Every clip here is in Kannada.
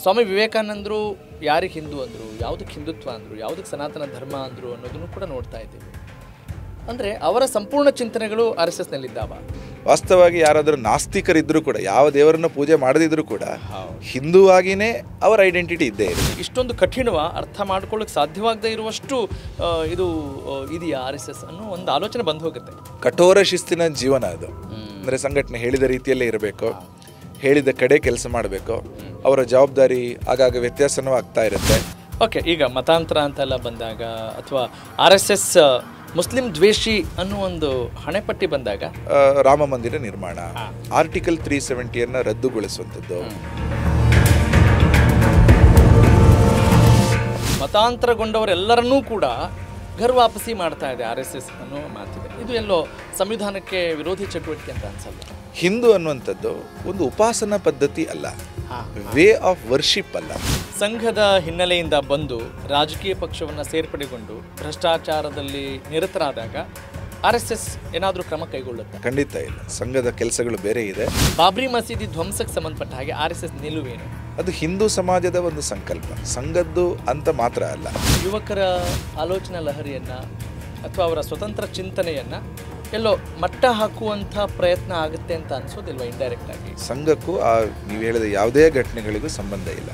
ಸ್ವಾಮಿ ವಿವೇಕಾನಂದರು ಯಾರಿಗೆ ಹಿಂದೂ ಅಂದರು, ಯಾವುದಕ್ಕೆ ಹಿಂದುತ್ವ ಅಂದರು, ಯಾವುದಕ್ಕೆ ಸನಾತನ ಧರ್ಮ ಅಂದರು ಅನ್ನೋದನ್ನು ಕೂಡ ನೋಡ್ತಾ ಇದ್ದೀವಿ. ಅಂದರೆ ಅವರ ಸಂಪೂರ್ಣ ಚಿಂತನೆಗಳು RSSನಲ್ಲಿದ್ದಾವ. ವಾಸ್ತವವಾಗಿ ಯಾರಾದರೂ ನಾಸ್ತಿಕರಿದ್ದರೂ ಕೂಡ, ಯಾವ ದೇವರನ್ನು ಪೂಜೆ ಮಾಡದಿದ್ದರೂ ಕೂಡ ಹಿಂದೂವಾಗಿಯೇ ಅವರ ಐಡೆಂಟಿಟಿ ಇದ್ದೇ ಇದೆ. ಇಷ್ಟೊಂದು ಕಠಿಣವ ಅರ್ಥ ಮಾಡ್ಕೊಳ್ಳೋಕೆ ಸಾಧ್ಯವಾಗದೇ ಇರುವಷ್ಟು ಇದು ಇದೆಯಾ RSS ಅನ್ನೋ ಒಂದು ಆಲೋಚನೆ ಬಂದು ಹೋಗುತ್ತೆ. ಕಠೋರ ಶಿಸ್ತಿನ ಜೀವನ ಅದು. ಅಂದರೆ ಸಂಘಟನೆ ಹೇಳಿದ ರೀತಿಯಲ್ಲೇ ಇರಬೇಕು, ಹೇಳಿದ ಕಡೆ ಕೆಲಸ ಮಾಡಬೇಕು. ಅವರ ಜವಾಬ್ದಾರಿ ಆಗಾಗ ವ್ಯತ್ಯಾಸನೂ ಆಗ್ತಾ ಇರುತ್ತೆ. ಓಕೆ, ಈಗ ಮತಾಂತರ ಅಂತೆಲ್ಲ ಬಂದಾಗ ಅಥವಾ RSS ಮುಸ್ಲಿಂ ದ್ವೇಷಿ ಅನ್ನೋ ಒಂದು ಹಣೆಪಟ್ಟಿ ಬಂದಾಗ, ರಾಮ ಮಂದಿರ ನಿರ್ಮಾಣ, ಆರ್ಟಿಕಲ್ 370 ರದ್ದುಗೊಳಿಸುವಂಥದ್ದು, ಮತಾಂತರಗೊಂಡವರೆಲ್ಲರನ್ನೂ ಕೂಡ ಘರ್ ವಾಪಸಿ ಮಾಡ್ತಾ ಇದೆ RSS ಅನ್ನೋ ಮಾತಿದೆ. ಇದು ಎಲ್ಲೋ ಸಂವಿಧಾನಕ್ಕೆ ವಿರೋಧಿ ಚಟುವಟಿಕೆ ಅಂತ ಅನ್ಸಲ್ಲ. ಹಿಂದೂ ಅನ್ನುವಂಥದ್ದು ಒಂದು ಉಪಾಸನಾ ಪದ್ಧತಿ ಅಲ್ಲ, ವೇ ಆಫ್ ವರ್ಷಿಪ್ ಅಲ್ಲ. ಸಂಘದ ಹಿನ್ನೆಲೆಯಿಂದ ಬಂದು ರಾಜಕೀಯ ಪಕ್ಷವನ್ನು ಸೇರ್ಪಡೆಗೊಂಡು ಭ್ರಷ್ಟಾಚಾರದಲ್ಲಿ ನಿರತರಾದಾಗ RSS ಏನಾದರೂ ಕ್ರಮ ಕೈಗೊಳ್ಳುತ್ತೆ? ಖಂಡಿತ ಇಲ್ಲ. ಸಂಘದ ಕೆಲಸಗಳು ಬೇರೆ ಇದೆ. ಬಾಬ್ರಿ ಮಸೀದಿ ಧ್ವಂಸಕ್ಕೆ ಸಂಬಂಧಪಟ್ಟ ಹಾಗೆ RSS ನಿಲುವೇನು? ಅದು ಹಿಂದೂ ಸಮಾಜದ ಒಂದು ಸಂಕಲ್ಪ, ಸಂಘದ್ದು ಅಂತ ಮಾತ್ರ ಅಲ್ಲ. ಯುವಕರ ಆಲೋಚನಾ ಲಹರಿಯನ್ನು ಅಥವಾ ಅವರ ಸ್ವತಂತ್ರ ಚಿಂತನೆಯನ್ನು ಎಲ್ಲೋ ಮಟ್ಟ ಹಾಕುವಂಥ ಪ್ರಯತ್ನ ಆಗುತ್ತೆ ಅಂತ ಅನ್ಸೋದಿಲ್ವಾ ಇಂಡೈರೆಕ್ಟ್ ಆಗಿ? ಸಂಘಕ್ಕೂ ನೀವು ಹೇಳಿದ ಯಾವುದೇ ಘಟನೆಗಳಿಗೂ ಸಂಬಂಧ ಇಲ್ಲ.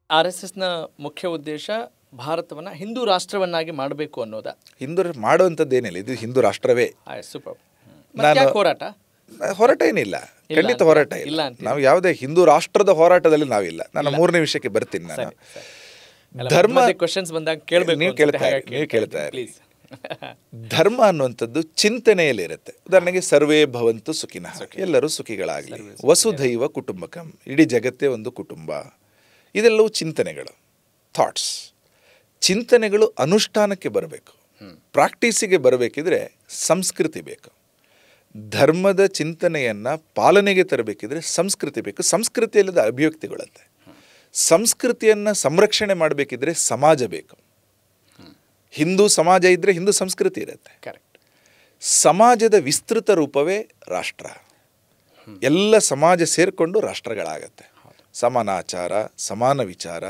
RSSನ ಮುಖ್ಯ ಉದ್ದೇಶ ಭಾರತವನ್ನು ಹಿಂದೂ ರಾಷ್ಟ್ರವನ್ನಾಗಿ ಮಾಡಬೇಕು ಅನ್ನೋದ? ಹಿಂದೂ ಮಾಡುವಂಥದ್ದೇನಿಲ್ಲ, ಇದು ಹಿಂದೂ ರಾಷ್ಟ್ರವೇ. ಸೂಪರ್. ಹೋರಾಟ ಏನಿಲ್ಲ, ಖಂಡಿತ ಹೋರಾಟ ಇಲ್ಲ. ನಾವು ಯಾವುದೇ ಹಿಂದೂ ರಾಷ್ಟ್ರದ ಹೋರಾಟದಲ್ಲಿ ನಾವಿಲ್ಲ. ನಾನು 3ನೇ ವಿಷಯಕ್ಕೆ ಬರ್ತೀನಿ. ನಾನು ಧರ್ಮ ಕ್ವೆಶ್ಚನ್ಸ್ ಬಂದಾಗ ಕೇಳಬೇಕು, ನೀವು ಕೇಳ್ತಾ ಇರಿ. ಧರ್ಮ ಅನ್ನುವಂಥದ್ದು ಚಿಂತನೆಯಲ್ಲಿರುತ್ತೆ. ಉದಾಹರಣೆಗೆ ಸರ್ವೇ ಭವಂತು ಸುಖಿನಃ, ಎಲ್ಲರೂ ಸುಖಿಗಳಾಗಲಿ, ವಸುಧೈವ ಕುಟುಂಬಕಂ, ಇಡೀ ಜಗತ್ತೇ ಒಂದು ಕುಟುಂಬ. ಇದೆಲ್ಲವೂ ಚಿಂತನೆಗಳು, ಥಾಟ್ಸ್. ಚಿಂತನೆಗಳು ಅನುಷ್ಠಾನಕ್ಕೆ ಬರಬೇಕು, ಪ್ರಾಕ್ಟೀಸಿಗೆ ಬರಬೇಕಿದ್ರೆ ಸಂಸ್ಕೃತಿ ಬೇಕು. ಧರ್ಮದ ಚಿಂತನೆಯನ್ನು ಪಾಲನೆಗೆ ತರಬೇಕಿದ್ರೆ ಸಂಸ್ಕೃತಿ ಬೇಕು. ಸಂಸ್ಕೃತಿಯಲ್ಲದ ಅಭಿವ್ಯಕ್ತಿಗಳಂತೆ. ಸಂಸ್ಕೃತಿಯನ್ನು ಸಂರಕ್ಷಣೆ ಮಾಡಬೇಕಿದ್ರೆ ಸಮಾಜ ಬೇಕು. ಹಿಂದೂ ಸಮಾಜ ಇದ್ದರೆ ಹಿಂದೂ ಸಂಸ್ಕೃತಿ ಇರುತ್ತೆ. ಕರೆಕ್ಟ್. ಸಮಾಜದ ವಿಸ್ತೃತ ರೂಪವೇ ರಾಷ್ಟ್ರ. ಎಲ್ಲ ಸಮಾಜ ಸೇರಿಕೊಂಡು ರಾಷ್ಟ್ರಗಳಾಗತ್ತೆ. ಸಮಾನಾಚಾರ, ಸಮಾನ ವಿಚಾರ,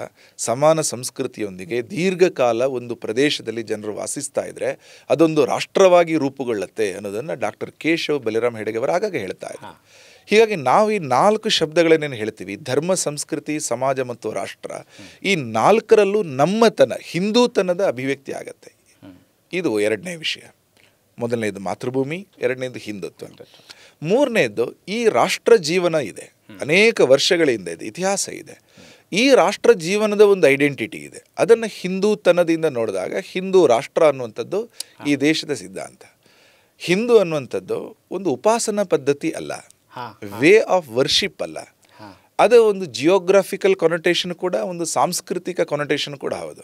ಸಮಾನ ಸಂಸ್ಕೃತಿಯೊಂದಿಗೆ ದೀರ್ಘಕಾಲ ಒಂದು ಪ್ರದೇಶದಲ್ಲಿ ಜನರು ವಾಸಿಸ್ತಾ ಇದ್ದರೆ ಅದೊಂದು ರಾಷ್ಟ್ರವಾಗಿ ರೂಪುಗೊಳ್ಳುತ್ತೆ ಅನ್ನೋದನ್ನು ಡಾಕ್ಟರ್ ಕೇಶವ್ ಬಲಿರಾಮ್ ಹೆಡ್ಗೆ ಅವರು ಆಗಾಗ ಹೇಳ್ತಾ ಇದ್ದಾರೆ. ಹೀಗಾಗಿ ನಾವು ಈ 4 ಶಬ್ದಗಳನ್ನೇನು ಹೇಳ್ತೀವಿ, ಧರ್ಮ, ಸಂಸ್ಕೃತಿ, ಸಮಾಜ ಮತ್ತು ರಾಷ್ಟ್ರ, ಈ 4ರಲ್ಲೂ ನಮ್ಮತನ, ಹಿಂದೂತನದ ಅಭಿವ್ಯಕ್ತಿ ಆಗತ್ತೆ. ಇದು 2ನೇ ವಿಷಯ. ಮೊದಲನೇದು ಮಾತೃಭೂಮಿ, 2ನೇದು ಹಿಂದುತ್ವ. 3ನೇದು ಈ ರಾಷ್ಟ್ರ ಜೀವನ ಇದೆ, ಅನೇಕ ವರ್ಷಗಳಿಂದ ಇದೆ, ಇತಿಹಾಸ ಇದೆ. ಈ ರಾಷ್ಟ್ರ ಜೀವನದ ಒಂದು ಐಡೆಂಟಿಟಿ ಇದೆ. ಅದನ್ನು ಹಿಂದೂತನದಿಂದ ನೋಡಿದಾಗ ಹಿಂದೂ ರಾಷ್ಟ್ರ ಅನ್ನುವಂಥದ್ದು ಈ ದೇಶದ ಸಿದ್ಧಾಂತ. ಹಿಂದೂ ಅನ್ನುವಂಥದ್ದು ಒಂದು ಉಪಾಸನಾ ಪದ್ಧತಿ ಅಲ್ಲ, ವೇ ಆಫ್ ವರ್ಷಿಪ್ ಅಲ್ಲ. ಅದು ಒಂದು ಜಿಯೋಗ್ರಾಫಿಕಲ್ ಕೊನೊಟೇಷನ್ ಕೂಡ, ಒಂದು ಸಾಂಸ್ಕೃತಿಕ ಕೊನೊಟೇಷನ್ ಕೂಡ ಹೌದು.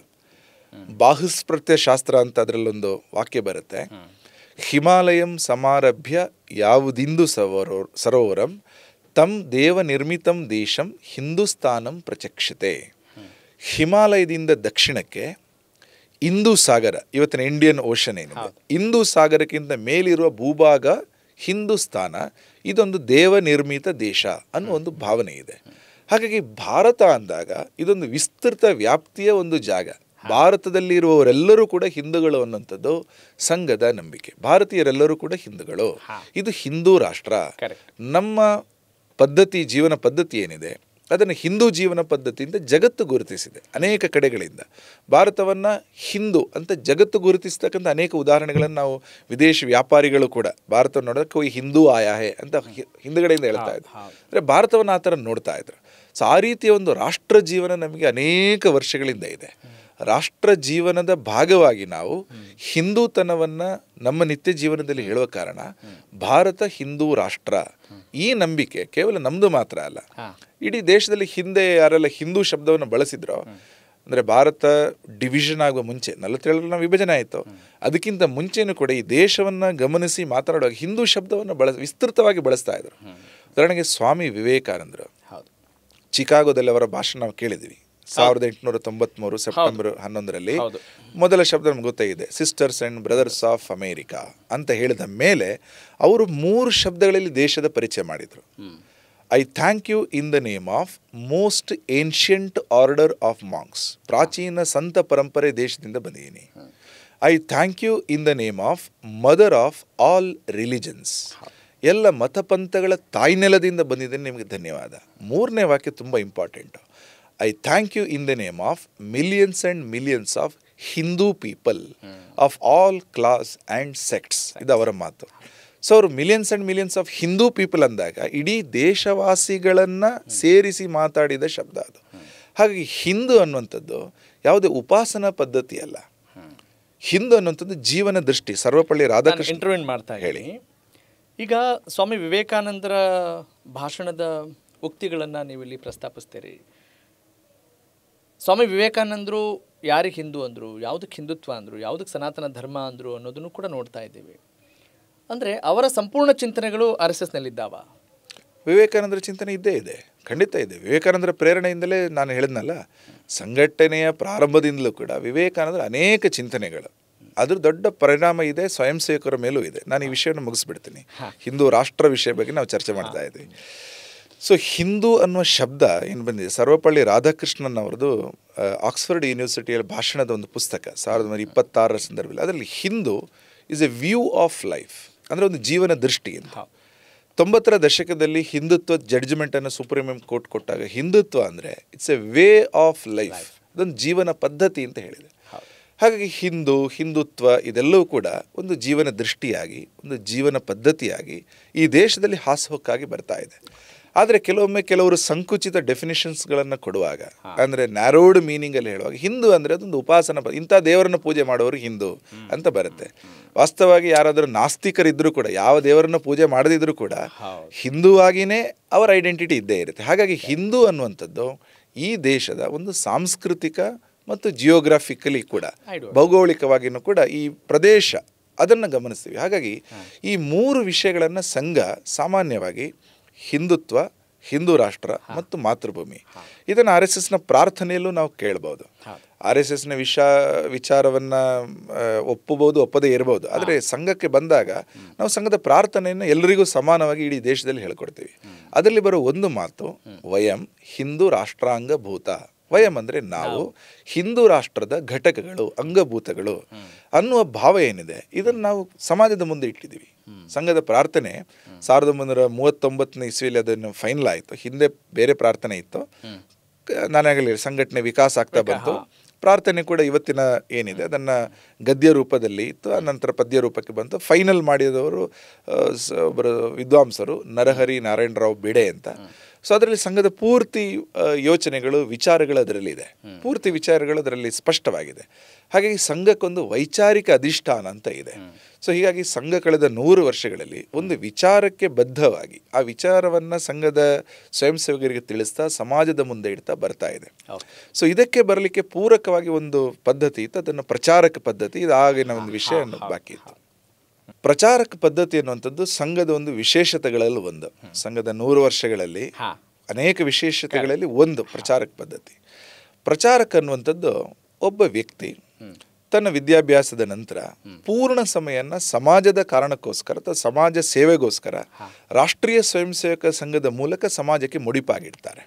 ಬಾಹುಸ್ಪೃತ್ಯ ಶಾಸ್ತ್ರ ಅಂತ ಅದರಲ್ಲೊಂದು ವಾಕ್ಯ ಬರುತ್ತೆ. ಹಿಮಾಲಯಂ ಸಮಾರಭ್ಯ ಯಾವುದಿಂದು ಸರೋವರಂ ತಂ ದೇವ ನಿರ್ಮಿತಂ ದೇಶಂ ಹಿಂದೂಸ್ತಾನಂ ಪ್ರಚಕ್ಷತೆ. ಹಿಮಾಲಯದಿಂದ ದಕ್ಷಿಣಕ್ಕೆ ಹಿಂದೂ ಸಾಗರ, ಇವತ್ತಿನ ಇಂಡಿಯನ್ ಓಷನ್ ಏನಿದೆ, ಹಿಂದೂ ಸಾಗರಕ್ಕಿಂತ ಮೇಲಿರುವ ಭೂಭಾಗ ಹಿಂದೂಸ್ತಾನ. ಇದೊಂದು ದೇವ ನಿರ್ಮಿತ ದೇಶ ಅನ್ನೋ ಒಂದು ಭಾವನೆ ಇದೆ. ಹಾಗಾಗಿ ಭಾರತ ಅಂದಾಗ ಇದೊಂದು ವಿಸ್ತೃತ ವ್ಯಾಪ್ತಿಯ ಒಂದು ಜಾಗ. ಭಾರತದಲ್ಲಿರುವವರೆಲ್ಲರೂ ಕೂಡ ಹಿಂದೂಗಳು ಅನ್ನುವಂಥದ್ದು ಸಂಘದ ನಂಬಿಕೆ. ಭಾರತೀಯರೆಲ್ಲರೂ ಕೂಡ ಹಿಂದೂಗಳು. ಇದು ಹಿಂದೂ ರಾಷ್ಟ್ರ. ನಮ್ಮ ಪದ್ಧತಿ, ಜೀವನ ಪದ್ಧತಿ ಏನಿದೆ ಅದನ್ನು ಹಿಂದೂ ಜೀವನ ಪದ್ಧತಿಯಿಂದ ಜಗತ್ತು ಗುರುತಿಸಿದೆ. ಅನೇಕ ಕಡೆಗಳಿಂದ ಭಾರತವನ್ನು ಹಿಂದೂ ಅಂತ ಜಗತ್ತು ಗುರುತಿಸ್ತಕ್ಕಂಥ ಅನೇಕ ಉದಾಹರಣೆಗಳನ್ನು ನಾವು ವಿದೇಶಿ ವ್ಯಾಪಾರಿಗಳು ಕೂಡ ಭಾರತವನ್ನು ನೋಡೋಕೆ ಹೋಗಿ ಹಿಂದೂ ಆಯಾ ಹೇ ಅಂತ ಹಿಂದುಗಡೆಯಿಂದ ಹೇಳ್ತಾ ಇದ್ರು. ಅಂದರೆ ಭಾರತವನ್ನು ಆ ಥರ ನೋಡ್ತಾ ಇದ್ರು. ಸೊ ಆ ರೀತಿಯ ಒಂದು ರಾಷ್ಟ್ರ ಜೀವನ ನಮಗೆ ಅನೇಕ ವರ್ಷಗಳಿಂದ ಇದೆ. ರಾಷ್ಟ್ರ ಜೀವನದ ಭಾಗವಾಗಿ ನಾವು ಹಿಂದೂತನವನ್ನು ನಮ್ಮ ನಿತ್ಯ ಜೀವನದಲ್ಲಿ ಹೇಳುವ ಕಾರಣ ಭಾರತ ಹಿಂದೂ ರಾಷ್ಟ್ರ, ಈ ನಂಬಿಕೆ ಕೇವಲ ನಮ್ಮದು ಮಾತ್ರ ಅಲ್ಲ, ಇಡೀ ದೇಶದಲ್ಲಿ. ಹಿಂದೆ ಯಾರೆಲ್ಲ ಹಿಂದೂ ಶಬ್ದವನ್ನು ಬಳಸಿದ್ರೋ, ಅಂದರೆ ಭಾರತ ಡಿವಿಷನ್ ಆಗುವ ಮುಂಚೆ 47ರಲ್ಲಿ ನಾವು ವಿಭಜನೆ ಆಯಿತು, ಅದಕ್ಕಿಂತ ಮುಂಚೆನೂ ಕೂಡ ಈ ದೇಶವನ್ನು ಗಮನಿಸಿ ಮಾತನಾಡುವಾಗ ಹಿಂದೂ ಶಬ್ದವನ್ನು ವಿಸ್ತೃತವಾಗಿ ಬಳಸ್ತಾ ಇದ್ರು. ಉದಾಹರಣೆಗೆ ಸ್ವಾಮಿ ವಿವೇಕಾನಂದರು, ಚಿಕಾಗೋದಲ್ಲಿ ಅವರ ಭಾಷಣ ನಾವು ಕೇಳಿದ್ವಿ. 1893 ಸೆಪ್ಟೆಂಬರ್ 11ರಲ್ಲಿ ಮೊದಲ ಶಬ್ದ ನಮ್ಗೆ ಗೊತ್ತೇ ಇದೆ, sisters and brothers of America ಅಂತ ಹೇಳಿದ ಮೇಲೆ ಅವರು 3 ಶಬ್ದಗಳಲ್ಲಿ ದೇಶದ ಪರಿಚಯ ಮಾಡಿದರು. I thank you in the name of most ancient order of monks, ಪ್ರಾಚೀನ ಸಂತ ಪರಂಪರೆ ದೇಶದಿಂದ ಬಂದಿದ್ದೀನಿ. I thank you in the name of mother of all religions, ಎಲ್ಲ ಮತಪಂಥಗಳ ತಾಯ್ನೆಲದಿಂದ ಬಂದಿದ್ದೇನೆ, ನಿಮಗೆ ಧನ್ಯವಾದ. 3ನೇ ವಾಕ್ಯ ತುಂಬ important. I thank you in the name of millions and millions of Hindu people of all class and sects, ಇದು ಅವರ ಮಾತು. ಸೊ ಅವರು millions and millions of Hindu people ಅಂದಾಗ ಇಡೀ ದೇಶವಾಸಿಗಳನ್ನು ಸೇರಿಸಿ ಮಾತಾಡಿದ ಶಬ್ದ ಅದು. ಹಾಗಾಗಿ ಹಿಂದೂ ಅನ್ನುವಂಥದ್ದು ಯಾವುದೇ ಉಪಾಸನಾ ಪದ್ಧತಿ ಅಲ್ಲ. ಹಿಂದೂ ಅನ್ನುವಂಥದ್ದು ಜೀವನ ದೃಷ್ಟಿ. ಸರ್ವಪಳ್ಳಿ ರಾಧಾಕೃಷ್ಣ ಇಂಟರ್ವ್ಯೂ ಮಾಡ್ತಾ ಹೇಳಿ. ಈಗ ಸ್ವಾಮಿ ವಿವೇಕಾನಂದರ ಭಾಷಣದ ಉಕ್ತಿಗಳನ್ನು ನೀವಿಲ್ಲಿ ಪ್ರಸ್ತಾಪಿಸ್ತೀರಿ. ಸ್ವಾಮಿ ವಿವೇಕಾನಂದರು ಯಾರಿಗೆ ಹಿಂದೂ ಅಂದರು, ಯಾವುದಕ್ಕೆ ಹಿಂದುತ್ವ ಅಂದರು, ಯಾವುದಕ್ಕೆ ಸನಾತನ ಧರ್ಮ ಅಂದರು ಅನ್ನೋದನ್ನು ಕೂಡ ನೋಡ್ತಾ ಇದ್ದೀವಿ. ಅಂದರೆ ಅವರ ಸಂಪೂರ್ಣ ಚಿಂತನೆಗಳು RSSನಲ್ಲಿದ್ದಾವ? ವಿವೇಕಾನಂದರ ಚಿಂತನೆ ಇದ್ದೇ ಇದೆ, ಖಂಡಿತ ಇದೆ. ವಿವೇಕಾನಂದರ ಪ್ರೇರಣೆಯಿಂದಲೇ ನಾನು ಹೇಳಿದ್ನಲ್ಲ, ಸಂಘಟನೆಯ ಪ್ರಾರಂಭದಿಂದಲೂ ಕೂಡ ವಿವೇಕಾನಂದರ ಅನೇಕ ಚಿಂತನೆಗಳು, ಅದ್ರ ದೊಡ್ಡ ಪರಿಣಾಮ ಇದೆ ಸ್ವಯಂ ಸೇವಕರ ಮೇಲೂ ಇದೆ. ನಾನು ಈ ವಿಷಯವನ್ನು ಮುಗಿಸ್ಬಿಡ್ತೀನಿ. ಹಿಂದೂ ರಾಷ್ಟ್ರ ವಿಷಯ ಬಗ್ಗೆ ನಾವು ಚರ್ಚೆ ಮಾಡ್ತಾ ಇದ್ವಿ. ಸೊ ಹಿಂದೂ ಅನ್ನುವ ಶಬ್ದ ಏನು ಬಂದಿದೆ, ಸರ್ವಪಳ್ಳಿ ರಾಧಾಕೃಷ್ಣನ್ ಅವರದು ಆಕ್ಸ್ಫರ್ಡ್ ಯೂನಿವರ್ಸಿಟಿಯಲ್ಲಿ ಭಾಷಣದ ಒಂದು ಪುಸ್ತಕ 1926 ಸಂದರ್ಭದಲ್ಲಿ, ಅದರಲ್ಲಿ Hindu is A view of life, ಅಂದರೆ ಒಂದು ಜೀವನ ದೃಷ್ಟಿ ಅಂತ. 90ರ ದಶಕದಲ್ಲಿ ಹಿಂದುತ್ವ ಜಡ್ಜ್ಮೆಂಟನ್ನು ಸುಪ್ರೀಂ ಕೋರ್ಟ್ ಕೊಟ್ಟಾಗ ಹಿಂದುತ್ವ ಅಂದರೆ it's A way of life, ಅದೊಂದು ಜೀವನ ಪದ್ಧತಿ ಅಂತ ಹೇಳಿದೆ. ಹಾಗಾಗಿ ಹಿಂದುತ್ವ ಇದೆಲ್ಲವೂ ಕೂಡ ಒಂದು ಜೀವನ ದೃಷ್ಟಿಯಾಗಿ, ಒಂದು ಜೀವನ ಪದ್ಧತಿಯಾಗಿ ಈ ದೇಶದಲ್ಲಿ ಹಾಸುಹೊಕ್ಕಾಗಿ ಬರ್ತಾ ಇದೆ. ಆದರೆ ಕೆಲವೊಮ್ಮೆ ಕೆಲವರು ಸಂಕುಚಿತ ಡೆಫಿನಿಷನ್ಸ್ಗಳನ್ನು ಕೊಡುವಾಗ, ಅಂದರೆ ನ್ಯಾರೋಡ್ ಮೀನಿಂಗಲ್ಲಿ ಹೇಳುವಾಗ ಹಿಂದೂ ಅಂದರೆ ಅದೊಂದು ಉಪಾಸನ, ಇಂಥ ದೇವರನ್ನು ಪೂಜೆ ಮಾಡೋರು ಹಿಂದೂ ಅಂತ ಬರುತ್ತೆ. ವಾಸ್ತವವಾಗಿ ಯಾರಾದರೂ ನಾಸ್ತಿಕರಿದ್ದರೂ ಕೂಡ, ಯಾವ ದೇವರನ್ನು ಪೂಜೆ ಮಾಡದಿದ್ರೂ ಕೂಡ ಹಿಂದೂವಾಗಿಯೇ ಅವರ ಐಡೆಂಟಿಟಿ ಇದ್ದೇ ಇರುತ್ತೆ. ಹಾಗಾಗಿ ಹಿಂದೂ ಅನ್ನುವಂಥದ್ದು ಈ ದೇಶದ ಒಂದು ಸಾಂಸ್ಕೃತಿಕ ಮತ್ತು ಜಿಯೋಗ್ರಾಫಿಕಲಿ ಕೂಡ, ಭೌಗೋಳಿಕವಾಗಿಯೂ ಕೂಡ ಈ ಪ್ರದೇಶ ಅದನ್ನು ಗಮನಿಸ್ತೀವಿ. ಹಾಗಾಗಿ ಈ 3 ವಿಷಯಗಳನ್ನು ಸಂಘ ಸಾಮಾನ್ಯವಾಗಿ ಹಿಂದುತ್ವ, ಹಿಂದೂ ರಾಷ್ಟ್ರ ಮತ್ತು ಮಾತೃಭೂಮಿ, ಇದನ್ನು RSSನ ಪ್ರಾರ್ಥನೆಯಲ್ಲೂ ನಾವು ಕೇಳ್ಬೋದು. RSSನ ವಿಚಾರವನ್ನು ಒಪ್ಪಬಹುದು, ಒಪ್ಪದೇ ಇರಬಹುದು. ಆದರೆ ಸಂಘಕ್ಕೆ ಬಂದಾಗ ನಾವು ಸಂಘದ ಪ್ರಾರ್ಥನೆಯನ್ನು ಎಲ್ಲರಿಗೂ ಸಮಾನವಾಗಿ ಇಡೀ ದೇಶದಲ್ಲಿ ಹೇಳ್ಕೊಡ್ತೀವಿ. ಅದರಲ್ಲಿ ಬರೋ ಒಂದು ಮಾತು, ವಯಂ ಹಿಂದೂ ರಾಷ್ಟ್ರಾಂಗ ಭೂತ. ವಯಂ ಅಂದರೆ ನಾವು, ಹಿಂದೂ ರಾಷ್ಟ್ರದ ಘಟಕಗಳು, ಅಂಗಭೂತಗಳು ಅನ್ನುವ ಭಾವ ಏನಿದೆ, ಇದನ್ನು ನಾವು ಸಮಾಜದ ಮುಂದೆ ಇಟ್ಟಿದ್ದೀವಿ. ಸಂಘದ ಪ್ರಾರ್ಥನೆ 1939ನೇ ಇಸ್ವಿಯಲ್ಲಿ ಅದನ್ನು ಫೈನಲ್ ಆಯಿತು. ಹಿಂದೆ ಬೇರೆ ಪ್ರಾರ್ಥನೆ ಇತ್ತು, ನಾನಾಗಲಿ ಸಂಘಟನೆ ವಿಕಾಸ ಆಗ್ತಾ ಬಂತು. ಪ್ರಾರ್ಥನೆ ಕೂಡ ಇವತ್ತಿನ ಏನಿದೆ ಅದನ್ನು ಗದ್ಯ ರೂಪದಲ್ಲಿ ಇತ್ತು, ಅನಂತರ ಪದ್ಯ ರೂಪಕ್ಕೆ ಬಂತು. ಫೈನಲ್ ಮಾಡಿದವರು ಒಬ್ಬರು ವಿದ್ವಾಂಸರು ನರಹರಿ ನಾರಾಯಣರಾವ್ ಬಿಡೆ ಅಂತ. ಸೊ ಅದರಲ್ಲಿ ಸಂಘದ ಪೂರ್ತಿ ಯೋಚನೆಗಳು, ವಿಚಾರಗಳು ಅದರಲ್ಲಿದೆ, ಪೂರ್ತಿ ವಿಚಾರಗಳು ಅದರಲ್ಲಿ ಸ್ಪಷ್ಟವಾಗಿದೆ. ಹಾಗಾಗಿ ಸಂಘಕ್ಕೊಂದು ವೈಚಾರಿಕ ಅಧಿಷ್ಠಾನ ಅಂತ ಇದೆ. ಸೊ ಹೀಗಾಗಿ ಸಂಘ ಕಳೆದ 100 ವರ್ಷಗಳಲ್ಲಿ ಒಂದು ವಿಚಾರಕ್ಕೆ ಬದ್ಧವಾಗಿ ಆ ವಿಚಾರವನ್ನು ಸಂಘದ ಸ್ವಯಂ ಸೇವಕರಿಗೆ ತಿಳಿಸ್ತಾ ಸಮಾಜದ ಮುಂದೆ ಇಡ್ತಾ ಬರ್ತಾ ಇದೆ. ಸೊ ಇದಕ್ಕೆ ಬರಲಿಕ್ಕೆ ಪೂರಕವಾಗಿ ಒಂದು ಪದ್ಧತಿ ಇತ್ತು, ಅದನ್ನು ಪ್ರಚಾರಕ ಪದ್ಧತಿ, ಇದು ಆಗಿನ ಒಂದು ವಿಷಯ ಅನ್ನೋದು ಬಾಕಿ ಇತ್ತು. ಪ್ರಚಾರಕ ಪದ್ಧತಿ ಅನ್ನುವಂಥದ್ದು ಸಂಘದ ಒಂದು ವಿಶೇಷತೆಗಳಲ್ಲಿ ಒಂದು. ಸಂಘದ 100 ವರ್ಷಗಳಲ್ಲಿ ಅನೇಕ ವಿಶೇಷತೆಗಳಲ್ಲಿ ಒಂದು ಪ್ರಚಾರಕ ಪದ್ಧತಿ. ಪ್ರಚಾರಕ ಅನ್ನುವಂಥದ್ದು ಒಬ್ಬ ವ್ಯಕ್ತಿ ತನ್ನ ವಿದ್ಯಾಭ್ಯಾಸದ ನಂತರ ಪೂರ್ಣ ಸಮಯನ ಸಮಾಜದ ಕಾರಣಕ್ಕೋಸ್ಕರ ಅಥವಾ ಸಮಾಜ ಸೇವೆಗೋಸ್ಕರ ರಾಷ್ಟ್ರೀಯ ಸ್ವಯಂ ಸೇವಕ ಸಂಘದ ಮೂಲಕ ಸಮಾಜಕ್ಕೆ ಮುಡಿಪಾಗಿಡ್ತಾರೆ.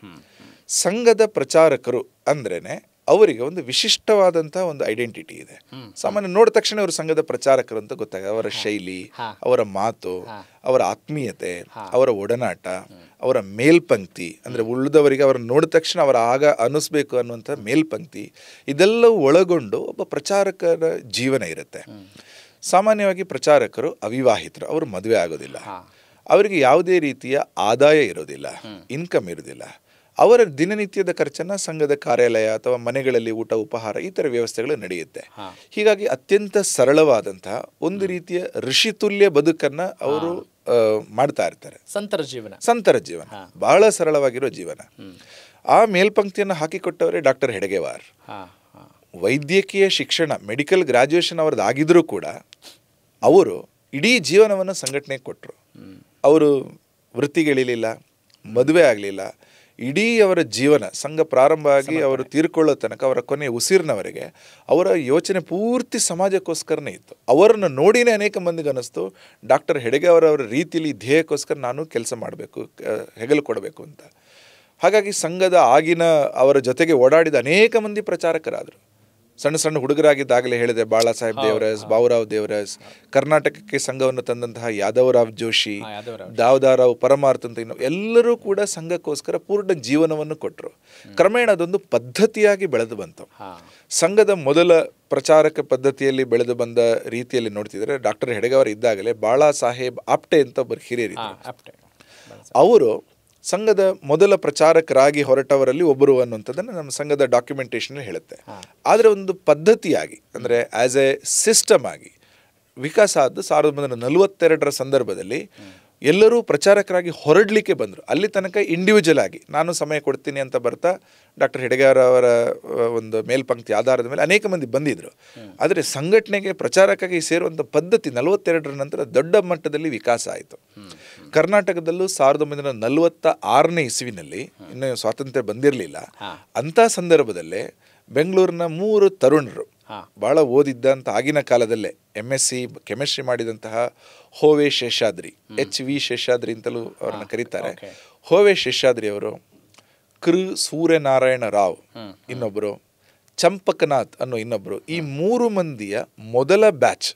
ಸಂಘದ ಪ್ರಚಾರಕರು ಅಂದ್ರೇನೆ ಅವರಿಗೆ ಒಂದು ವಿಶಿಷ್ಟವಾದಂತಹ ಒಂದು ಐಡೆಂಟಿಟಿ ಇದೆ. ಸಾಮಾನ್ಯ ನೋಡಿದ ತಕ್ಷಣ ಅವರು ಸಂಘದ ಪ್ರಚಾರಕರು ಅಂತ ಗೊತ್ತಾಗ, ಅವರ ಶೈಲಿ, ಅವರ ಮಾತು, ಅವರ ಆತ್ಮೀಯತೆ, ಅವರ ಒಡನಾಟ, ಅವರ ಮೇಲ್ಪಂಕ್ತಿ, ಅಂದರೆ ಉಳಿದವರಿಗೆ ಅವರನ್ನು ನೋಡಿದ ತಕ್ಷಣ ಅವರ ಆಗ ಅನ್ನಿಸ್ಬೇಕು ಅನ್ನುವಂಥ ಮೇಲ್ಪಂಕ್ತಿ, ಇದೆಲ್ಲವೂ ಒಳಗೊಂಡು ಒಬ್ಬ ಪ್ರಚಾರಕರ ಜೀವನ ಇರುತ್ತೆ. ಸಾಮಾನ್ಯವಾಗಿ ಪ್ರಚಾರಕರು ಅವಿವಾಹಿತರು, ಅವರು ಮದುವೆ ಆಗೋದಿಲ್ಲ, ಅವರಿಗೆ ಯಾವುದೇ ರೀತಿಯ ಆದಾಯ ಇರೋದಿಲ್ಲ, ಇನ್ಕಮ್ ಇರೋದಿಲ್ಲ. ಅವರ ದಿನನಿತ್ಯದ ಖರ್ಚನ್ನು ಸಂಘದ ಕಾರ್ಯಾಲಯ ಅಥವಾ ಮನೆಗಳಲ್ಲಿ ಊಟ ಉಪಹಾರ ಈ ಥರ ವ್ಯವಸ್ಥೆಗಳು ನಡೆಯುತ್ತೆ. ಹೀಗಾಗಿ ಅತ್ಯಂತ ಸರಳವಾದಂತಹ ಒಂದು ರೀತಿಯ ಋಷಿತುಲ್ಯ ಬದುಕನ್ನು ಅವರು ಮಾಡ್ತಾ ಇರ್ತಾರೆ. ಸಂತರ ಜೀವನ ಬಹಳ ಸರಳವಾಗಿರೋ ಜೀವನ. ಆ ಮೇಲ್ಪಂಕ್ತಿಯನ್ನು ಹಾಕಿಕೊಟ್ಟವರೇ ಡಾಕ್ಟರ್ ಹೆಡಗೇವಾರ್. ವೈದ್ಯಕೀಯ ಶಿಕ್ಷಣ, ಮೆಡಿಕಲ್ ಗ್ರಾಜ್ಯುಯೇಷನ್ ಅವರದ್ದಾಗಿದ್ರೂ ಕೂಡ ಅವರು ಇಡೀ ಜೀವನವನ್ನು ಸಂಘಟನೆಗೆ ಕೊಟ್ಟರು. ಅವರು ವೃತ್ತಿಗಳಿಲಿಲ್ಲ, ಮದುವೆ ಆಗಲಿಲ್ಲ, ಇಡೀ ಅವರ ಜೀವನ ಸಂಘ ಪ್ರಾರಂಭ ಆಗಿ ಅವರು ತೀರ್ಕೊಳ್ಳೋ ತನಕ ಅವರ ಕೊನೆಯ ಉಸಿರಿನವರೆಗೆ ಅವರ ಯೋಚನೆ ಪೂರ್ತಿ ಸಮಾಜಕ್ಕೋಸ್ಕರನೇ ಇತ್ತು. ಅವರನ್ನು ನೋಡಿನೇ ಅನೇಕ ಮಂದಿಗೆ ಅನ್ನಿಸ್ತು ಡಾಕ್ಟರ್ ಹೆಡಗೆ ಅವರ ರೀತಿಯಲ್ಲಿ ಧ್ಯೇಯಕ್ಕೋಸ್ಕರ ನಾನು ಕೆಲಸ ಮಾಡಬೇಕು, ಹೆಗಲು ಕೊಡಬೇಕು ಅಂತ. ಹಾಗಾಗಿ ಸಂಘದ ಆಗಿನ ಅವರ ಜೊತೆಗೆ ಓಡಾಡಿದ ಅನೇಕ ಮಂದಿ ಪ್ರಚಾರಕರಾದರು. ಸಣ್ಣ ಸಣ್ಣ ಹುಡುಗರಾಗಿದ್ದಾಗಲೇ ಹೇಳಿದೆ, ಬಾಳಾ ಸಾಹೇಬ್ ದೇವರಸ್, ಬಾಬುರಾವ್ ದೇವರಸ್, ಕರ್ನಾಟಕಕ್ಕೆ ಸಂಘವನ್ನು ತಂದಂತಹ ಯಾದವರಾವ್ ಜೋಶಿ, ದಾವದಾರಾವ್ ಪರಮಾರ್ಥ ಅಂತ ಎಲ್ಲರೂ ಕೂಡ ಸಂಘಕ್ಕೋಸ್ಕರ ಪೂರ್ಣ ಜೀವನವನ್ನು ಕೊಟ್ಟರು. ಕ್ರಮೇಣ ಅದೊಂದು ಪದ್ಧತಿಯಾಗಿ ಬೆಳೆದು ಬಂತು. ಸಂಘದ ಮೊದಲ ಪ್ರಚಾರಕ ಪದ್ಧತಿಯಲ್ಲಿ ಬೆಳೆದು ಬಂದ ರೀತಿಯಲ್ಲಿ ನೋಡ್ತಿದ್ರೆ ಡಾಕ್ಟರ್ ಹೆಡಗೆ ಅವರು ಇದ್ದಾಗಲೇ ಬಾಳಾ ಸಾಹೇಬ್ ಆಪ್ಟೆ ಅಂತ ಒಬ್ಬರು ಹಿರಿಯರಿದ್ದಾರೆ. ಅವರು ಸಂಘದ ಮೊದಲ ಪ್ರಚಾರಕರಾಗಿ ಹೊರಟವರಲ್ಲಿ ಒಬ್ಬರು ಅನ್ನುವಂಥದ್ದನ್ನು ನಮ್ಮ ಸಂಘದ ಡಾಕ್ಯುಮೆಂಟೇಷನ್ ಹೇಳುತ್ತೆ. ಆದರೆ ಒಂದು ಪದ್ಧತಿಯಾಗಿ ಅಂದರೆ ಆ್ಯಸ್ ಎ ಸಿಸ್ಟಮ್ ಆಗಿ ವಿಕಾಸ ಆದ್ದು 1942 ಸಂದರ್ಭದಲ್ಲಿ ಎಲ್ಲರೂ ಪ್ರಚಾರಕರಾಗಿ ಹೊರಡಲಿಕ್ಕೆ ಬಂದರು. ಅಲ್ಲಿ ತನಕ ಇಂಡಿವಿಜುವಲ್ ಆಗಿ ನಾನು ಸಮಯ ಕೊಡ್ತೀನಿ ಅಂತ ಬರ್ತಾ ಡಾಕ್ಟರ್ ಹೆಡಗೆ ಅವರ ಒಂದು ಮೇಲ್ಪಂಕ್ತಿ ಆಧಾರದ ಮೇಲೆ ಅನೇಕ ಮಂದಿ ಬಂದಿದ್ದರು. ಆದರೆ ಸಂಘಟನೆಗೆ ಪ್ರಚಾರಕ್ಕಾಗಿ ಸೇರುವಂಥ ಪದ್ಧತಿ 42 ನಂತರ ದೊಡ್ಡ ಮಟ್ಟದಲ್ಲಿ ವಿಕಾಸ ಆಯಿತು. ಕರ್ನಾಟಕದಲ್ಲೂ 1946ನೇ ಇಸ್ವಿನಲ್ಲಿ ಇನ್ನೂ ಸ್ವಾತಂತ್ರ್ಯ ಬಂದಿರಲಿಲ್ಲ. ಅಂಥ ಸಂದರ್ಭದಲ್ಲೇ ಬೆಂಗಳೂರಿನ 3 ತರುಣರು ಭಾಳ ಓದಿದ್ದಂಥ ಆಗಿನ ಕಾಲದಲ್ಲೇ MSc ಕೆಮಿಸ್ಟ್ರಿ ಮಾಡಿದಂತಹ ಹೋವೆ ಶೇಷಾದ್ರಿ, HV ಶೇಷಾದ್ರಿ ಅಂತಲೂ ಅವರನ್ನು ಕರೀತಾರೆ. ಹೋವೆ ಶೇಷಾದ್ರಿ ಅವರು, ಸೂರ್ಯನಾರಾಯಣ ರಾವ್ ಇನ್ನೊಬ್ಬರು, ಚಂಪಕನಾಥ್ ಅನ್ನೋ ಇನ್ನೊಬ್ಬರು, ಈ 3 ಮಂದಿಯ ಮೊದಲ ಬ್ಯಾಚ್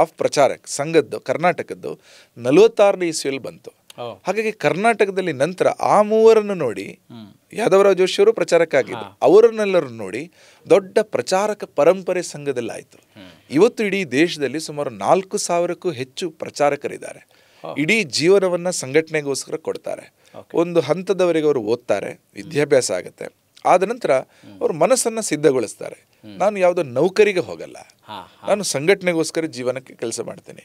ಆಫ್ ಪ್ರಚಾರಕ್ ಸಂಘದ್ದು ಕರ್ನಾಟಕದ್ದು 46ನೇ ಇಸ್ವಿಯಲ್ಲಿ ಬಂತು. ಹಾಗಾಗಿ ಕರ್ನಾಟಕದಲ್ಲಿ ನಂತರ ಆ 3ರನ್ನು ನೋಡಿ ಯಾದವರಾವ್ ಜೋಶಿಯವರು ಪ್ರಚಾರಕ್ಕಾಗಿದ್ದರು. ಅವರನ್ನೆಲ್ಲರೂ ನೋಡಿ ದೊಡ್ಡ ಪ್ರಚಾರಕ ಪರಂಪರೆ ಸಂಘದಲ್ಲಿ ಆಯಿತು. ಇವತ್ತು ಇಡೀ ದೇಶದಲ್ಲಿ ಸುಮಾರು 4,000ಕ್ಕೂ ಹೆಚ್ಚು ಪ್ರಚಾರಕರಿದ್ದಾರೆ. ಇಡೀ ಜೀವನವನ್ನು ಸಂಘಟನೆಗೋಸ್ಕರ ಕೊಡ್ತಾರೆ. ಒಂದು ಹಂತದವರೆಗೆ ಅವರು ಓದ್ತಾರೆ, ವಿದ್ಯಾಭ್ಯಾಸ ಆಗುತ್ತೆ, ಆದ ನಂತರ ಅವ್ರ ಮನಸ್ಸನ್ನು ಸಿದ್ಧಗೊಳಿಸ್ತಾರೆ. ನಾನು ಯಾವುದೋ ನೌಕರಿಗೆ ಹೋಗಲ್ಲ, ನಾನು ಸಂಘಟನೆಗೋಸ್ಕರ ಜೀವನಕ್ಕೆ ಕೆಲಸ ಮಾಡ್ತೀನಿ.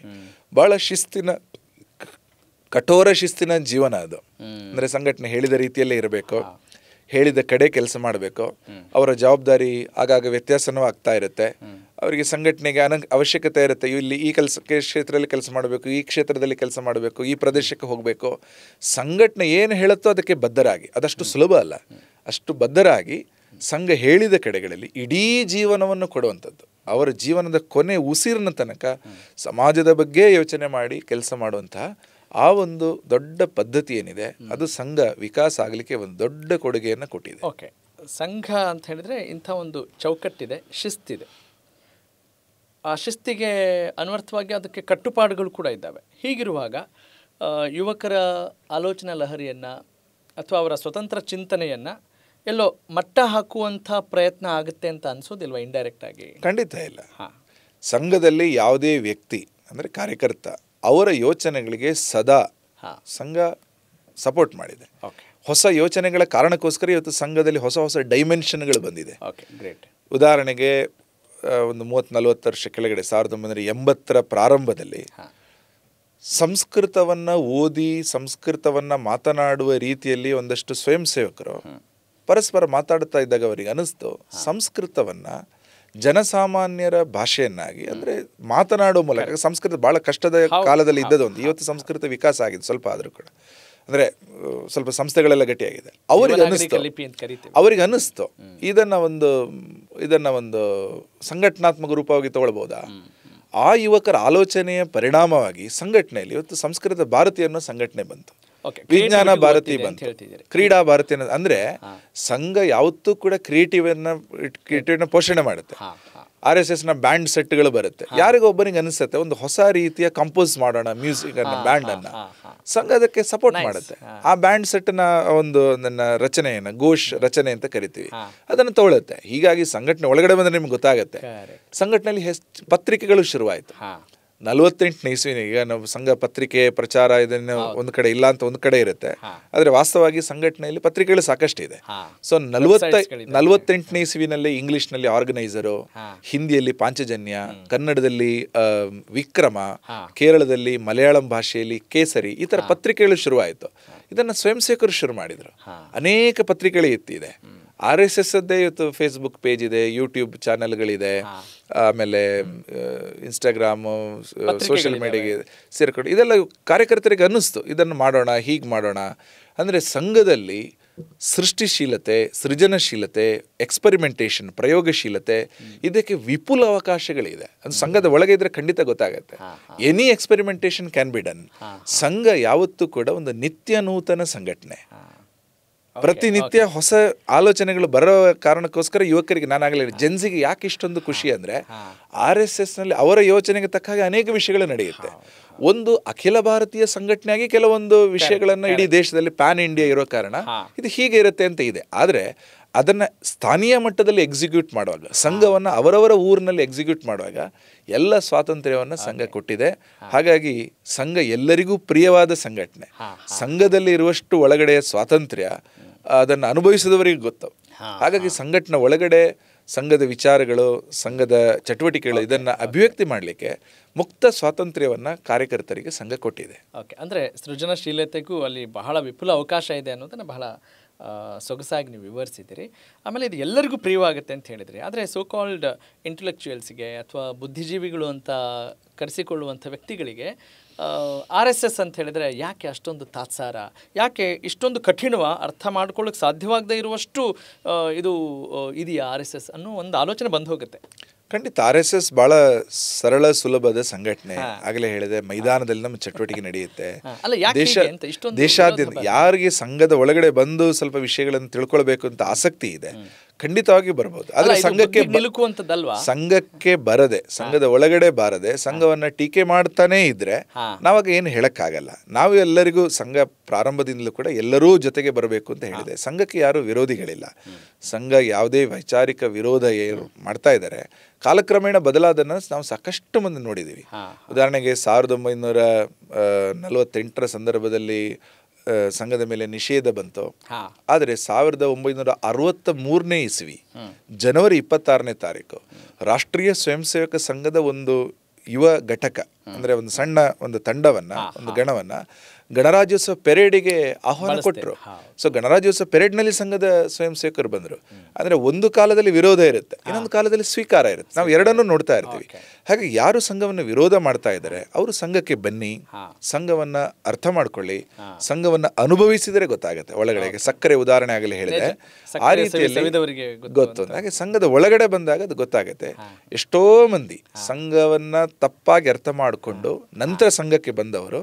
ಭಾಳ ಕಠೋರ ಶಿಸ್ತಿನ ಜೀವನ ಅದು. ಅಂದರೆ ಸಂಘಟನೆ ಹೇಳಿದ ರೀತಿಯಲ್ಲೇ ಇರಬೇಕು, ಹೇಳಿದ ಕಡೆ ಕೆಲಸ ಮಾಡಬೇಕು. ಅವರ ಜವಾಬ್ದಾರಿ ಆಗಾಗ ವ್ಯತ್ಯಾಸನೂ ಆಗ್ತಾ ಇರುತ್ತೆ. ಅವರಿಗೆ ಸಂಘಟನೆಗೆ ಅವಶ್ಯಕತೆ ಇರುತ್ತೆ, ಇಲ್ಲಿ ಈ ಕ್ಷೇತ್ರದಲ್ಲಿ ಕೆಲಸ ಮಾಡಬೇಕು, ಈ ಕ್ಷೇತ್ರದಲ್ಲಿ ಕೆಲಸ ಮಾಡಬೇಕು, ಈ ಪ್ರದೇಶಕ್ಕೆ ಹೋಗಬೇಕು. ಸಂಘಟನೆ ಏನು ಹೇಳುತ್ತೋ ಅದಕ್ಕೆ ಬದ್ಧರಾಗಿ, ಅದಷ್ಟು ಸುಲಭ ಅಲ್ಲ, ಅಷ್ಟು ಬದ್ಧರಾಗಿ ಸಂಘ ಹೇಳಿದ ಕಡೆಗಳಲ್ಲಿ ಇಡೀ ಜೀವನವನ್ನು ಕೊಡುವಂಥದ್ದು. ಅವರ ಜೀವನದ ಕೊನೆ ಉಸಿರಿನ ತನಕ ಸಮಾಜದ ಬಗ್ಗೆ ಯೋಚನೆ ಮಾಡಿ ಕೆಲಸ ಮಾಡುವಂತಹ ಆ ಒಂದು ದೊಡ್ಡ ಪದ್ಧತಿ ಏನಿದೆ ಅದು ಸಂಘ ವಿಕಾಸ ಆಗಲಿಕ್ಕೆ ಒಂದು ದೊಡ್ಡ ಕೊಡುಗೆಯನ್ನು ಕೊಟ್ಟಿದೆ. ಓಕೆ, ಸಂಘ ಅಂತ ಹೇಳಿದ್ರೆ ಇಂಥ ಒಂದು ಚೌಕಟ್ಟಿದೆ, ಶಿಸ್ತಿದೆ. ಆ ಶಿಸ್ತಿಗೆ ಅನ್ವರ್ಥವಾಗಿ ಅದಕ್ಕೆ ಕಟ್ಟುಪಾಡುಗಳು ಕೂಡ ಇದ್ದಾವೆ. ಹೀಗಿರುವಾಗ ಯುವಕರ ಆಲೋಚನಾ ಲಹರಿಯನ್ನು ಅಥವಾ ಅವರ ಸ್ವತಂತ್ರ ಚಿಂತನೆಯನ್ನು ಎಲ್ಲೋ ಮಟ್ಟ ಹಾಕುವಂಥ ಪ್ರಯತ್ನ ಆಗುತ್ತೆ ಅಂತ ಅನಿಸೋದಿಲ್ವಾ ಇಂಡೈರೆಕ್ಟ್ ಆಗಿ? ಖಂಡಿತ ಇಲ್ಲ. ಸಂಘದಲ್ಲಿ ಯಾವುದೇ ವ್ಯಕ್ತಿ ಅಂದರೆ ಕಾರ್ಯಕರ್ತ ಅವರ ಯೋಚನೆಗಳಿಗೆ ಸದಾ ಸಂಘ ಸಪೋರ್ಟ್ ಮಾಡಿದೆ. ಹೊಸ ಯೋಚನೆಗಳ ಕಾರಣಕ್ಕೋಸ್ಕರ ಇವತ್ತು ಸಂಘದಲ್ಲಿ ಹೊಸ ಹೊಸ ಡೈಮೆನ್ಷನ್ಗಳು ಬಂದಿದೆ. ಉದಾಹರಣೆಗೆ ಒಂದು 30-40 ವರ್ಷ ಕೆಳಗಡೆ 1980ರ ಪ್ರಾರಂಭದಲ್ಲಿ ಸಂಸ್ಕೃತವನ್ನು ಓದಿ ಸಂಸ್ಕೃತವನ್ನು ಮಾತನಾಡುವ ರೀತಿಯಲ್ಲಿ ಒಂದಷ್ಟು ಸ್ವಯಂ ಸೇವಕರು ಪರಸ್ಪರ ಮಾತಾಡ್ತಾ ಇದ್ದಾಗ ಅವರಿಗೆ ಅನಿಸ್ತು ಸಂಸ್ಕೃತವನ್ನು ಜನಸಾಮಾನ್ಯರ ಭಾಷೆಯನ್ನಾಗಿ ಅಂದರೆ ಮಾತನಾಡುವ ಮೂಲಕ. ಸಂಸ್ಕೃತ ಭಾಳ ಕಷ್ಟದ ಕಾಲದಲ್ಲಿ ಇದ್ದದ್ದು ಒಂದು, ಇವತ್ತು ಸಂಸ್ಕೃತ ವಿಕಾಸ ಆಗಿದೆ ಸ್ವಲ್ಪ ಆದರೂ ಕೂಡ, ಅಂದರೆ ಸ್ವಲ್ಪ ಸಂಸ್ಥೆಗಳೆಲ್ಲ ಗಟ್ಟಿಯಾಗಿದೆ. ಅವರಿಗೆ ಅನ್ನಿಸ್ತು ಇದನ್ನು ಒಂದು ಸಂಘಟನಾತ್ಮಕ ರೂಪವಾಗಿ ತಗೊಳ್ಬೋದಾ. ಆ ಯುವಕರ ಆಲೋಚನೆಯ ಪರಿಣಾಮವಾಗಿ ಸಂಘಟನೆಯಲ್ಲಿ ಇವತ್ತು ಸಂಸ್ಕೃತ ಭಾರತಿ ಅನ್ನೋ ಸಂಘಟನೆ ಬಂತು, ವಿಜ್ಞಾನ ಭಾರತಿ ಬಂತು, ಕ್ರೀಡಾ ಭಾರತಿ ಅನ್ನೋದು. ಅಂದರೆ ಸಂಘ ಯಾವತ್ತೂ ಕೂಡ ಕ್ರಿಯೇಟಿವ್ನ ಪೋಷಣೆ ಮಾಡುತ್ತೆ. RSSನ ಬ್ಯಾಂಡ್ ಸೆಟ್ಗಳು ಬರುತ್ತೆ. ಯಾರಿಗೊಬ್ಬರಿಗೆ ಅನಿಸುತ್ತೆ ಒಂದು ಹೊಸ ರೀತಿಯ ಕಂಪೋಸ್ ಮಾಡೋಣ ಮ್ಯೂಸಿಕ್ ಅನ್ನ, ಬ್ಯಾಂಡ್ ಅನ್ನ, ಸಂಘ ಅದಕ್ಕೆ ಸಪೋರ್ಟ್ ಮಾಡುತ್ತೆ. ಆ ಬ್ಯಾಂಡ್ ಸೆಟ್ನ ಒಂದು ರಚನೆಯನ್ನು ಘೋಷ್ ರಚನೆ ಅಂತ ಕರಿತೀವಿ, ಅದನ್ನು ತಗೊಳುತ್ತೆ. ಹೀಗಾಗಿ ಸಂಘಟನೆ ಒಳಗಡೆ ಬಂದರೆ ನಿಮ್ಗೆ ಗೊತ್ತಾಗುತ್ತೆ. ಸಂಘಟನೆಯಲ್ಲಿ ಪತ್ರಿಕೆಗಳು ಶುರುವಾಯಿತು 48ನೇ ಇಸ್ವಿನ. ಈಗ ನಾವು ಸಂಘ ಪತ್ರಿಕೆ ಪ್ರಚಾರ ಇದನ್ನು ಒಂದು ಕಡೆ ಇಲ್ಲ ಅಂತ ಒಂದು ಕಡೆ ಇರುತ್ತೆ, ಆದರೆ ವಾಸ್ತವವಾಗಿ ಸಂಘಟನೆಯಲ್ಲಿ ಪತ್ರಿಕೆಗಳು ಸಾಕಷ್ಟು ಇದೆ. ಸೊ 48ನೇ ಇಸ್ವಿನಲ್ಲಿ ಇಂಗ್ಲಿಷ್ನಲ್ಲಿ ಆರ್ಗನೈಸರು, ಹಿಂದಿಯಲ್ಲಿ ಪಾಂಚಜನ್ಯ, ಕನ್ನಡದಲ್ಲಿ ವಿಕ್ರಮ, ಕೇರಳದಲ್ಲಿ ಮಲಯಾಳಂ ಭಾಷೆಯಲ್ಲಿ ಕೇಸರಿ, ಈ ಥರ ಪತ್ರಿಕೆಗಳು ಶುರುವಾಯಿತು. ಇದನ್ನು ಸ್ವಯಂ ಸೇವಕರು ಶುರು ಮಾಡಿದರು. ಅನೇಕ ಪತ್ರಿಕೆಗಳು ಎತ್ತಿದೆ. RSS ಅದ್ದೇ ಇವತ್ತು ಫೇಸ್ಬುಕ್ ಪೇಜ್ ಇದೆ, ಯೂಟ್ಯೂಬ್ ಚಾನೆಲ್ಗಳಿದೆ, ಆಮೇಲೆ ಇನ್ಸ್ಟಾಗ್ರಾಮು, ಸೋಷಿಯಲ್ ಮೀಡಿಯಾಗೆ ಸೇರ್ಕೊಂಡು ಇದೆಲ್ಲ ಕಾರ್ಯಕರ್ತರಿಗೆ ಅನ್ನಿಸ್ತು ಇದನ್ನು ಮಾಡೋಣ, ಹೀಗೆ ಮಾಡೋಣ. ಅಂದರೆ ಸಂಘದಲ್ಲಿ ಸೃಷ್ಟಿಶೀಲತೆ, ಸೃಜನಶೀಲತೆ, ಎಕ್ಸ್ಪರಿಮೆಂಟೇಷನ್, ಪ್ರಯೋಗಶೀಲತೆ, ಇದಕ್ಕೆ ವಿಪುಲ ಅವಕಾಶಗಳಿದೆ. ಅದು ಸಂಘದ ಒಳಗೆ ಇದ್ರೆ ಖಂಡಿತ ಗೊತ್ತಾಗುತ್ತೆ. Any experimentation can be done. ಸಂಘ ಯಾವತ್ತೂ ಕೂಡ ಒಂದು ನಿತ್ಯ ನೂತನ ಸಂಘಟನೆ. ಪ್ರತಿನಿತ್ಯ ಹೊಸ ಆಲೋಚನೆಗಳು ಬರೋ ಕಾರಣಕ್ಕೋಸ್ಕರ ಯುವಕರಿಗೆ, ನಾನಾಗಲೇ ಜೆನ್ಸಿಗೆ ಯಾಕೆ ಇಷ್ಟೊಂದು ಖುಷಿ ಅಂದರೆ, RSS ನಲ್ಲಿ ಅವರ ಯೋಚನೆಗೆ ತಕ್ಕ ಹಾಗೆ ಅನೇಕ ವಿಷಯಗಳು ನಡೆಯುತ್ತೆ. ಒಂದು ಅಖಿಲ ಭಾರತೀಯ ಸಂಘಟನೆಯಾಗಿ ಕೆಲವೊಂದು ವಿಷಯಗಳನ್ನು ಇಡೀ ದೇಶದಲ್ಲಿ ಪ್ಯಾನ್ ಇಂಡಿಯಾ ಇರೋ ಕಾರಣ ಇದು ಹೀಗೆ ಇರುತ್ತೆ ಅಂತ ಇದೆ. ಆದರೆ ಅದನ್ನು ಸ್ಥಾನೀಯ ಮಟ್ಟದಲ್ಲಿ ಎಕ್ಸಿಕ್ಯೂಟ್ ಮಾಡುವಾಗ, ಸಂಘವನ್ನು ಅವರವರ ಊರಿನಲ್ಲಿ ಎಕ್ಸಿಕ್ಯೂಟ್ ಮಾಡುವಾಗ ಎಲ್ಲ ಸ್ವಾತಂತ್ರ್ಯವನ್ನು ಸಂಘ ಕೊಟ್ಟಿದೆ. ಹಾಗಾಗಿ ಸಂಘ ಎಲ್ಲರಿಗೂ ಪ್ರಿಯವಾದ ಸಂಘಟನೆ. ಸಂಘದಲ್ಲಿ ಇರುವಷ್ಟು ಒಳಗಡೆಯ ಸ್ವಾತಂತ್ರ್ಯ ಅದನ್ನು ಅನುಭವಿಸಿದವರಿಗೆ ಗೊತ್ತು. ಹಾಗಾಗಿ ಸಂಘಟನೆ ಒಳಗಡೆ ಸಂಘದ ವಿಚಾರಗಳು, ಸಂಘದ ಚಟುವಟಿಕೆಗಳು, ಇದನ್ನು ಅಭಿವ್ಯಕ್ತಿ ಮಾಡಲಿಕ್ಕೆ ಮುಕ್ತ ಸ್ವಾತಂತ್ರ್ಯವನ್ನು ಕಾರ್ಯಕರ್ತರಿಗೆ ಸಂಘ ಕೊಟ್ಟಿದೆ. ಓಕೆ, ಅಂದರೆ ಸೃಜನಶೀಲತೆಗೂ ಅಲ್ಲಿ ಬಹಳ ವಿಪುಲ ಅವಕಾಶ ಇದೆ ಅನ್ನೋದನ್ನು ಬಹಳ ಸೊಗಸಾಗಿ ನೀವು ವಿವರಿಸಿದ್ದೀರಿ. ಆಮೇಲೆ ಇದು ಎಲ್ಲರಿಗೂ ಪ್ರಿಯವಾಗುತ್ತೆ ಅಂತ ಹೇಳಿದ್ರಿ. ಆದರೆ ಸೋ ಕಾಲ್ಡ್ ಇಂಟೆಲೆಕ್ಚುಯಲ್ಸ್ಗೆ ಅಥವಾ ಬುದ್ಧಿಜೀವಿಗಳು ಅಂತ ಕರೆಸಿಕೊಳ್ಳುವಂಥ ವ್ಯಕ್ತಿಗಳಿಗೆ RSS ಅಂತ ಹೇಳಿದರೆ ಯಾಕೆ ಅಷ್ಟೊಂದು ತಾತ್ಸಾರ, ಯಾಕೆ ಇಷ್ಟೊಂದು ಕಠಿಣವ, ಅರ್ಥ ಮಾಡ್ಕೊಳ್ಳೋಕೆ ಸಾಧ್ಯವಾಗದೇ ಇರುವಷ್ಟು ಇದು ಇದೆಯಾ RSS ಅನ್ನೋ ಒಂದು ಆಲೋಚನೆ ಬಂದು ಹೋಗುತ್ತೆ. ಖಂಡಿತ RSS ಭಾಳ ಸರಳ ಸುಲಭದ ಸಂಘಟನೆ. ಆಗಲೇ ಹೇಳಿದೆ, ಮೈದಾನದಲ್ಲಿ ನಮ್ಮ ಚಟುವಟಿಕೆ ನಡೆಯುತ್ತೆ. ದೇಶಾದ್ಯಂತ ಯಾರಿಗೆ ಸಂಘದ ಒಳಗಡೆ ಬಂದು ಸ್ವಲ್ಪ ವಿಷಯಗಳನ್ನು ತಿಳ್ಕೊಳ್ಬೇಕು ಅಂತ ಆಸಕ್ತಿ ಇದೆ, ಖಂಡಿತವಾಗಿ ಬರ್ಬೋದು. ಆದರೆ ಸಂಘಕ್ಕೆ ಬರದೆ, ಸಂಘದ ಒಳಗಡೆ ಬಾರದೆ ಸಂಘವನ್ನ ಟೀಕೆ ಮಾಡ್ತಾನೇ ಇದ್ರೆ ನಾವಾಗ ಏನು ಹೇಳಕ್ಕಾಗಲ್ಲ. ನಾವು ಎಲ್ಲರಿಗೂ ಸಂಘ ಪ್ರಾರಂಭದಿಂದಲೂ ಕೂಡ ಎಲ್ಲರೂ ಜೊತೆಗೆ ಬರಬೇಕು ಅಂತ ಹೇಳಿದೆ. ಸಂಘಕ್ಕೆ ಯಾರು ವಿರೋಧಿಗಳಿಲ್ಲ. ಸಂಘ ಯಾವುದೇ ವೈಚಾರಿಕ ವಿರೋಧ ಏನು ಮಾಡ್ತಾ ಇದ್ದಾರೆ, ಕಾಲಕ್ರಮೇಣ ಬದಲಾದನ್ನು ನಾವು ಸಾಕಷ್ಟು ಮಂದಿ ನೋಡಿದ್ದೀವಿ. ಉದಾಹರಣೆಗೆ 1948ರ ಸಂದರ್ಭದಲ್ಲಿ ಸಂಘದ ಮೇಲೆ ನಿಷೇಧ ಬಂತು. ಆದರೆ 1963ನೇ ಇಸ್ವಿ ಜನವರಿ 26ನೇ ತಾರೀಕು ರಾಷ್ಟ್ರೀಯ ಸ್ವಯಂ ಸೇವಕ ಸಂಘದ ಒಂದು ಯುವ ಘಟಕ, ಅಂದರೆ ಒಂದು ಸಣ್ಣ ಒಂದು ತಂಡವನ್ನ, ಒಂದು ಗಣವನ್ನ ಗಣರಾಜ್ಯೋತ್ಸವ ಪೆರೇಡಿಗೆ ಆಹ್ವಾನ ಕೊಟ್ಟರು. ಸೊ ಗಣರಾಜ್ಯೋತ್ಸವ ಪೆರೇಡ್ನಲ್ಲಿ ಸಂಘದ ಸ್ವಯಂ ಸೇವಕರು ಬಂದರು. ಅಂದರೆ ಒಂದು ಕಾಲದಲ್ಲಿ ವಿರೋಧ ಇರುತ್ತೆ, ಇನ್ನೊಂದು ಕಾಲದಲ್ಲಿ ಸ್ವೀಕಾರ ಇರುತ್ತೆ. ನಾವು ಎರಡನ್ನೂ ನೋಡ್ತಾ ಇರ್ತೀವಿ. ಹಾಗೆ ಯಾರು ಸಂಘವನ್ನು ವಿರೋಧ ಮಾಡ್ತಾ ಇದ್ದಾರೆ ಅವರು ಸಂಘಕ್ಕೆ ಬನ್ನಿ, ಸಂಘವನ್ನ ಅರ್ಥ ಮಾಡ್ಕೊಳ್ಳಿ, ಸಂಘವನ್ನ ಅನುಭವಿಸಿದರೆ ಗೊತ್ತಾಗುತ್ತೆ. ಒಳಗಡೆಗೆ ಸಕ್ಕರೆ ಉದಾಹರಣೆ ಆಗಲಿ ಹೇಳಿದೆ, ಆ ರೀತಿಯಲ್ಲಿ ಗೊತ್ತು. ಹಾಗೆ ಸಂಘದ ಒಳಗಡೆ ಬಂದಾಗ ಅದು ಗೊತ್ತಾಗುತ್ತೆ. ಎಷ್ಟೋ ಮಂದಿ ಸಂಘವನ್ನ ತಪ್ಪಾಗಿ ಅರ್ಥ ಮಾಡಿಕೊಂಡು ನಂತರ ಸಂಘಕ್ಕೆ ಬಂದವರು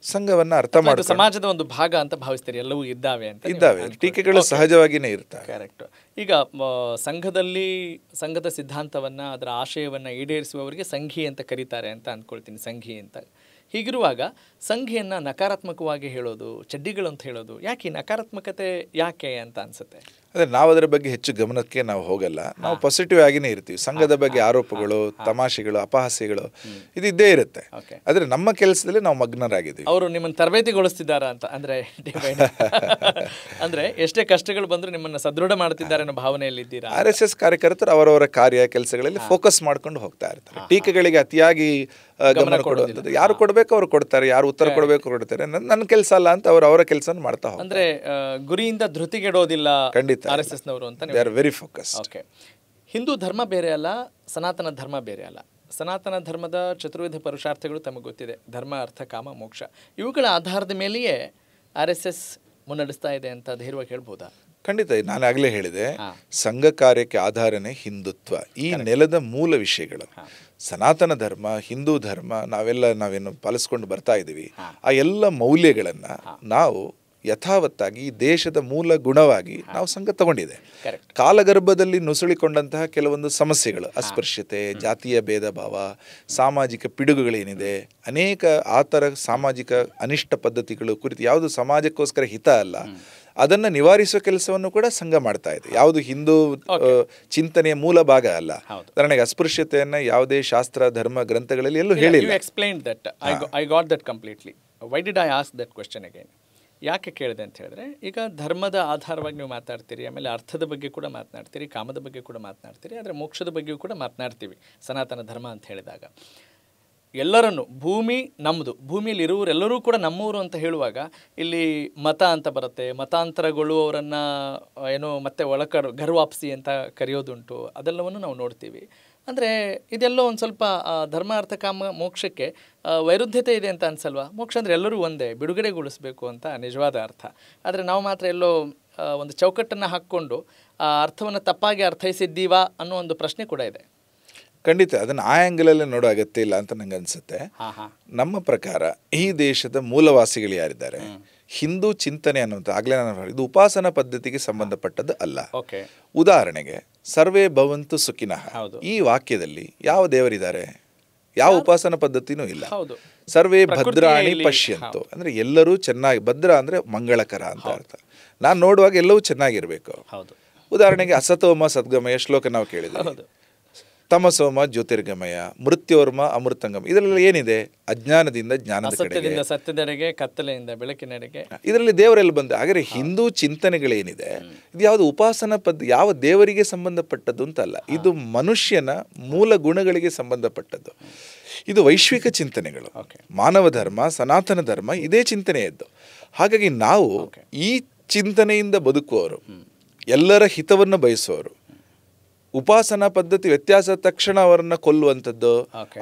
ಸಂಘವನ್ನ ಅರ್ಥ ಮಾಡಿ ಸಮಾಜದ ಒಂದು ಭಾಗ ಅಂತ ಭಾವಿಸ್ತೀರಿ. ಎಲ್ಲವೂ ಇದ್ದಾವೆ, ಟೀಕೆಗಳು ಸಹಜವಾಗಿಯೇ ಇರ್ತವೆ. ಕರೆಕ್ಟ್. ಈಗ ಸಂಘದ ಸಿದ್ಧಾಂತವನ್ನ, ಅದರ ಆಶಯವನ್ನ ಈಡೇರಿಸುವವರಿಗೆ ಸಂಘಿ ಅಂತ ಕರೀತಾರೆ ಅಂತ ಅಂದ್ಕೊಳ್ತೀನಿ, ಸಂಘಿ ಅಂತ. ಹೀಗಿರುವಾಗ ಸಂಘಿಯನ್ನ ನಕಾರಾತ್ಮಕವಾಗಿ ಹೇಳೋದು, ಚಡ್ಡಿಗಳು ಅಂತ ಹೇಳೋದು ಯಾಕೆ, ನಕಾರಾತ್ಮಕತೆ ಯಾಕೆ ಅಂತ ಅನ್ಸುತ್ತೆ? ಅದೇ, ನಾವು ಅದರ ಬಗ್ಗೆ ಹೆಚ್ಚು ಗಮನಕ್ಕೆ ನಾವು ಹೋಗಲ್ಲ. ನಾವು ಪಾಸಿಟಿವ್ ಆಗಿನೇ ಇರ್ತೀವಿ. ಸಂಘದ ಬಗ್ಗೆ ಆರೋಪಗಳು, ತಮಾಷೆಗಳು, ಅಪಹಾಸ್ಯಗಳು ಇದು ಇದ್ದೇ ಇರುತ್ತೆ. ಆದ್ರೆ ನಮ್ಮ ಕೆಲಸದಲ್ಲಿ ನಾವು ಮಗ್ನರಾಗಿದ್ದೀವಿ. ಅವರು ನಿಮ್ಮನ್ನು ತರಬೇತಿಗೊಳಿಸ್ತಿದ್ದಾರ ಅಂತ, ಅಂದ್ರೆ ಎಷ್ಟೇ ಕಷ್ಟಗಳು ಬಂದರೂ ನಿಮ್ಮನ್ನು ಸದೃಢ ಮಾಡ್ತಿದ್ದಾರೆ ಅನ್ನೋ ಭಾವನೆಯಲ್ಲಿ ಇದ್ದೀರಾ? RSS ಕಾರ್ಯಕರ್ತರು ಅವರವರ ಕಾರ್ಯ ಕೆಲಸಗಳಲ್ಲಿ ಫೋಕಸ್ ಮಾಡ್ಕೊಂಡು ಹೋಗ್ತಾ ಇರ್ತಾರೆ. ಟೀಕೆಗಳಿಗೆ ಅತಿಯಾಗಿ ಗಮನ ಕೊಡುವಂಥದ್ದು ಯಾರು ಕೊಡಬೇಕು ಅವರು ಕೊಡ್ತಾರೆ, ಯಾರು ಉತ್ತರ ಕೊಡಬೇಕು ಕೊಡ್ತಾರೆ. ನನ್ನ ಕೆಲಸ ಅಲ್ಲ ಅಂತ ಅವರ ಕೆಲಸ ಮಾಡ್ತಾ ಹೋಗ್ತಾರೆ. ಅಂದ್ರೆ ಗುರಿಯಿಂದ ಧೃತಿಗೆಡೋದಿಲ್ಲ ಖಂಡಿತ RSS ನವರು ಅಂತ. They are very focused. Okay, Hindu ಧರ್ಮ ಬೇರೆ ಅಲ್ಲ, ಸನಾತನ ಧರ್ಮ ಬೇರೆ ಅಲ್ಲ. ಸನಾತನ ಧರ್ಮದ ಚತುರ್ವಿಧ ಪುರುಷಾರ್ಥಗಳು ತಮಗೆ ಗೊತ್ತಿದೆ, ಧರ್ಮ, ಅರ್ಥ, ಕಾಮ, ಮೋಕ್ಷ. ಇವುಗಳ ಆಧಾರದ ಮೇಲೆಯೇ RSS ಮುನ್ನಡೆಸ್ತಾ ಇದೆ ಅಂತ ಧೈರ್ಯವಾಗಿ ಹೇಳ್ಬೋದಾ? ಖಂಡಿತ. ನಾನು ಆಗಲೇ ಹೇಳಿದೆ, ಸಂಘ ಕಾರ್ಯಕ್ಕೆ ಆಧಾರನೇ ಹಿಂದುತ್ವ. ಈ ನೆಲದ ಮೂಲ ವಿಷಯಗಳು ಸನಾತನ ಧರ್ಮ, ಹಿಂದೂ ಧರ್ಮ ನಾವೇನು ಪಾಲಿಸ್ಕೊಂಡು ಬರ್ತಾ ಇದ್ದೀವಿ. ಆ ಎಲ್ಲ ಮೌಲ್ಯಗಳನ್ನು ನಾವು ಯಥಾವತ್ತಾಗಿ ದೇಶದ ಮೂಲ ಗುಣವಾಗಿ ನಾವು ಸಂಘ ತಗೊಂಡಿದೆ. ಕಾಲಗರ್ಭದಲ್ಲಿ ನುಸುಳಿಕೊಂಡಂತಹ ಕೆಲವೊಂದು ಸಮಸ್ಯೆಗಳು, ಅಸ್ಪೃಶ್ಯತೆ, ಜಾತಿಯ ಭೇದ ಭಾವ, ಸಾಮಾಜಿಕ ಪಿಡುಗುಗಳೇನಿದೆ, ಅನೇಕ ಆ ಥರ ಸಾಮಾಜಿಕ ಅನಿಷ್ಟ ಪದ್ಧತಿಗಳು ಕುರಿತು ಯಾವುದು ಸಮಾಜಕ್ಕೋಸ್ಕರ ಹಿತ ಅಲ್ಲ, ಅದನ್ನು ನಿವಾರಿಸುವ ಕೆಲಸವನ್ನು ಕೂಡ ಸಂಘ ಮಾಡ್ತಾ ಇದೆ. ಯಾವುದು ಹಿಂದೂ ಚಿಂತನೆಯ ಮೂಲ ಭಾಗ ಅಲ್ಲ. ಉದಾಹರಣೆಗೆ ಅಸ್ಪೃಶ್ಯತೆಯನ್ನ ಯಾವುದೇ ಶಾಸ್ತ್ರ ಧರ್ಮ ಗ್ರಂಥಗಳಲ್ಲಿ ಎಲ್ಲೂ ಹೇಳಿಲ್ಲ. ಯಾಕೆ ಕೇಳಿದೆ ಅಂತ ಹೇಳಿದ್ರೆ, ಈಗ ಧರ್ಮದ ಆಧಾರವಾಗಿ ನೀವು ಮಾತಾಡ್ತೀರಿ, ಆಮೇಲೆ ಅರ್ಥದ ಬಗ್ಗೆ ಕೂಡ ಮಾತನಾಡ್ತೀರಿ, ಕಾಮದ ಬಗ್ಗೆ ಕೂಡ ಮಾತನಾಡ್ತೀರಿ, ಆದರೆ ಮೋಕ್ಷದ ಬಗ್ಗೆಯೂ ಕೂಡ ಮಾತನಾಡ್ತೀವಿ ಸನಾತನ ಧರ್ಮ ಅಂತ ಹೇಳಿದಾಗ. ಎಲ್ಲರನ್ನು ಭೂಮಿ ನಮ್ಮದು, ಭೂಮಿಯಲ್ಲಿ ಇರುವವರೆಲ್ಲರೂ ಕೂಡ ನಮ್ಮವರು ಅಂತ ಹೇಳುವಾಗ ಇಲ್ಲಿ ಮತ ಅಂತ ಬರುತ್ತೆ, ಮತಾಂತರಗೊಳ್ಳುವವರನ್ನು ಏನೋ ಮತ್ತೆ ಗರ್ವಾಪ್ಸಿ ಅಂತ ಕರೆಯೋದುಂಟು, ಅದೆಲ್ಲವನ್ನು ನಾವು ನೋಡ್ತೀವಿ. ಅಂದರೆ ಇದೆಲ್ಲೋ ಒಂದು ಸ್ವಲ್ಪ ಧರ್ಮ, ಅರ್ಥ, ಕಾಮ, ಮೋಕ್ಷಕ್ಕೆ ವೈರುಧ್ಯತೆ ಇದೆ ಅಂತ ಅನ್ಸಲ್ವಾ? ಮೋಕ್ಷ ಅಂದರೆ ಎಲ್ಲರೂ ಒಂದೇ, ಬಿಡುಗಡೆಗೊಳಿಸಬೇಕು ಅಂತ ನಿಜವಾದ ಅರ್ಥ. ಆದರೆ ನಾವು ಮಾತ್ರ ಎಲ್ಲೋ ಒಂದು ಚೌಕಟ್ಟನ್ನು ಹಾಕ್ಕೊಂಡು ಆ ಅರ್ಥವನ್ನು ತಪ್ಪಾಗಿ ಅರ್ಥೈಸಿದ್ದೀವಾ ಅನ್ನೋ ಒಂದು ಪ್ರಶ್ನೆ ಕೂಡ ಇದೆ. ಖಂಡಿತ ಅದನ್ನು ಆ ಆ್ಯಂಗಲಲ್ಲೇ ನೋಡೋ ಅಗತ್ಯ ಇಲ್ಲ ಅಂತ ನಂಗೆ ಅನಿಸುತ್ತೆ. ನಮ್ಮ ಪ್ರಕಾರ ಈ ದೇಶದ ಮೂಲವಾಸಿಗಳು ಯಾರಿದ್ದಾರೆ, ಹಿಂದೂ ಚಿಂತನೆ ಅನ್ನುವಂಥ ಆಗಲೇ ನಾನು ಇದು ಉಪಾಸನಾ ಪದ್ಧತಿಗೆ ಸಂಬಂಧಪಟ್ಟದ್ದು ಅಲ್ಲ. ಉದಾಹರಣೆಗೆ ಸರ್ವೇ ಭವಂತು ಸುಖಿನಃ ಈ ವಾಕ್ಯದಲ್ಲಿ ಯಾವ ದೇವರಿದ್ದಾರೆ? ಯಾವ ಉಪಾಸನಾ ಪದ್ಧತಿನೂ ಇಲ್ಲ. ಸರ್ವೇ ಭದ್ರಾಣಿ ಪಶ್ಯಂತು ಅಂದರೆ ಎಲ್ಲರೂ ಚೆನ್ನಾಗಿ, ಭದ್ರ ಅಂದರೆ ಮಂಗಳಕರ ಅಂತ ಅರ್ಥ. ನಾನು ನೋಡುವಾಗ ಎಲ್ಲವೂ ಚೆನ್ನಾಗಿರಬೇಕು. ಉದಾಹರಣೆಗೆ ಅಸತೋಮ ಸದ್ಗಮಯ ಶ್ಲೋಕ ನಾವು ಕೇಳಿದ್ವಿ, ತಮಸೋಮ ಜ್ಯೋತಿರ್ಗಮಯ ಮೃತ್ಯೋರ್ಮ ಅಮೃತಂಗಮ. ಇದರಲ್ಲಿ ಏನಿದೆ? ಅಜ್ಞಾನದಿಂದ ಜ್ಞಾನದ ಕಡೆಗೆ, ಸತ್ಯದೆಡೆಗೆ, ಕತ್ತಲೆಯಿಂದ ಬೆಳಕಿನೆಡೆಗೆ. ಇದರಲ್ಲಿ ದೇವರೆಲ್ಲ ಬಂದ. ಹಾಗಾದ್ರೆ ಹಿಂದೂ ಚಿಂತನೆಗಳೇನಿದೆ ಇದು ಯಾವುದು ಉಪಾಸನಾ ಯಾವ ದೇವರಿಗೆ ಸಂಬಂಧಪಟ್ಟದ್ದು ಅಂತಲ್ಲ, ಇದು ಮನುಷ್ಯನ ಮೂಲ ಗುಣಗಳಿಗೆ ಸಂಬಂಧಪಟ್ಟದ್ದು. ಇದು ವೈಶ್ವಿಕ ಚಿಂತನೆಗಳು, ಮಾನವ ಧರ್ಮ, ಸನಾತನ ಧರ್ಮ ಇದೇ ಚಿಂತನೆಯದ್ದು. ಹಾಗಾಗಿ ನಾವು ಈ ಚಿಂತನೆಯಿಂದ ಬದುಕುವವರು, ಎಲ್ಲರ ಹಿತವನ್ನು ಬಯಸುವವರು, ಉಪಾಸನಾ ಪದ್ಧತಿ ವ್ಯತ್ಯಾಸ ತಕ್ಷಣ ಅವರನ್ನು ಕೊಲ್ಲುವಂಥದ್ದು,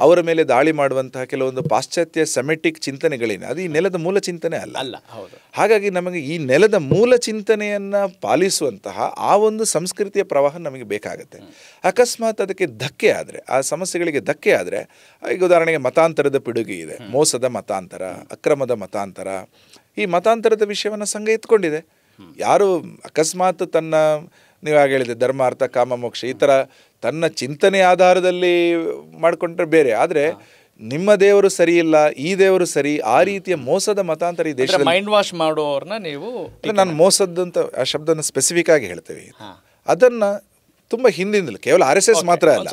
ಅವರ ಮೇಲೆ ದಾಳಿ ಮಾಡುವಂತಹ ಕೆಲವೊಂದು ಪಾಶ್ಚಾತ್ಯ ಸೆಮೆಟಿಕ್ ಚಿಂತನೆಗಳೇನು, ಅದು ಈ ನೆಲದ ಮೂಲ ಚಿಂತನೆ ಅಲ್ಲ. ಹಾಗಾಗಿ ನಮಗೆ ಈ ನೆಲದ ಮೂಲ ಚಿಂತನೆಯನ್ನು ಪಾಲಿಸುವಂತಹ ಆ ಒಂದು ಸಂಸ್ಕೃತಿಯ ಪ್ರವಾಹ ನಮಗೆ ಬೇಕಾಗುತ್ತೆ. ಅಕಸ್ಮಾತ್ ಅದಕ್ಕೆ ಧಕ್ಕೆ ಆದರೆ, ಆ ಸಮಸ್ಯೆಗಳಿಗೆ ಧಕ್ಕೆ ಆದರೆ, ಈಗ ಉದಾಹರಣೆಗೆ ಮತಾಂತರದ ಪಿಡುಗಿ ಇದೆ, ಮೋಸದ ಮತಾಂತರ, ಅಕ್ರಮದ ಮತಾಂತರ. ಈ ಮತಾಂತರದ ವಿಷಯವನ್ನು ಸಂಘ ಎತ್ಕೊಂಡಿದೆ. ಯಾರು ಅಕಸ್ಮಾತ್ ತನ್ನ, ನೀವು ಹಾಗೆ ಹೇಳಿದೆ ಧರ್ಮ ಅರ್ಥ ಕಾಮ ಮೋಕ್ಷ, ಈ ಥರ ತನ್ನ ಚಿಂತನೆ ಆಧಾರದಲ್ಲಿ ಮಾಡಿಕೊಂಡ್ರೆ ಬೇರೆ. ಆದರೆ ನಿಮ್ಮ ದೇವರು ಸರಿ ಇಲ್ಲ, ಈ ದೇವರು ಸರಿ, ಆ ರೀತಿಯ ಮೋಸದ ಮತಾಂತರ ಈ ದೇಶದಲ್ಲಿ ಮೈಂಡ್ ವಾಶ್ ಮಾಡೋರ್ನ ನೀವು, ನಾನು ಮೋಸದಂತ ಆ ಶಬ್ದನ ಸ್ಪೆಸಿಫಿಕ್ ಆಗಿ ಹೇಳ್ತೇವೆ. ಅದನ್ನು ತುಂಬ ಹಿಂದಿಂದಲೂ ಕೇವಲ RSS ಮಾತ್ರ ಅಲ್ಲ,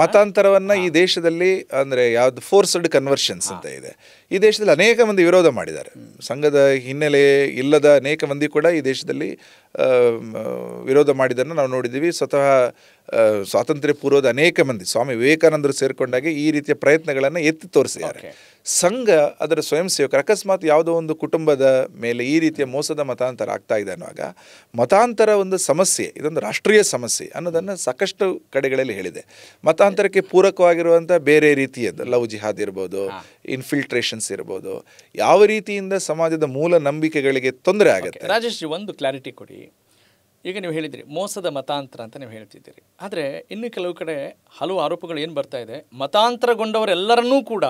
ಮತಾಂತರವನ್ನು ಈ ದೇಶದಲ್ಲಿ ಅಂದರೆ ಯಾವುದು ಫೋರ್ಸ್ಡ್ ಕನ್ವರ್ಷನ್ಸ್ ಅಂತ ಇದೆ, ಈ ದೇಶದಲ್ಲಿ ಅನೇಕ ಮಂದಿ ವಿರೋಧ ಮಾಡಿದ್ದಾರೆ. ಸಂಘದ ಹಿನ್ನೆಲೆ ಇಲ್ಲದ ಅನೇಕ ಮಂದಿ ಕೂಡ ಈ ದೇಶದಲ್ಲಿ ವಿರೋಧ ಮಾಡಿದ್ದನ್ನು ನಾವು ನೋಡಿದ್ದೀವಿ. ಸ್ವತಃ ಸ್ವಾತಂತ್ರ್ಯ ಪೂರ್ವದ ಅನೇಕ ಮಂದಿ, ಸ್ವಾಮಿ ವಿವೇಕಾನಂದರು ಸೇರಿಕೊಂಡಾಗೆ ಈ ರೀತಿಯ ಪ್ರಯತ್ನಗಳನ್ನು ಎತ್ತಿ ತೋರಿಸಿದ್ದಾರೆ. ಸಂಘ ಅದರ ಸ್ವಯಂ ಸೇವಕರು ಅಕಸ್ಮಾತ್ ಯಾವುದೋ ಒಂದು ಕುಟುಂಬದ ಮೇಲೆ ಈ ರೀತಿಯ ಮೋಸದ ಮತಾಂತರ ಆಗ್ತಾ ಇದೆ ಅನ್ನುವಾಗ, ಮತಾಂತರ ಒಂದು ಸಮಸ್ಯೆ, ಇದೊಂದು ರಾಷ್ಟ್ರೀಯ ಸಮಸ್ಯೆ ಅನ್ನೋದನ್ನು ಸಾಕಷ್ಟು ಕಡೆಗಳಲ್ಲಿ ಹೇಳಿದೆ. ಮತಾಂತರಕ್ಕೆ ಪೂರಕವಾಗಿರುವಂಥ ಬೇರೆ ರೀತಿಯದ್ದು ಲವ್ ಜಿಹಾದ್ ಇರ್ಬೋದು, ಇನ್ಫಿಲ್ಟ್ರೇಷನ್ಸ್ ಇರ್ಬೋದು, ಯಾವ ರೀತಿಯಿಂದ ಸಮಾಜದ ಮೂಲ ನಂಬಿಕೆಗಳಿಗೆ ತೊಂದರೆ ಆಗುತ್ತೆ. ರಾಜೇಶ್ ಜಿ, ಒಂದು ಕ್ಲಾರಿಟಿ ಕೊಡಿ. ಈಗ ನೀವು ಹೇಳಿದಿರಿ ಮೋಸದ ಮತಾಂತರ ಅಂತ ನೀವು ಹೇಳ್ತಿದ್ದೀರಿ, ಆದರೆ ಇನ್ನು ಕೆಲವು ಕಡೆ ಹಲವು ಆರೋಪಗಳು ಏನು ಬರ್ತಾ ಇದೆ, ಮತಾಂತರಗೊಂಡವರೆಲ್ಲರನ್ನೂ ಕೂಡ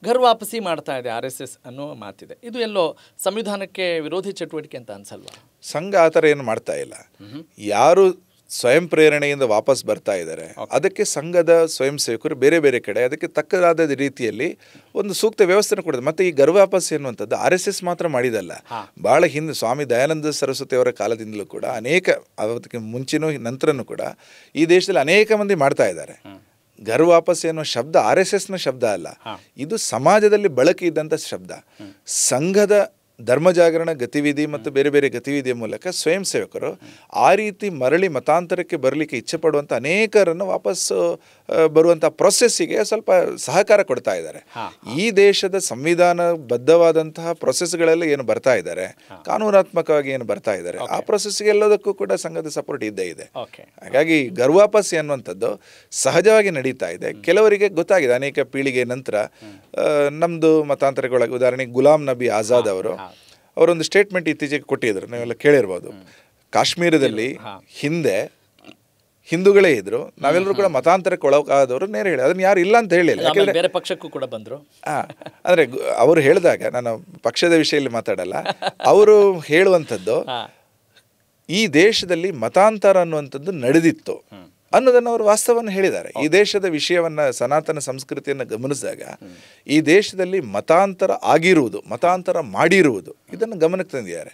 ಘರ್ ವಾಪಸಿ ಮಾಡ್ತಾ ಇದೆ RSS ಅನ್ನೋ ಮಾತಿದೆ. ಇದು ಎಲ್ಲೋ ಸಂವಿಧಾನಕ್ಕೆ ವಿರೋಧಿ ಚಟುವಟಿಕೆ ಅಂತ ಅನ್ಸಲ್ವಾ? ಸಂಘ ಆ ಥರ ಏನು ಮಾಡ್ತಾ ಇಲ್ಲ. ಯಾರು ಸ್ವಯಂ ಪ್ರೇರಣೆಯಿಂದ ವಾಪಸ್ ಬರ್ತಾ ಇದ್ದಾರೆ ಅದಕ್ಕೆ ಸಂಘದ ಸ್ವಯಂ ಸೇವಕರು ಬೇರೆ ಬೇರೆ ಕಡೆ ಅದಕ್ಕೆ ತಕ್ಕದಾದ ರೀತಿಯಲ್ಲಿ ಒಂದು ಸೂಕ್ತ ವ್ಯವಸ್ಥೆನ ಕೊಡೋದು. ಮತ್ತು ಈ ಗರ್ವಾಪಸ್ ಎನ್ನುವಂಥದ್ದು RSS ಮಾತ್ರ ಮಾಡಿದಲ್ಲ, ಭಾಳ ಹಿಂದೆ ಸ್ವಾಮಿ ದಯಾನಂದ ಸರಸ್ವತಿ ಅವರ ಕಾಲದಿಂದಲೂ ಕೂಡ ಅನೇಕ, ಅದಕ್ಕೆ ಮುಂಚಿನೂ ನಂತರನೂ ಕೂಡ ಈ ದೇಶದಲ್ಲಿ ಅನೇಕ ಮಂದಿ ಮಾಡ್ತಾ ಇದ್ದಾರೆ. ಗರ್ವಾಪಸ್ ಎನ್ನುವ ಶಬ್ದ RSSನ ಶಬ್ದ ಅಲ್ಲ, ಇದು ಸಮಾಜದಲ್ಲಿ ಬಳಕೆ ಇದ್ದಂಥ ಶಬ್ದ. ಸಂಘದ ಧರ್ಮಜಾಗರಣ ಗತಿವಿಧಿ ಮತ್ತು ಬೇರೆ ಬೇರೆ ಗತಿವಿಧಿಯ ಮೂಲಕ ಸ್ವಯಂ ಸೇವಕರು ಆ ರೀತಿ ಮರಳಿ ಮತಾಂತರಕ್ಕೆ ಬರಲಿಕ್ಕೆ ಇಚ್ಛೆ ಪಡುವಂಥ ಅನೇಕರನ್ನು ವಾಪಸ್ಸು ಬರುವಂಥ ಪ್ರೊಸೆಸ್ಸಿಗೆ ಸ್ವಲ್ಪ ಸಹಕಾರ ಕೊಡ್ತಾ ಇದ್ದಾರೆ. ಈ ದೇಶದ ಸಂವಿಧಾನಬದ್ಧವಾದಂತಹ ಪ್ರೊಸೆಸ್ಗಳೆಲ್ಲ ಏನು ಬರ್ತಾ ಇದ್ದಾರೆ, ಕಾನೂನಾತ್ಮಕವಾಗಿ ಏನು ಬರ್ತಾ ಇದ್ದಾರೆ, ಆ ಪ್ರೊಸೆಸ್ಗೆ ಎಲ್ಲದಕ್ಕೂ ಕೂಡ ಸಂಘದ ಸಪೋರ್ಟ್ ಇದ್ದೇ ಇದೆ. ಹಾಗಾಗಿ ಗರ್ವಾಪಸ್ ಅನ್ನುವಂಥದ್ದು ಸಹಜವಾಗಿ ನಡೀತಾ ಇದೆ. ಕೆಲವರಿಗೆ ಗೊತ್ತಾಗಿದೆ ಅನೇಕ ಪೀಳಿಗೆ ನಂತರ. ನಮ್ಮದು ಮತಾಂತರಗಳಾಗಿ ಉದಾಹರಣೆಗೆ ಗುಲಾಂ ನಬಿ ಆಜಾದ್ ಅವರೊಂದು ಸ್ಟೇಟ್ಮೆಂಟ್ ಇತ್ತೀಚೆಗೆ ಕೊಟ್ಟಿದ್ರು, ನೀವೆಲ್ಲ ಕೇಳಿರ್ಬೋದು. ಕಾಶ್ಮೀರದಲ್ಲಿ ಹಿಂದೆ ಹಿಂದೂಗಳೇ ಇದ್ರು, ನಾವೆಲ್ಲರೂ ಕೂಡ ಮತಾಂತರಕ್ಕೆ ಒಳಗಾದವರು ನೇರ ಹೇಳಿ, ಅದನ್ನ ಯಾರು ಇಲ್ಲ ಅಂತ ಹೇಳಿಲ್ಲ. ಯಾಕಂದ್ರೆ ಬೇರೆ ಪಕ್ಷಕ್ಕೂ ಕೂಡ ಬಂದರು. ಅಂದರೆ ಅವರು ಹೇಳಿದಾಗ, ನಾನು ಪಕ್ಷದ ವಿಷಯದಲ್ಲಿ ಮಾತಾಡಲ್ಲ, ಅವರು ಹೇಳುವಂಥದ್ದು ಈ ದೇಶದಲ್ಲಿ ಮತಾಂತರ ಅನ್ನುವಂಥದ್ದು ನಡೆದಿತ್ತು ಅನ್ನೋದನ್ನು ಅವರು ವಾಸ್ತವವನ್ನು ಹೇಳಿದ್ದಾರೆ. ಈ ದೇಶದ ವಿಷಯವನ್ನು, ಸನಾತನ ಸಂಸ್ಕೃತಿಯನ್ನು ಗಮನಿಸಿದಾಗ ಈ ದೇಶದಲ್ಲಿ ಮತಾಂತರ ಆಗಿರುವುದು, ಮತಾಂತರ ಮಾಡಿರುವುದು, ಇದನ್ನು ಗಮನಕ್ಕೆ ತಂದಿದ್ದಾರೆ.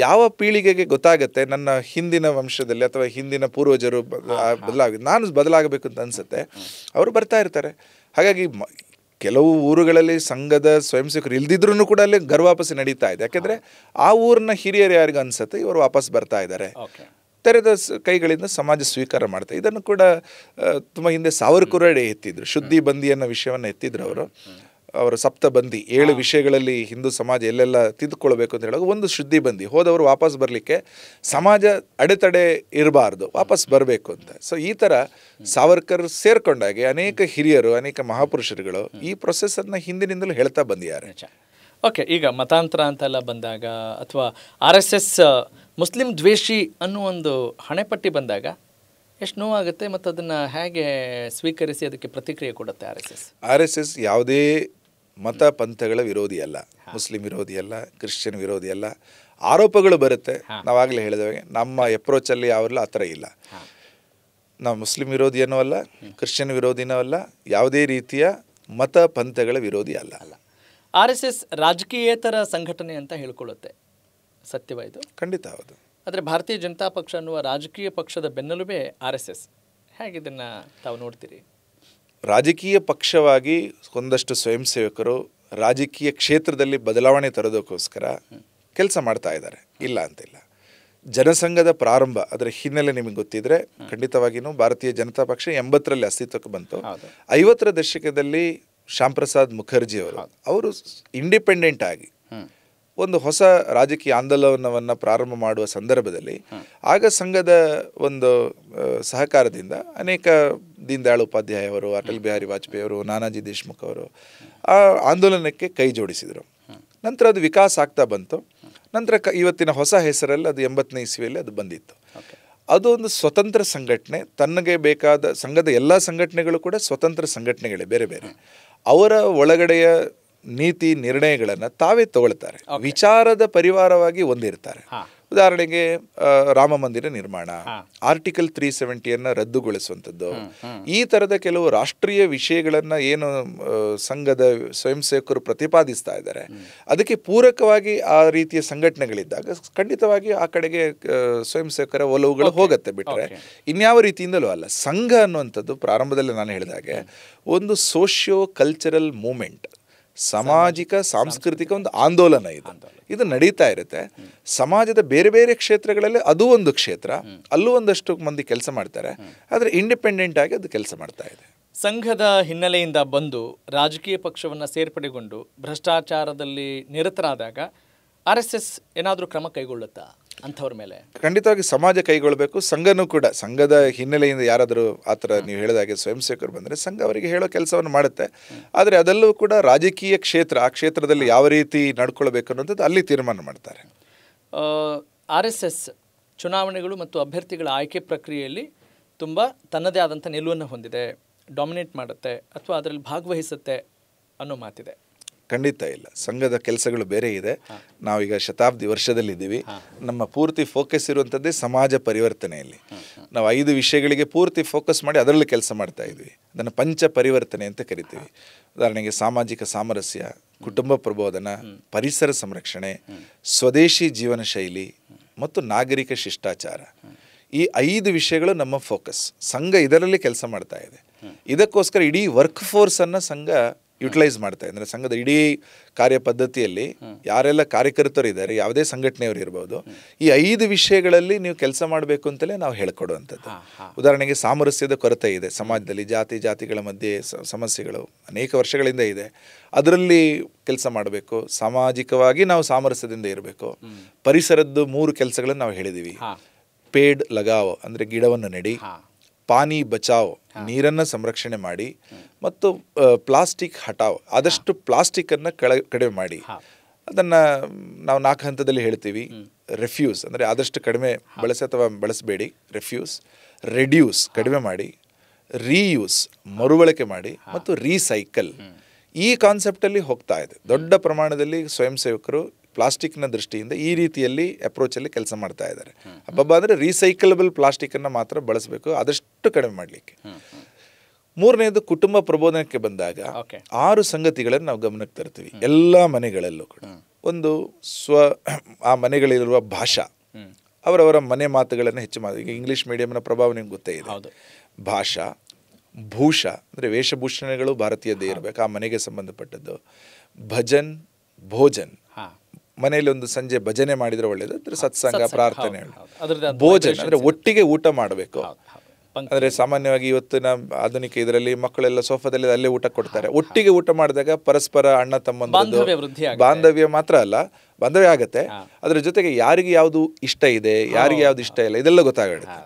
ಯಾವ ಪೀಳಿಗೆಗೆ ಗೊತ್ತಾಗುತ್ತೆ ನನ್ನ ಹಿಂದಿನ ವಂಶದಲ್ಲಿ ಅಥವಾ ಹಿಂದಿನ ಪೂರ್ವಜರು ನಾನು ಬದಲಾಗಬೇಕು ಅಂತ ಅನಿಸುತ್ತೆ, ಅವರು ಬರ್ತಾ ಇರ್ತಾರೆ. ಹಾಗಾಗಿ ಕೆಲವು ಊರುಗಳಲ್ಲಿ ಸಂಘದ ಸ್ವಯಂ ಸೇವಕರು ಇಲ್ದಿದ್ರೂ ಕೂಡ ಅಲ್ಲಿ ಗರ್ವಾಪಸಿ ನಡೀತಾ ಇದೆ. ಯಾಕೆಂದರೆ ಆ ಊರಿನ ಹಿರಿಯರು ಯಾರಿಗೂ ಅನಿಸುತ್ತೆ ಇವರು ವಾಪಸ್ ಬರ್ತಾ ಇದ್ದಾರೆ, ತೆರೆದ ಕೈಗಳಿಂದ ಸಮಾಜ ಸ್ವೀಕಾರ ಮಾಡ್ತಾರೆ. ಇದನ್ನು ಕೂಡ ತುಂಬ ಹಿಂದೆ ಸಾವರ್ಕರ್ ಎತ್ತಿದ್ರು, ಶುದ್ಧಿ ಬಂದಿ ಅನ್ನೋ ವಿಷಯವನ್ನು ಎತ್ತಿದ್ರು ಅವರು. ಅವರ ಸಪ್ತಬಂದಿ 7 ವಿಷಯಗಳಲ್ಲಿ ಹಿಂದೂ ಸಮಾಜ ಎಲ್ಲೆಲ್ಲ ತಿದ್ದುಕೊಳ್ಬೇಕು ಅಂತ ಹೇಳುವಾಗ ಒಂದು ಶುದ್ಧಿ ಬಂದಿ, ಹೋದವರು ವಾಪಸ್ ಬರಲಿಕ್ಕೆ ಸಮಾಜ ಅಡೆತಡೆ ಇರಬಾರ್ದು, ವಾಪಸ್ ಬರಬೇಕು ಅಂತ. ಸೊ ಈ ಥರ ಸಾವರ್ಕರ್ ಸೇರ್ಕೊಂಡಾಗೆ ಅನೇಕ ಹಿರಿಯರು, ಅನೇಕ ಮಹಾಪುರುಷರುಗಳು ಈ ಪ್ರೊಸೆಸನ್ನು ಹಿಂದಿನಿಂದಲೂ ಹೇಳ್ತಾ ಬಂದಿದ್ದಾರೆ. ಓಕೆ, ಈಗ ಮತಾಂತರ ಅಂತೆಲ್ಲ ಬಂದಾಗ ಅಥವಾ RSS ಮುಸ್ಲಿಂ ದ್ವೇಷಿ ಅನ್ನೋ ಒಂದು ಹಣೆಪಟ್ಟಿ ಬಂದಾಗ ಎಷ್ಟು ನೋವಾಗುತ್ತೆ ಮತ್ತು ಅದನ್ನು ಹೇಗೆ ಸ್ವೀಕರಿಸಿ ಅದಕ್ಕೆ ಪ್ರತಿಕ್ರಿಯೆ ಕೊಡುತ್ತೆ RSS ಯಾವುದೇ ಮತ ಪಂಥಗಳ ವಿರೋಧಿ ಅಲ್ಲ, ಮುಸ್ಲಿಂ ವಿರೋಧಿ ಅಲ್ಲ, ಕ್ರಿಶ್ಚಿಯನ್ ವಿರೋಧಿ ಅಲ್ಲ. ಆರೋಪಗಳು ಬರುತ್ತೆ, ನಾವಾಗಲೇ ಹೇಳಿದವಾಗ ನಮ್ಮ ಅಪ್ರೋಚಲ್ಲಿ ಯಾವಲ್ಲ ಆ ಥರ ಇಲ್ಲ. ನಾವು ಮುಸ್ಲಿಂ ವಿರೋಧಿಯನ್ನೂ ಅಲ್ಲ, ಕ್ರಿಶ್ಚಿಯನ್ ವಿರೋಧಿನೂ ಅಲ್ಲ, ಯಾವುದೇ ರೀತಿಯ ಮತ ಪಂಥಗಳ ವಿರೋಧಿ ಅಲ್ಲ. RSS ರಾಜಕೀಯೇತರ ಸಂಘಟನೆ ಅಂತ ಹೇಳ್ಕೊಳ್ಳುತ್ತೆ, ಸತ್ಯವಾ ಇದು? ಖಂಡಿತ ಹೌದು. ಆದರೆ ಭಾರತೀಯ ಜನತಾ ಪಕ್ಷ ಅನ್ನುವ ರಾಜಕೀಯ ಪಕ್ಷದ ಬೆನ್ನೆಲುಬೇ RSS. ಹೇಗೆ ಇದನ್ನು ತಾವು ನೋಡ್ತೀರಿ? ರಾಜಕೀಯ ಪಕ್ಷವಾಗಿ ಒಂದಷ್ಟು ಸ್ವಯಂ ಸೇವಕರು ರಾಜಕೀಯ ಕ್ಷೇತ್ರದಲ್ಲಿ ಬದಲಾವಣೆ ತರೋದಕ್ಕೋಸ್ಕರ ಕೆಲಸ ಮಾಡ್ತಾ ಇದ್ದಾರೆ, ಇಲ್ಲ ಅಂತಿಲ್ಲ. ಜನಸಂಘದ ಪ್ರಾರಂಭ ಅದರ ಹಿನ್ನೆಲೆ ನಿಮಗೆ ಗೊತ್ತಿದ್ರೆ ಖಂಡಿತವಾಗಿಯೂ ಭಾರತೀಯ ಜನತಾ ಪಕ್ಷ 80ರಲ್ಲಿ ಅಸ್ತಿತ್ವಕ್ಕೆ ಬಂತು. 50ರ ದಶಕದಲ್ಲಿ ಶ್ಯಾಮ್ ಪ್ರಸಾದ್ ಮುಖರ್ಜಿ ಅವರು ಇಂಡಿಪೆಂಡೆಂಟ್ ಆಗಿ ಒಂದು ಹೊಸ ರಾಜಕೀಯ ಆಂದೋಲನವನ್ನು ಪ್ರಾರಂಭ ಮಾಡುವ ಸಂದರ್ಭದಲ್ಲಿ ಆಗ ಸಂಘದ ಒಂದು ಸಹಕಾರದಿಂದ ಅನೇಕ ದೀನ್ ದಯಾಳ್ ಉಪಾಧ್ಯಾಯ ಅವರು, ಅಟಲ್ ಬಿಹಾರಿ ವಾಜಪೇಯಿ ಅವರು, ನಾನಾಜಿ ದೇಶ್ಮುಖ್ ಅವರು ಆ ಆಂದೋಲನಕ್ಕೆ ಕೈ ಜೋಡಿಸಿದರು. ನಂತರ ಅದು ವಿಕಾಸ ಆಗ್ತಾ ಬಂತು. ನಂತರ ಇವತ್ತಿನ ಹೊಸ ಹೆಸರಲ್ಲಿ ಅದು 80ನೇ ಇಸ್ವಿಯಲ್ಲಿ ಅದು ಬಂದಿತ್ತು. ಅದು ಒಂದು ಸ್ವತಂತ್ರ ಸಂಘಟನೆ, ತನಗೆ ಬೇಕಾದ ಸಂಘದ ಎಲ್ಲ ಸಂಘಟನೆಗಳು ಕೂಡ ಸ್ವತಂತ್ರ ಸಂಘಟನೆಗಳೇ, ಬೇರೆ ಬೇರೆ. ಅವರ ಒಳಗಡೆಯ ನೀತಿ ನಿರ್ಣಯಗಳನ್ನು ತಾವೇ ತಗೊಳ್ತಾರೆ, ವಿಚಾರದ ಪರಿವಾರವಾಗಿ ಒಂದಿರ್ತಾರೆ. ಉದಾಹರಣೆಗೆ ರಾಮ ಮಂದಿರ ನಿರ್ಮಾಣ, ಆರ್ಟಿಕಲ್ 370 ರದ್ದುಗೊಳಿಸುವಂಥದ್ದು, ಈ ಥರದ ಕೆಲವು ರಾಷ್ಟ್ರೀಯ ವಿಷಯಗಳನ್ನು ಏನು ಸಂಘದ ಸ್ವಯಂ ಸೇವಕರು ಪ್ರತಿಪಾದಿಸ್ತಾ ಇದ್ದಾರೆ, ಅದಕ್ಕೆ ಪೂರಕವಾಗಿ ಆ ರೀತಿಯ ಸಂಘಟನೆಗಳಿದ್ದಾಗ ಖಂಡಿತವಾಗಿ ಆ ಕಡೆಗೆ ಸ್ವಯಂ ಸೇವಕರ ಒಲವುಗಳು ಹೋಗುತ್ತೆ. ಬಿಟ್ಟರೆ ಇನ್ಯಾವ ರೀತಿಯಿಂದಲೂ ಅಲ್ಲ. ಸಂಘ ಅನ್ನುವಂಥದ್ದು ಪ್ರಾರಂಭದಲ್ಲಿ ನಾನು ಹೇಳಿದಾಗೆ ಒಂದು ಸೋಷಿಯೋ ಕಲ್ಚರಲ್ ಮೂಮೆಂಟ್, ಸಾಮಾಜಿಕ ಸಾಂಸ್ಕೃತಿಕ ಒಂದು ಆಂದೋಲನ. ಇದು ನಡೀತಾ ಇರುತ್ತೆ ಸಮಾಜದ ಬೇರೆ ಬೇರೆ ಕ್ಷೇತ್ರಗಳಲ್ಲಿ. ಅದು ಒಂದು ಕ್ಷೇತ್ರ, ಅಲ್ಲೂ ಒಂದಷ್ಟು ಮಂದಿ ಕೆಲಸ ಮಾಡ್ತಾರೆ, ಆದರೆ ಇಂಡಿಪೆಂಡೆಂಟ್ ಆಗಿ ಅದು ಕೆಲಸ ಮಾಡ್ತಾ ಇದೆ. ಸಂಘದ ಹಿನ್ನೆಲೆಯಿಂದ ಬಂದು ರಾಜಕೀಯ ಪಕ್ಷವನ್ನು ಸೇರ್ಪಡೆಗೊಂಡು ಭ್ರಷ್ಟಾಚಾರದಲ್ಲಿ ನಿರತರಾದಾಗ RSS ಏನಾದರೂ ಕ್ರಮ ಕೈಗೊಳ್ಳುತ್ತಾ ಅಂಥವ್ರ ಮೇಲೆ? ಖಂಡಿತವಾಗಿ ಸಮಾಜ ಕೈಗೊಳ್ಳಬೇಕು. ಸಂಘನೂ ಕೂಡ ಸಂಘದ ಹಿನ್ನೆಲೆಯಿಂದ ಯಾರಾದರೂ ಆ ಥರ ನೀವು ಹೇಳಿದಾಗೆ ಸ್ವಯಂ ಸೇವಕರು ಬಂದರೆ ಸಂಘ ಅವರಿಗೆ ಹೇಳೋ ಕೆಲಸವನ್ನು ಮಾಡುತ್ತೆ. ಆದರೆ ಅದೆಲ್ಲವೂ ಕೂಡ ರಾಜಕೀಯ ಕ್ಷೇತ್ರ, ಆ ಕ್ಷೇತ್ರದಲ್ಲಿ ಯಾವ ರೀತಿ ನಡ್ಕೊಳ್ಬೇಕು ಅನ್ನೋದು ಅಲ್ಲಿ ತೀರ್ಮಾನ ಮಾಡ್ತಾರೆ. RSS ಚುನಾವಣೆಗಳು ಮತ್ತು ಅಭ್ಯರ್ಥಿಗಳ ಆಯ್ಕೆ ಪ್ರಕ್ರಿಯೆಯಲ್ಲಿ ತುಂಬ ತನ್ನದೇ ಆದಂಥ ನಿಲುವನ್ನು ಹೊಂದಿದೆ, ಡಾಮಿನೇಟ್ ಮಾಡುತ್ತೆ ಅಥವಾ ಅದರಲ್ಲಿ ಭಾಗವಹಿಸುತ್ತೆ ಅನ್ನೋ ಮಾತಿದೆ. ಖಂಡಿತ ಇಲ್ಲ. ಸಂಘದ ಕೆಲಸಗಳು ಬೇರೆ ಇದೆ. ನಾವೀಗ ಶತಾಬ್ದಿ ವರ್ಷದಲ್ಲಿದ್ದೀವಿ. ನಮ್ಮ ಪೂರ್ತಿ ಫೋಕಸ್ ಇರುವಂಥದ್ದೇ ಸಮಾಜ ಪರಿವರ್ತನೆಯಲ್ಲಿ. ನಾವು 5 ವಿಷಯಗಳಿಗೆ ಪೂರ್ತಿ ಫೋಕಸ್ ಮಾಡಿ ಅದರಲ್ಲಿ ಕೆಲಸ ಮಾಡ್ತಾ ಇದ್ವಿ. ಅದನ್ನು ಪಂಚ ಪರಿವರ್ತನೆ ಅಂತ ಕರಿತೀವಿ. ಉದಾಹರಣೆಗೆ ಸಾಮಾಜಿಕ ಸಾಮರಸ್ಯ, ಕುಟುಂಬ ಪ್ರಬೋಧನ, ಪರಿಸರ ಸಂರಕ್ಷಣೆ, ಸ್ವದೇಶಿ ಜೀವನ ಶೈಲಿ ಮತ್ತು ನಾಗರಿಕ ಶಿಷ್ಟಾಚಾರ. ಈ 5 ವಿಷಯಗಳು ನಮ್ಮ ಫೋಕಸ್. ಸಂಘ ಇದರಲ್ಲಿ ಕೆಲಸ ಮಾಡ್ತಾ ಇದೆ. ಇದಕ್ಕೋಸ್ಕರ ಇಡೀ ವರ್ಕ್ ಫೋರ್ಸನ್ನು ಸಂಘ ಯುಟಿಲೈಸ್ ಮಾಡ್ತಾ ಇದೆ. ಅಂದರೆ ಸಂಘದ ಇಡೀ ಕಾರ್ಯ ಪದ್ಧತಿಯಲ್ಲಿ ಯಾರೆಲ್ಲ ಕಾರ್ಯಕರ್ತರು ಇದ್ದಾರೆ, ಯಾವುದೇ ಸಂಘಟನೆಯವರು ಇರ್ಬೋದು, ಈ 5 ವಿಷಯಗಳಲ್ಲಿ ನೀವು ಕೆಲಸ ಮಾಡಬೇಕು ಅಂತಲೇ ನಾವು ಹೇಳ್ಕೊಡುವಂಥದ್ದು. ಉದಾಹರಣೆಗೆ ಸಾಮರಸ್ಯದ ಕೊರತೆ ಇದೆ ಸಮಾಜದಲ್ಲಿ, ಜಾತಿಗಳ ಮಧ್ಯೆ ಸಮಸ್ಯೆಗಳು ಅನೇಕ ವರ್ಷಗಳಿಂದ ಇದೆ, ಅದರಲ್ಲಿ ಕೆಲಸ ಮಾಡಬೇಕು. ಸಾಮಾಜಿಕವಾಗಿ ನಾವು ಸಾಮರಸ್ಯದಿಂದ ಇರಬೇಕು. ಪರಿಸರದ್ದು 3 ಕೆಲಸಗಳನ್ನು ನಾವು ಹೇಳಿದ್ದೀವಿ. ಪೇಡ್ ಲಗಾವ್ ಅಂದರೆ ಗಿಡವನ್ನು ನೆಡಿ, ಪಾನಿ ಬಚಾವ್ ನೀರನ್ನು ಸಂರಕ್ಷಣೆ ಮಾಡಿ, ಮತ್ತು ಪ್ಲಾಸ್ಟಿಕ್ ಹಟಾವ್ ಆದಷ್ಟು ಪ್ಲಾಸ್ಟಿಕ್ಕನ್ನು ಕಡಿಮೆ ಮಾಡಿ. ಅದನ್ನು ನಾವು 4 ಹಂತದಲ್ಲಿ ಹೇಳ್ತೀವಿ. ರೆಫ್ಯೂಸ್ ಅಂದರೆ ಆದಷ್ಟು ಕಡಿಮೆ ಬಳಸಿ ಅಥವಾ ಬಳಸಬೇಡಿ, ರೆಫ್ಯೂಸ್. ರೆಡ್ಯೂಸ್ ಕಡಿಮೆ ಮಾಡಿ, ರೀಯೂಸ್ ಮರುಬಳಕೆ ಮಾಡಿ, ಮತ್ತು ರೀಸೈಕಲ್. ಈ ಕಾನ್ಸೆಪ್ಟಲ್ಲಿ ಹೋಗ್ತಾ ಇದೆ. ದೊಡ್ಡ ಪ್ರಮಾಣದಲ್ಲಿ ಸ್ವಯಂ ಸೇವಕರು ಪ್ಲಾಸ್ಟಿಕ್ನ ದೃಷ್ಟಿಯಿಂದ ಈ ರೀತಿಯಲ್ಲಿ ಅಪ್ರೋಚಲ್ಲಿ ಕೆಲಸ ಮಾಡ್ತಾ ಇದ್ದಾರೆ. ಹಬ್ಬ ಅಂದರೆ ರೀಸೈಕಲಬಲ್ ಪ್ಲಾಸ್ಟಿಕ್ಕನ್ನು ಮಾತ್ರ ಬಳಸಬೇಕು, ಆದಷ್ಟು ಕಡಿಮೆ ಮಾಡಲಿಕ್ಕೆ. 3ನೇದು ಕುಟುಂಬ ಪ್ರಬೋಧನಕ್ಕೆ ಬಂದಾಗ 6 ಸಂಗತಿಗಳನ್ನು ನಾವು ಗಮನಕ್ಕೆ ತರ್ತೀವಿ ಎಲ್ಲ ಮನೆಗಳಲ್ಲೂ ಕೂಡ. ಒಂದು ಆ ಮನೆಗಳಲ್ಲಿರುವ ಭಾಷಾ, ಅವರವರ ಮನೆ ಮಾತುಗಳನ್ನು ಹೆಚ್ಚು ಮಾಡಿ. ಈಗ ಇಂಗ್ಲೀಷ್ ಮೀಡಿಯಂನ ಪ್ರಭಾವ ನಿಮ್ಗೆ ಗೊತ್ತೇ ಇದೆ. ಭಾಷಾ, ಭೂಷ ಅಂದರೆ ವೇಷಭೂಷಣಗಳು ಭಾರತೀಯದೇ ಇರಬೇಕು, ಆ ಮನೆಗೆ ಸಂಬಂಧಪಟ್ಟದ್ದು. ಭಜನ್, ಭೋಜನ್, ಮನೆಯಲ್ಲಿ ಒಂದು ಸಂಜೆ ಭಜನೆ ಮಾಡಿದರೆ ಒಳ್ಳೆಯದು, ಅಂದರೆ ಸತ್ಸಂಗ, ಪ್ರಾರ್ಥನೆ. ಭೋಜನ್ ಅಂದರೆ ಒಟ್ಟಿಗೆ ಊಟ ಮಾಡಬೇಕು. ಅಂದರೆ ಸಾಮಾನ್ಯವಾಗಿ ಇವತ್ತಿನ ಆಧುನಿಕ ಇದರಲ್ಲಿ ಮಕ್ಕಳೆಲ್ಲ ಸೋಫಾದಲ್ಲಿ ಅಲ್ಲೇ ಊಟ ಕೊಡ್ತಾರೆ. ಒಟ್ಟಿಗೆ ಊಟ ಮಾಡಿದಾಗ ಪರಸ್ಪರ ಅಣ್ಣ ತಮ್ಮಂದು ಬಾಂಧವ್ಯ ಮಾತ್ರ ಅಲ್ಲ, ಬಾಂಧವ್ಯ ಆಗುತ್ತೆ, ಅದರ ಜೊತೆಗೆ ಯಾರಿಗೆ ಯಾವುದು ಇಷ್ಟ ಇದೆ, ಯಾರಿಗೆ ಯಾವುದು ಇಷ್ಟ ಇಲ್ಲ, ಇದೆಲ್ಲ ಗೊತ್ತಾಗುತ್ತೆ.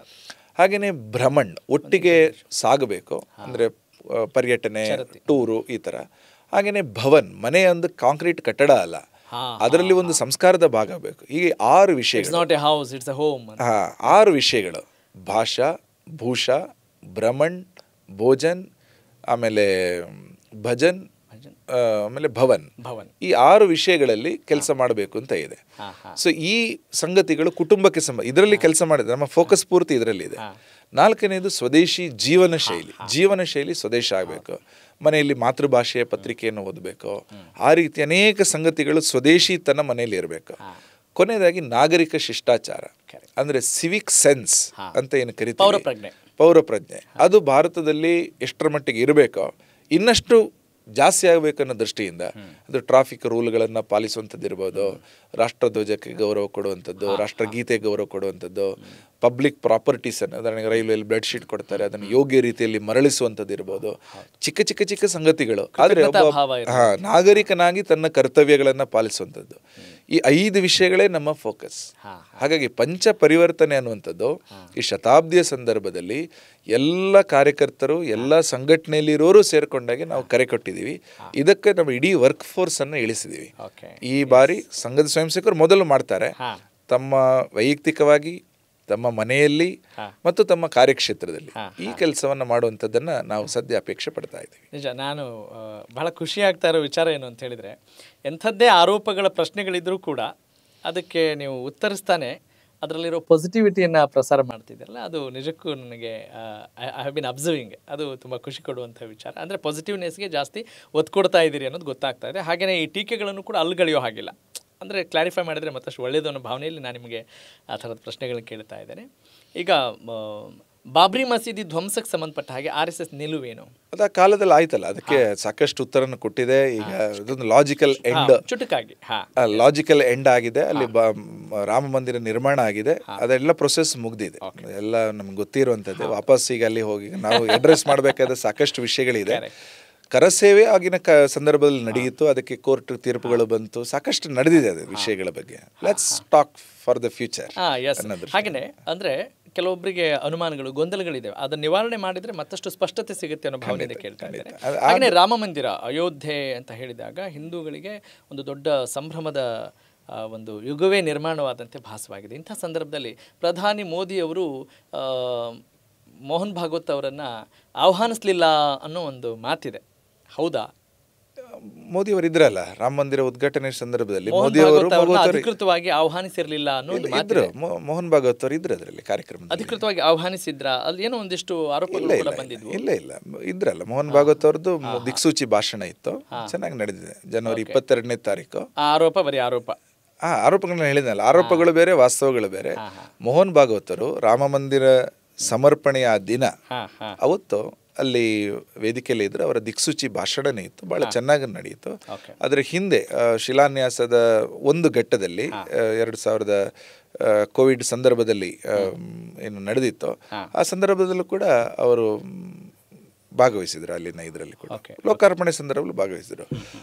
ಹಾಗೆಯೇ ಭ್ರಮಣ್, ಒಟ್ಟಿಗೆ ಸಾಗಬೇಕು, ಅಂದರೆ ಪರ್ಯಟನೆ, ಟೂರು, ಈ ಥರ. ಹಾಗೆಯೇ ಭವನ್, ಮನೆ ಒಂದು ಕಾಂಕ್ರೀಟ್ ಕಟ್ಟಡ ಅಲ್ಲ, ಅದರಲ್ಲಿ ಒಂದು ಸಂಸ್ಕಾರದ ಭಾಗ ಬೇಕು. ಹೀಗೆ 6 ವಿಷಯಗಳು. Not A house, it's A home. 6 ವಿಷಯಗಳು: ಭಾಷಾ, ಭೂಷಾ, ಭ್ರಮಣ್, ಭೋಜನ್, ಆಮೇಲೆ ಭಜನ್, ಆಮೇಲೆ ಭವನ್. ಈ 6 ವಿಷಯಗಳಲ್ಲಿ ಕೆಲಸ ಮಾಡಬೇಕು ಅಂತ ಇದೆ. ಸೊ ಈ ಸಂಗತಿಗಳು ಕುಟುಂಬಕ್ಕೆ ಇದರಲ್ಲಿ ಕೆಲಸ ಮಾಡಿದ್ರೆ ನಮ್ಮ ಫೋಕಸ್ ಪೂರ್ತಿ ಇದರಲ್ಲಿ ಇದೆ. 4ನೇದು ಸ್ವದೇಶಿ ಜೀವನ ಶೈಲಿ ಸ್ವದೇಶ ಆಗಬೇಕು. ಮನೆಯಲ್ಲಿ ಮಾತೃಭಾಷೆಯ ಪತ್ರಿಕೆಯನ್ನು ಓದಬೇಕು. ಆ ರೀತಿ ಅನೇಕ ಸಂಗತಿಗಳು ಸ್ವದೇಶಿತನ ಮನೆಯಲ್ಲಿ ಇರಬೇಕು. ಕೊನೆಯದಾಗಿ ನಾಗರಿಕ ಶಿಷ್ಟಾಚಾರ, ಅಂದರೆ ಸಿವಿಕ್ ಸೆನ್ಸ್ ಅಂತ ಏನು ಕರೀತೀವಿ, ಪೌರಪ್ರಜ್ಞೆ, ಅದು ಭಾರತದಲ್ಲಿ ಎಷ್ಟರ ಮಟ್ಟಿಗೆ ಇರಬೇಕೋ ಇನ್ನಷ್ಟು ಜಾಸ್ತಿ ಆಗಬೇಕನ್ನೋ ದೃಷ್ಟಿಯಿಂದ ಅದು ಟ್ರಾಫಿಕ್ ರೂಲ್ಗಳನ್ನು ಪಾಲಿಸುವಂಥದ್ದು ಇರ್ಬೋದು, ರಾಷ್ಟ್ರಧ್ವಜಕ್ಕೆ ಗೌರವ ಕೊಡುವಂಥದ್ದು, ರಾಷ್ಟ್ರಗೀತೆಗೆ ಗೌರವ ಕೊಡುವಂಥದ್ದು, ಪಬ್ಲಿಕ್ ಪ್ರಾಪರ್ಟೀಸನ್ನು, ಉದಾಹರಣೆಗೆ ರೈಲ್ವೆಯಲ್ಲಿ ಬ್ಲಡ್ ಶೀಟ್ ಕೊಡ್ತಾರೆ, ಅದನ್ನು ಯೋಗ್ಯ ರೀತಿಯಲ್ಲಿ ಮರಳಿಸುವಂಥದ್ದು ಇರ್ಬೋದು. ಚಿಕ್ಕ ಸಂಗತಿಗಳು, ಆದರೆ ನಾಗರಿಕನಾಗಿ ತನ್ನ ಕರ್ತವ್ಯಗಳನ್ನು ಪಾಲಿಸುವಂಥದ್ದು. ಈ 5 ವಿಷಯಗಳೇ ನಮ್ಮ ಫೋಕಸ್. ಹಾಗಾಗಿ ಪಂಚ ಪರಿವರ್ತನೆ ಅನ್ನುವಂಥದ್ದು ಈ ಶತಾಬ್ದಿಯ ಸಂದರ್ಭದಲ್ಲಿ ಎಲ್ಲ ಕಾರ್ಯಕರ್ತರು, ಎಲ್ಲ ಸಂಘಟನೆಯಲ್ಲಿರೋರು ಸೇರ್ಕೊಂಡಾಗೆ ನಾವು ಕರೆ ಕೊಟ್ಟಿದ್ದೀವಿ. ಇದಕ್ಕೆ ನಮ್ಮ ಇಡೀ ವರ್ಕ್ ಫೋರ್ಸನ್ನು ಇಳಿಸಿದ್ದೀವಿ. ಈ ಬಾರಿ ಸಂಘದ ಸ್ವಯಂ ಸೇವಕರು ಮೊದಲು ಮಾಡ್ತಾರೆ, ತಮ್ಮ ವೈಯಕ್ತಿಕವಾಗಿ, ತಮ್ಮ ಮನೆಯಲ್ಲಿ ಮತ್ತು ತಮ್ಮ ಕಾರ್ಯಕ್ಷೇತ್ರದಲ್ಲಿ ಈ ಕೆಲಸವನ್ನು ಮಾಡುವಂಥದ್ದನ್ನು ನಾವು ಸದ್ಯ ಅಪೇಕ್ಷೆ ಪಡ್ತಾ ಇದ್ದೀವಿ. ನಿಜ, ನಾನು ಬಹಳ ಖುಷಿ ಆಗ್ತಾ ಇರೋ ವಿಚಾರ ಏನು ಅಂತ ಹೇಳಿದರೆ, ಎಂಥದ್ದೇ ಆರೋಪಗಳ ಪ್ರಶ್ನೆಗಳಿದ್ರೂ ಕೂಡ ಅದಕ್ಕೆ ನೀವು ಉತ್ತರಿಸ್ತಾನೆ ಅದರಲ್ಲಿರೋ ಪಾಸಿಟಿವಿಟಿಯನ್ನು ಪ್ರಸಾರ ಮಾಡ್ತಿದ್ದಲ್ಲ, ಅದು ನಿಜಕ್ಕೂ ನನಗೆ ಐ ಹ್ಯಾವ್ ಬಿನ್ ಅಬ್ಸರ್ವಿಂಗ್. ಅದು ತುಂಬ ಖುಷಿ ಕೊಡುವಂಥ ವಿಚಾರ. ಅಂದರೆ ಪಾಸಿಟಿವ್ನೆಸ್ಗೆ ಜಾಸ್ತಿ ಒತ್ತು ಕೊಡ್ತಾ ಇದ್ದೀರಿ ಅನ್ನೋದು ಗೊತ್ತಾಗ್ತಾ ಇದೆ. ಹಾಗೆಯೇ ಈ ಟೀಕೆಗಳನ್ನು ಕೂಡ ಅಲ್ಗಳೆಯೋ ಹಾಗಿಲ್ಲ, ಅಂದರೆ ಕ್ಲಾರಿಫೈ ಮಾಡಿದರೆ ಮತ್ತಷ್ಟು ಒಳ್ಳೆಯದು ಅನ್ನೋ ಭಾವನೆಯಲ್ಲಿ ನಾನು ನಿಮಗೆ ಆ ಥರದ ಪ್ರಶ್ನೆಗಳನ್ನು ಕೇಳ್ತಾ ಇದ್ದೇನೆ. ಈಗ ಬಾಬ್ರಿ ಮಸೀದಿ ಧ್ವಂಸಕ್ಕೆ ಸಂಬಂಧಪಟ್ಟ ಹಾಗೆ RSS ನಿಲುವೇನು? ಅದು ಆ ಕಾಲದಲ್ಲಿ ಆಯ್ತಲ್ಲ, ಅದಕ್ಕೆ ಸಾಕಷ್ಟು ಉತ್ತರನ ಕೊಟ್ಟಿದೆ. ಈಗ ಇದೊಂದು ಲಾಜಿಕಲ್ ಎಂಡ್, ಚುಟುಕಾಗಿ ಲಾಜಿಕಲ್ ಎಂಡ್ ಆಗಿದೆ. ಅಲ್ಲಿ ರಾಮ ಮಂದಿರ ನಿರ್ಮಾಣ ಆಗಿದೆ, ಅದೆಲ್ಲ ಪ್ರೊಸೆಸ್ ಮುಗ್ದಿದೆ, ಎಲ್ಲ ನಮ್ಗೆ ಗೊತ್ತಿರುವಂಥದ್ದು. ವಾಪಸ್ ಈಗ ಅಲ್ಲಿ ಹೋಗಿ ನಾವು ಅಡ್ರೆಸ್ ಮಾಡಬೇಕಾದ ಸಾಕಷ್ಟು ವಿಷಯಗಳಿದೆ. ಕರಸೇವೆ ಆಗಿನ ಸಂದರ್ಭದಲ್ಲಿ ನಡೆಯಿತು, ಅದಕ್ಕೆ ಕೋರ್ಟ್ ತೀರ್ಪುಗಳು ಬಂತು, ಸಾಕಷ್ಟು ನಡೆದಿದೆ ಅದು ವಿಷಯಗಳ ಬಗ್ಗೆ. Let's talk for the future. ಹಾಗೆಯೇ ಅಂದರೆ ಕೆಲವೊಬ್ಬರಿಗೆ ಅನುಮಾನಗಳು, ಗೊಂದಲಗಳಿದೆ, ಅದನ್ನು ನಿವಾರಣೆ ಮಾಡಿದರೆ ಮತ್ತಷ್ಟು ಸ್ಪಷ್ಟತೆ ಸಿಗುತ್ತೆ ಅನ್ನೋ ಭಾವನೆ ಕೇಳ್ತಾ ಇದ್ದಾರೆ. ಹಾಗೆಯೇ ರಾಮ ಮಂದಿರ ಅಯೋಧ್ಯೆ ಅಂತ ಹೇಳಿದಾಗ ಹಿಂದೂಗಳಿಗೆ ಒಂದು ದೊಡ್ಡ ಸಂಭ್ರಮದ ಒಂದು ಯುಗವೇ ನಿರ್ಮಾಣವಾದಂತೆ ಭಾಸವಾಗಿದೆ. ಇಂಥ ಸಂದರ್ಭದಲ್ಲಿ ಪ್ರಧಾನಿ ಮೋದಿಯವರು ಮೋಹನ್ ಭಾಗವತ್ ಅವರನ್ನು ಆಹ್ವಾನಿಸಲಿಲ್ಲ ಅನ್ನೋ ಒಂದು ಮಾತಿದೆ, ಹೌದಾ? ಮೋದಿಯವರು ಇದ್ರಲ್ಲ ರಾಮ ಮಂದಿರ ಉದ್ಘಾಟನೆ ಸಂದರ್ಭದಲ್ಲಿ, ಮೋದಿಯವರು ಅಧಿಕೃತವಾಗಿ ಆಹ್ವಾನಿಸಿರಲಿಲ್ಲ ಅನ್ನೋದು ಇದ್ರು. ಮೋಹನ್ ಭಾಗವತ್ ಅವರು ಇದ್ರು ಅದರಲ್ಲಿ ಕಾರ್ಯಕ್ರಮ. ಅಧಿಕೃತವಾಗಿ ಆಹ್ವಾನಿಸಿದ್ರ? ಅಲ್ಲಿ ಏನೋ ಒಂದಿಷ್ಟು ಆರೋಪಗಳು ಕೂಡ ಬಂದಿದ್ವು. ಇಲ್ಲ ಇದ್ರಲ್ಲ. ಮೋಹನ್ ಭಾಗವತ್ ಅವ್ರದ್ದು ದಿಕ್ಸೂಚಿ ಭಾಷಣ ಇತ್ತು, ಚೆನ್ನಾಗಿ ನಡೆದಿದೆ. ಜನವರಿ 22ನೇ ತಾರೀಕು. ಆರೋಪ ಬರೀ ಆರೋಪಗಳನ್ನ ಹೇಳಿದ್ನಲ್ಲ, ಆರೋಪಗಳು ಬೇರೆ, ವಾಸ್ತವಗಳು ಬೇರೆ. ಮೋಹನ್ ಭಾಗವತ್ ಅವರು ರಾಮ ಮಂದಿರ ಸಮರ್ಪಣೆಯ ದಿನ ಅವತ್ತು ಅಲ್ಲಿ ವೇದಿಕೆಯಲ್ಲಿ ಇದ್ರು. ಅವರ ದಿಕ್ಸೂಚಿ ಭಾಷಣನೇ ಇತ್ತು, ಭಾಳ ಚೆನ್ನಾಗಿ ನಡೆಯಿತು. ಅದರ ಹಿಂದೆ ಶಿಲಾನ್ಯಾಸದ ಒಂದು ಘಟ್ಟದಲ್ಲಿ 2000 ಕೋವಿಡ್ ಸಂದರ್ಭದಲ್ಲಿ ಏನು ನಡೆದಿತ್ತು, ಆ ಸಂದರ್ಭದಲ್ಲೂ ಕೂಡ ಅವರು ಭಾಗವಹಿಸಿದ್ರು. ಅಲ್ಲಿನ ಇದರಲ್ಲಿ ಕೂಡ ಲೋಕಾರ್ಪಣೆ ಸಂದರ್ಭದಲ್ಲಿ ಭಾಗವಹಿಸಿದ್ರು.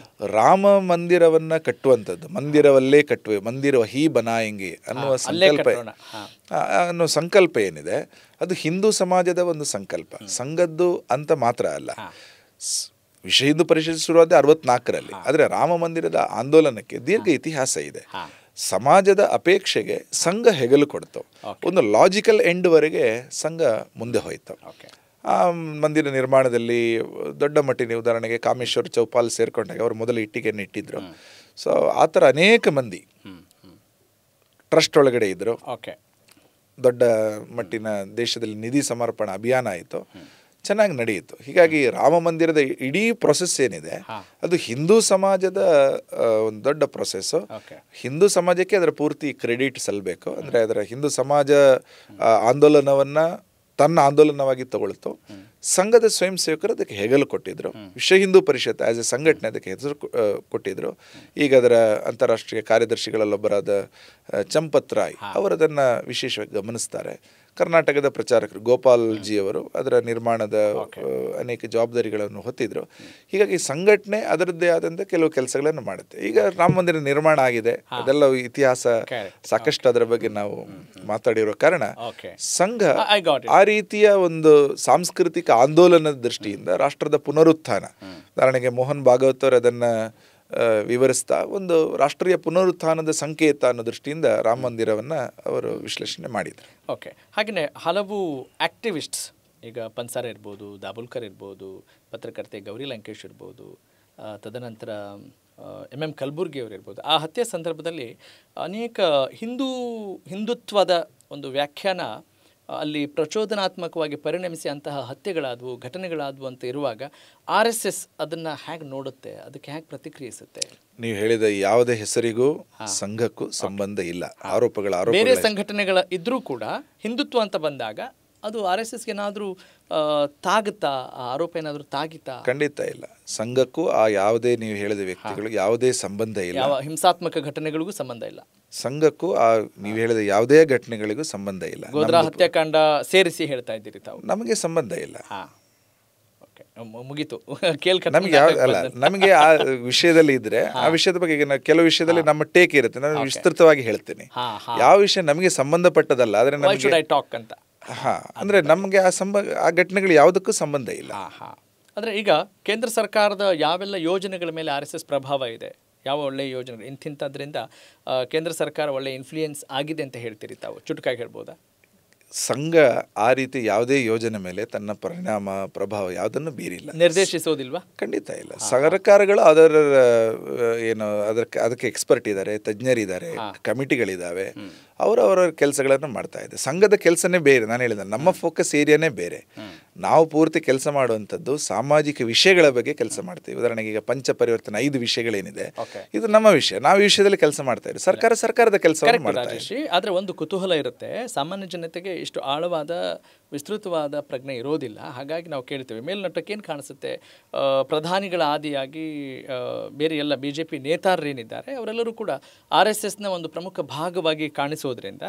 ರಾಮ ಮಂದಿರವನ್ನ ಕಟ್ಟುವಂಥದ್ದು, ಮಂದಿರವಲ್ಲೇ ಕಟ್ಟುವೆ, ಮಂದಿರ ಹೀ ಬನಾಯಂಗೆ ಅನ್ನೋ ಸಂಕಲ್ಪ ಏನಿದೆ, ಅದು ಹಿಂದೂ ಸಮಾಜದ ಒಂದು ಸಂಕಲ್ಪ, ಸಂಘದ್ದು ಅಂತ ಮಾತ್ರ ಅಲ್ಲ. ವಿಶ್ವ ಹಿಂದೂ ಪರಿಷತ್ ಶುರುವಾದ 64ರಲ್ಲಿ. ಆದರೆ ರಾಮ ಮಂದಿರದ ಆಂದೋಲನಕ್ಕೆ ದೀರ್ಘ ಇತಿಹಾಸ ಇದೆ. ಸಮಾಜದ ಅಪೇಕ್ಷೆಗೆ ಸಂಘ ಹೆಗಲು ಕೊಡ್ತು. ಒಂದು ಲಾಜಿಕಲ್ ಎಂಡ್ವರೆಗೆ ಸಂಘ ಮುಂದೆ ಹೋಯಿತು. ಆ ಮಂದಿರ ನಿರ್ಮಾಣದಲ್ಲಿ ದೊಡ್ಡ ಮಟ್ಟಿನ, ಉದಾಹರಣೆಗೆ ಕಾಮೇಶ್ವರ್ ಚೌಪಾಲ್ ಸೇರ್ಕೊಂಡಾಗ ಅವರು ಮೊದಲು ಇಟ್ಟಿಗೆಯನ್ನು ಇಟ್ಟಿದ್ರು. ಸೊ ಆ ಥರ ಅನೇಕ ಮಂದಿ ಟ್ರಸ್ಟ್ ಒಳಗಡೆ ಇದ್ದರು. ದೊಡ್ಡ ಮಟ್ಟಿನ ದೇಶದಲ್ಲಿ ನಿಧಿ ಸಮರ್ಪಣಾ ಅಭಿಯಾನ ಆಯಿತು, ಚೆನ್ನಾಗಿ ನಡೆಯಿತು. ಹೀಗಾಗಿ ರಾಮ ಮಂದಿರದ ಇಡೀ ಪ್ರೊಸೆಸ್ ಏನಿದೆ ಅದು ಹಿಂದೂ ಸಮಾಜದ ಒಂದು ದೊಡ್ಡ ಪ್ರೊಸೆಸ್ಸು. ಹಿಂದೂ ಸಮಾಜಕ್ಕೆ ಅದರ ಪೂರ್ತಿ ಕ್ರೆಡಿಟ್ ಸಲ್ಲಬೇಕು. ಅಂದರೆ ಅದರ ಹಿಂದೂ ಸಮಾಜ ಆಂದೋಲನವನ್ನು ತನ್ನ ಆಂದೋಲನವಾಗಿ ತಗೊಳ್ತು. ಸಂಘದ ಸ್ವಯಂ ಸೇವಕರು ಅದಕ್ಕೆ ಹೆಗಲು ಕೊಟ್ಟಿದ್ರು. ವಿಶ್ವ ಹಿಂದೂ ಪರಿಷತ್ ಆ್ಯಸ್ ಎ ಸಂಘಟನೆ ಅದಕ್ಕೆ ಹೆಸರು ಕೊಟ್ಟಿದ್ರು. ಈಗ ಅದರ ಅಂತಾರಾಷ್ಟ್ರೀಯ ಕಾರ್ಯದರ್ಶಿಗಳಲ್ಲೊಬ್ಬರಾದ ಚಂಪತ್ ರಾಯ್ ಅವರದನ್ನು ವಿಶೇಷವಾಗಿ ಗಮನಿಸ್ತಾರೆ. ಕರ್ನಾಟಕದ ಪ್ರಚಾರಕರು ಗೋಪಾಲ್ ಜಿ ಅವರು ಅದರ ನಿರ್ಮಾಣದ ಅನೇಕ ಜವಾಬ್ದಾರಿಗಳನ್ನು ಹೊತ್ತಿದ್ರು. ಹೀಗಾಗಿ ಸಂಘಟನೆ ಅದರದ್ದೇ ಆದಂಥ ಕೆಲವು ಕೆಲಸಗಳನ್ನು ಮಾಡುತ್ತೆ. ಈಗ ರಾಮ ಮಂದಿರ ನಿರ್ಮಾಣ ಆಗಿದೆ, ಅದೆಲ್ಲ ಇತಿಹಾಸ ಸಾಕಷ್ಟು ಅದರ ಬಗ್ಗೆ ನಾವು ಮಾತಾಡಿರೋ ಕಾರಣ ಸಂಘ ಆ ರೀತಿಯ ಒಂದು ಸಾಂಸ್ಕೃತಿಕ ಆಂದೋಲನದ ದೃಷ್ಟಿಯಿಂದ ರಾಷ್ಟ್ರದ ಪುನರುತ್ಥಾನ, ಉದಾಹರಣೆಗೆ ಮೋಹನ್ ಭಾಗವತ್ ಅವರು ಅದನ್ನು ವಿವರಿಸ್ತಾ ಒಂದು ರಾಷ್ಟ್ರೀಯ ಪುನರುತ್ಥಾನದ ಸಂಕೇತ ಅನ್ನೋ ದೃಷ್ಟಿಯಿಂದ ರಾಮ ಮಂದಿರವನ್ನು ಅವರು ವಿಶ್ಲೇಷಣೆ ಮಾಡಿದರು. ಓಕೆ, ಹಾಗೆಯೇ ಹಲವು ಆ್ಯಕ್ಟಿವಿಸ್ಟ್ಸ್, ಈಗ ಪನ್ಸಾರೆ ಇರ್ಬೋದು, ದಾಬೋಲ್ಕರ್ ಇರ್ಬೋದು, ಪತ್ರಕರ್ತೆ ಗೌರಿ ಲಂಕೇಶ್ ಇರ್ಬೋದು, ತದನಂತರ ಎಂ ಕಲಬುರ್ಗಿ ಅವರು ಇರ್ಬೋದು, ಆ ಹತ್ಯೆ ಸಂದರ್ಭದಲ್ಲಿ ಅನೇಕ ಹಿಂದುತ್ವದ ಒಂದು ವ್ಯಾಖ್ಯಾನ ಅಲ್ಲಿ ಪ್ರಚೋದನಾತ್ಮಕವಾಗಿ ಪರಿಣಮಿಸಿ ಅಂತಹ ಹತ್ಯೆಗಳಾದವು, ಘಟನೆಗಳಾದವು ಅಂತ ಇರುವಾಗ RSS ಅದನ್ನು ಹೇಗೆ ನೋಡುತ್ತೆ, ಅದಕ್ಕೆ ಹೇಗೆ ಪ್ರತಿಕ್ರಿಯಿಸುತ್ತೆ? ನೀವು ಹೇಳಿದ ಯಾವುದೇ ಹೆಸರಿಗೂ ಸಂಘಕ್ಕೂ ಸಂಬಂಧ ಇಲ್ಲ. ಆರೋಪಗಳ ಬೇರೆ ಸಂಘಟನೆಗಳ ಇದ್ರೂ ಕೂಡ ಹಿಂದುತ್ವ ಅಂತ ಬಂದಾಗ ಅದು RSSಗೆ ಏನಾದರೂ ತಾಗುತ್ತಾ, ಆರೋಪ ಏನಾದರೂ ತಾಗಿತಾ? ಖಂಡಿತ ಇಲ್ಲ. ಸಂಘಕ್ಕೂ ಆ ಯಾವುದೇ ನೀವು ಹೇಳಿದ ವ್ಯಕ್ತಿಗಳು ಯಾವುದೇ ಸಂಬಂಧ ಇಲ್ಲ. ಯಾವ ಹಿಂಸಾತ್ಮಕ ಘಟನೆಗಳಿಗೂ ಸಂಬಂಧ ಇಲ್ಲ. ಸಂಘಕ್ಕೂ ಆ ನೀವು ಹೇಳಿದ ಯಾವುದೇ ಘಟನೆಗಳಿಗೂ ಸಂಬಂಧ ಇಲ್ಲ. ಗೋದ್ರಾ ಹತ್ಯಾಕಾಂಡ ಸೇರಿಸಿ ಹೇಳ್ತಾ ಇದ್ದೀರಿ ತಾವು? ನಮಗೆ ಸಂಬಂಧ ಇಲ್ಲ. ಮುಗೀತು. ನಮಗೆ ಆ ವಿಷಯದಲ್ಲಿ ಇದ್ರೆ ಆ ವಿಷಯದ ಬಗ್ಗೆ ಕೆಲವು ವಿಷಯದಲ್ಲಿ ನಮ್ಮ ಟೇಕ್ ಇರುತ್ತೆ, ನಾನು ವಿಸ್ತೃತವಾಗಿ ಹೇಳ್ತೀನಿ. ಯಾವ ವಿಷಯ ನಮಗೆ ಸಂಬಂಧಪಟ್ಟದಲ್ಲ, ಆದ್ರೆ ಅಂತ ಅಂದ್ರೆ ನಮಗೆ ಆ ಘಟನೆಗಳು ಯಾವುದಕ್ಕೂ ಸಂಬಂಧ ಇಲ್ಲ. ಅಂದ್ರೆ ಈಗ ಕೇಂದ್ರ ಸರ್ಕಾರದ ಯಾವೆಲ್ಲ ಯೋಜನೆಗಳ ಮೇಲೆ RSS ಪ್ರಭಾವ ಇದೆ, ಯಾವ ಒಳ್ಳೆಯ ಯೋಜನೆಗಳು, ಇಂಥದ್ರಿಂದ ಕೇಂದ್ರ ಸರ್ಕಾರ ಒಳ್ಳೆ ಇನ್ಫ್ಲೂಯೆನ್ಸ್ ಆಗಿದೆ ಅಂತ ಹೇಳ್ತೀರಿ ತಾವು? ಚುಟುಕಾಗಿ ಹೇಳ್ಬೋದಾ? ಸಂಘ ಆ ರೀತಿ ಯಾವುದೇ ಯೋಜನೆ ಮೇಲೆ ತನ್ನ ಪರಿಣಾಮ ಪ್ರಭಾವ ಯಾವುದನ್ನು ಬೀರಿಲ್ಲ, ನಿರ್ದೇಶಿಸೋದಿಲ್ವಾ? ಖಂಡಿತ ಇಲ್ಲ. ಸರ್ಕಾರಗಳು ಅದಕ್ಕೆ ಎಕ್ಸ್ಪರ್ಟ್ ಇದ್ದಾರೆ, ತಜ್ಞರಿದ್ದಾರೆ, ಕಮಿಟಿಗಳಿದ್ದಾವೆ, ಅವರವರ ಕೆಲಸಗಳನ್ನು ಮಾಡ್ತಾ ಇದೆ. ಸಂಘದ ಕೆಲಸನೇ ಬೇರೆ. ನಾನು ಹೇಳಿದೆ ನಮ್ಮ ಫೋಕಸ್ ಏರಿಯಾನೇ ಬೇರೆ. ನಾವು ಪೂರ್ತಿ ಕೆಲಸ ಮಾಡುವಂಥದ್ದು ಸಾಮಾಜಿಕ ವಿಷಯಗಳ ಬಗ್ಗೆ ಕೆಲಸ ಮಾಡ್ತೀವಿ. ಉದಾಹರಣೆಗೆ ಈಗ ಪಂಚ ಪರಿವರ್ತನೆ 5 ವಿಷಯಗಳೇನಿದೆ, ಇದು ನಮ್ಮ ವಿಷಯ, ನಾವು ಈ ವಿಷಯದಲ್ಲಿ ಕೆಲಸ ಮಾಡ್ತಾ ಇದ್ದೀವಿ. ಸರ್ಕಾರದ ಕೆಲಸವನ್ನು ಮಾಡ್ತಾ ಇದೆ. ಆದರೆ ಒಂದು ಕುತೂಹಲ ಇರುತ್ತೆ, ಸಾಮಾನ್ಯ ಜನತೆಗೆ ಇಷ್ಟು ಆಳವಾದ ವಿಸ್ತೃತವಾದ ಪ್ರಜ್ಞೆ ಇರೋದಿಲ್ಲ. ಹಾಗಾಗಿ ನಾವು ಕೇಳ್ತೇವೆ, ಮೇಲ್ನೋಟಕ್ಕೆ ಏನು ಕಾಣಿಸುತ್ತೆ, ಪ್ರಧಾನಿಗಳ ಆದಿಯಾಗಿ ಬೇರೆ ಎಲ್ಲ BJP ನೇತಾರರೇನಿದ್ದಾರೆ ಅವರೆಲ್ಲರೂ ಕೂಡ RSSನ ಒಂದು ಪ್ರಮುಖ ಭಾಗವಾಗಿ ಕಾಣಿಸೋದ್ರಿಂದ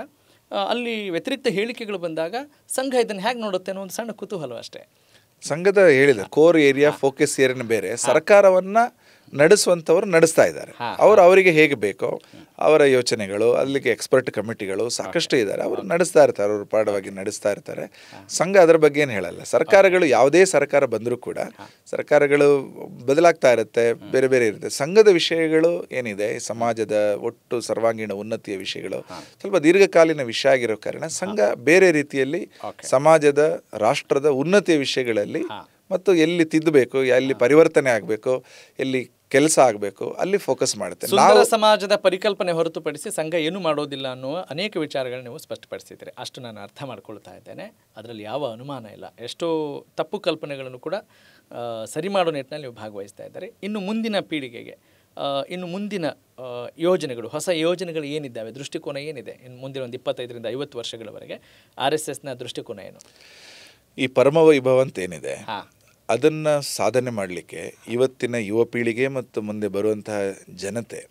ಅಲ್ಲಿ ವ್ಯತಿರಿಕ್ತ ಹೇಳಿಕೆಗಳು ಬಂದಾಗ ಸಂಘ ಇದನ್ನು ಹೇಗೆ ನೋಡುತ್ತೆ ಅನ್ನೋ ಒಂದು ಸಣ್ಣ ಕುತೂಹಲ ಅಷ್ಟೇ. ಸಂಘದ ಹೇಳಿದ ಕೋರ್ ಏರಿಯಾ, ಫೋಕಸ್ ಏರಿಯಾನ ಬೇರೆ. ಸರ್ಕಾರವನ್ನ ನಡೆಸುವಂಥವ್ರು ನಡೆಸ್ತಾ ಇದ್ದಾರೆ. ಅವರಿಗೆ ಹೇಗೆ ಬೇಕೋ ಅವರ ಯೋಚನೆಗಳು, ಅಲ್ಲಿಗೆ ಎಕ್ಸ್ಪರ್ಟ್ ಕಮಿಟಿಗಳು ಸಾಕಷ್ಟು ಇದ್ದಾರೆ, ಅವರು ನಡೆಸ್ತಾ ಇರ್ತಾರೆ, ಅವರು ಪಾಠವಾಗಿ ನಡೆಸ್ತಾ ಇರ್ತಾರೆ. ಸಂಘ ಅದರ ಬಗ್ಗೆ ಏನು ಹೇಳಲ್ಲ. ಸರ್ಕಾರಗಳು ಯಾವುದೇ ಸರ್ಕಾರ ಬಂದರೂ ಕೂಡ ಸರ್ಕಾರಗಳು ಬದಲಾಗ್ತಾ ಇರುತ್ತೆ, ಬೇರೆ ಬೇರೆ ಇರುತ್ತೆ. ಸಂಘದ ವಿಷಯಗಳು ಏನಿದೆ, ಸಮಾಜದ ಒಟ್ಟು ಸರ್ವಾಂಗೀಣ ಉನ್ನತಿಯ ವಿಷಯಗಳು ಸ್ವಲ್ಪ ದೀರ್ಘಕಾಲೀನ ವಿಷಯ ಆಗಿರೋ ಕಾರಣ ಸಂಘ ಬೇರೆ ರೀತಿಯಲ್ಲಿ ಸಮಾಜದ, ರಾಷ್ಟ್ರದ ಉನ್ನತಿಯ ವಿಷಯಗಳಲ್ಲಿ ಮತ್ತು ಎಲ್ಲಿ ತಿದ್ದಬೇಕು, ಎಲ್ಲಿ ಪರಿವರ್ತನೆ ಆಗಬೇಕು, ಎಲ್ಲಿ ಕೆಲಸ ಆಗಬೇಕು ಅಲ್ಲಿ ಫೋಕಸ್ ಮಾಡುತ್ತೆ. ಸುಂದರ ಸಮಾಜದ ಪರಿಕಲ್ಪನೆ ಹೊರತುಪಡಿಸಿ ಸಂಘ ಏನು ಮಾಡೋದಿಲ್ಲ ಅನ್ನುವ ಅನೇಕ ವಿಚಾರಗಳನ್ನ ನೀವು ಸ್ಪಷ್ಟಪಡಿಸಿದ್ದೀರಿ. ಅಷ್ಟು ನಾನು ಅರ್ಥ ಮಾಡ್ಕೊಳ್ತಾ ಇದ್ದೇನೆ, ಅದರಲ್ಲಿ ಯಾವ ಅನುಮಾನ ಇಲ್ಲ. ಎಷ್ಟೋ ತಪ್ಪು ಕಲ್ಪನೆಗಳನ್ನು ಕೂಡ ಸರಿ ಮಾಡೋ ನಿಟ್ಟಿನಲ್ಲಿ ನೀವು ಭಾಗವಹಿಸ್ತಾ ಇದ್ದಾರೆ. ಇನ್ನು ಮುಂದಿನ ಪೀಳಿಗೆಗೆ, ಇನ್ನು ಮುಂದಿನ ಯೋಜನೆಗಳು, ಹೊಸ ಯೋಜನೆಗಳು ಏನಿದ್ದಾವೆ, ದೃಷ್ಟಿಕೋನ ಏನಿದೆ ಇನ್ನು ಮುಂದಿನ ಒಂದು 25ರಿಂದ 50 ವರ್ಷಗಳವರೆಗೆ RSSನ ದೃಷ್ಟಿಕೋನ ಏನು? ಈ ಪರಮವೈಭವ ಅಂತ ಏನಿದೆ ಅದನ್ನು ಸಾಧನೆ ಮಾಡಲಿಕ್ಕೆ ಇವತ್ತಿನ ಯುವ ಪೀಳಿಗೆ ಮತ್ತು ಮುಂದೆ ಬರುವಂತಹ ಜನತೆ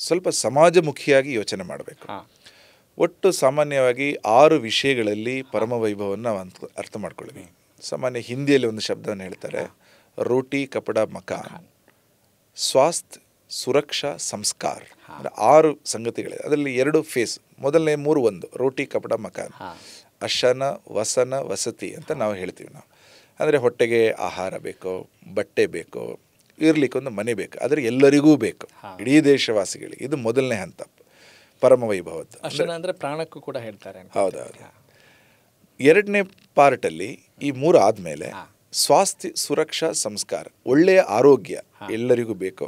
ಸ್ವಲ್ಪ ಸಮಾಜಮುಖಿಯಾಗಿ ಯೋಚನೆ ಮಾಡಬೇಕು. ಒಟ್ಟು ಸಾಮಾನ್ಯವಾಗಿ 6 ವಿಷಯಗಳಲ್ಲಿ ಪರಮವೈಭವವನ್ನು ಅರ್ಥ ಮಾಡ್ಕೊಳ್ಳಿ. ಸಾಮಾನ್ಯ ಹಿಂದಿಯಲ್ಲಿ ಒಂದು ಶಬ್ದವನ್ನು ಹೇಳ್ತಾರೆ, ರೋಟಿ ಕಪಡ ಮಕಾನ್, ಸ್ವಾಸ್ಥ್ಯ ಸುರಕ್ಷಾ ಸಂಸ್ಕಾರ. 6 ಸಂಗತಿಗಳಿದೆ, ಅದರಲ್ಲಿ 2 ಫೇಸ್. ಮೊದಲನೇ 3 1 ರೋಟಿ ಕಪಡ ಮಕಾನ್, ಅಶನ ವಸನ ವಸತಿ ಅಂತ ನಾವು ಹೇಳ್ತೀವಿ. ನಾವು ಅಂದರೆ ಹೊಟ್ಟೆಗೆ ಆಹಾರ ಬೇಕು, ಬಟ್ಟೆ ಬೇಕು, ಇರ್ಲಿಕ್ಕೆ ಒಂದು ಮನೆ ಬೇಕು, ಆದರೆ ಎಲ್ಲರಿಗೂ ಬೇಕು, ಇಡೀ ದೇಶವಾಸಿಗಳಿಗೆ. ಇದು ಮೊದಲನೇ ಹಂತ ಪರಮವೈಭವದ್ದು. ಅಂದರೆ ಪ್ರಾಣಕ್ಕೂ ಕೂಡ ಹೇಳ್ತಾರೆ. ಹೌದೌದು. 2ನೇ ಪಾರ್ಟಲ್ಲಿ ಈ 3 ಆದಮೇಲೆ ಸ್ವಾಸ್ಥ್ಯ ಸುರಕ್ಷಾ ಸಂಸ್ಕಾರ, ಒಳ್ಳೆಯ ಆರೋಗ್ಯ ಎಲ್ಲರಿಗೂ ಬೇಕು,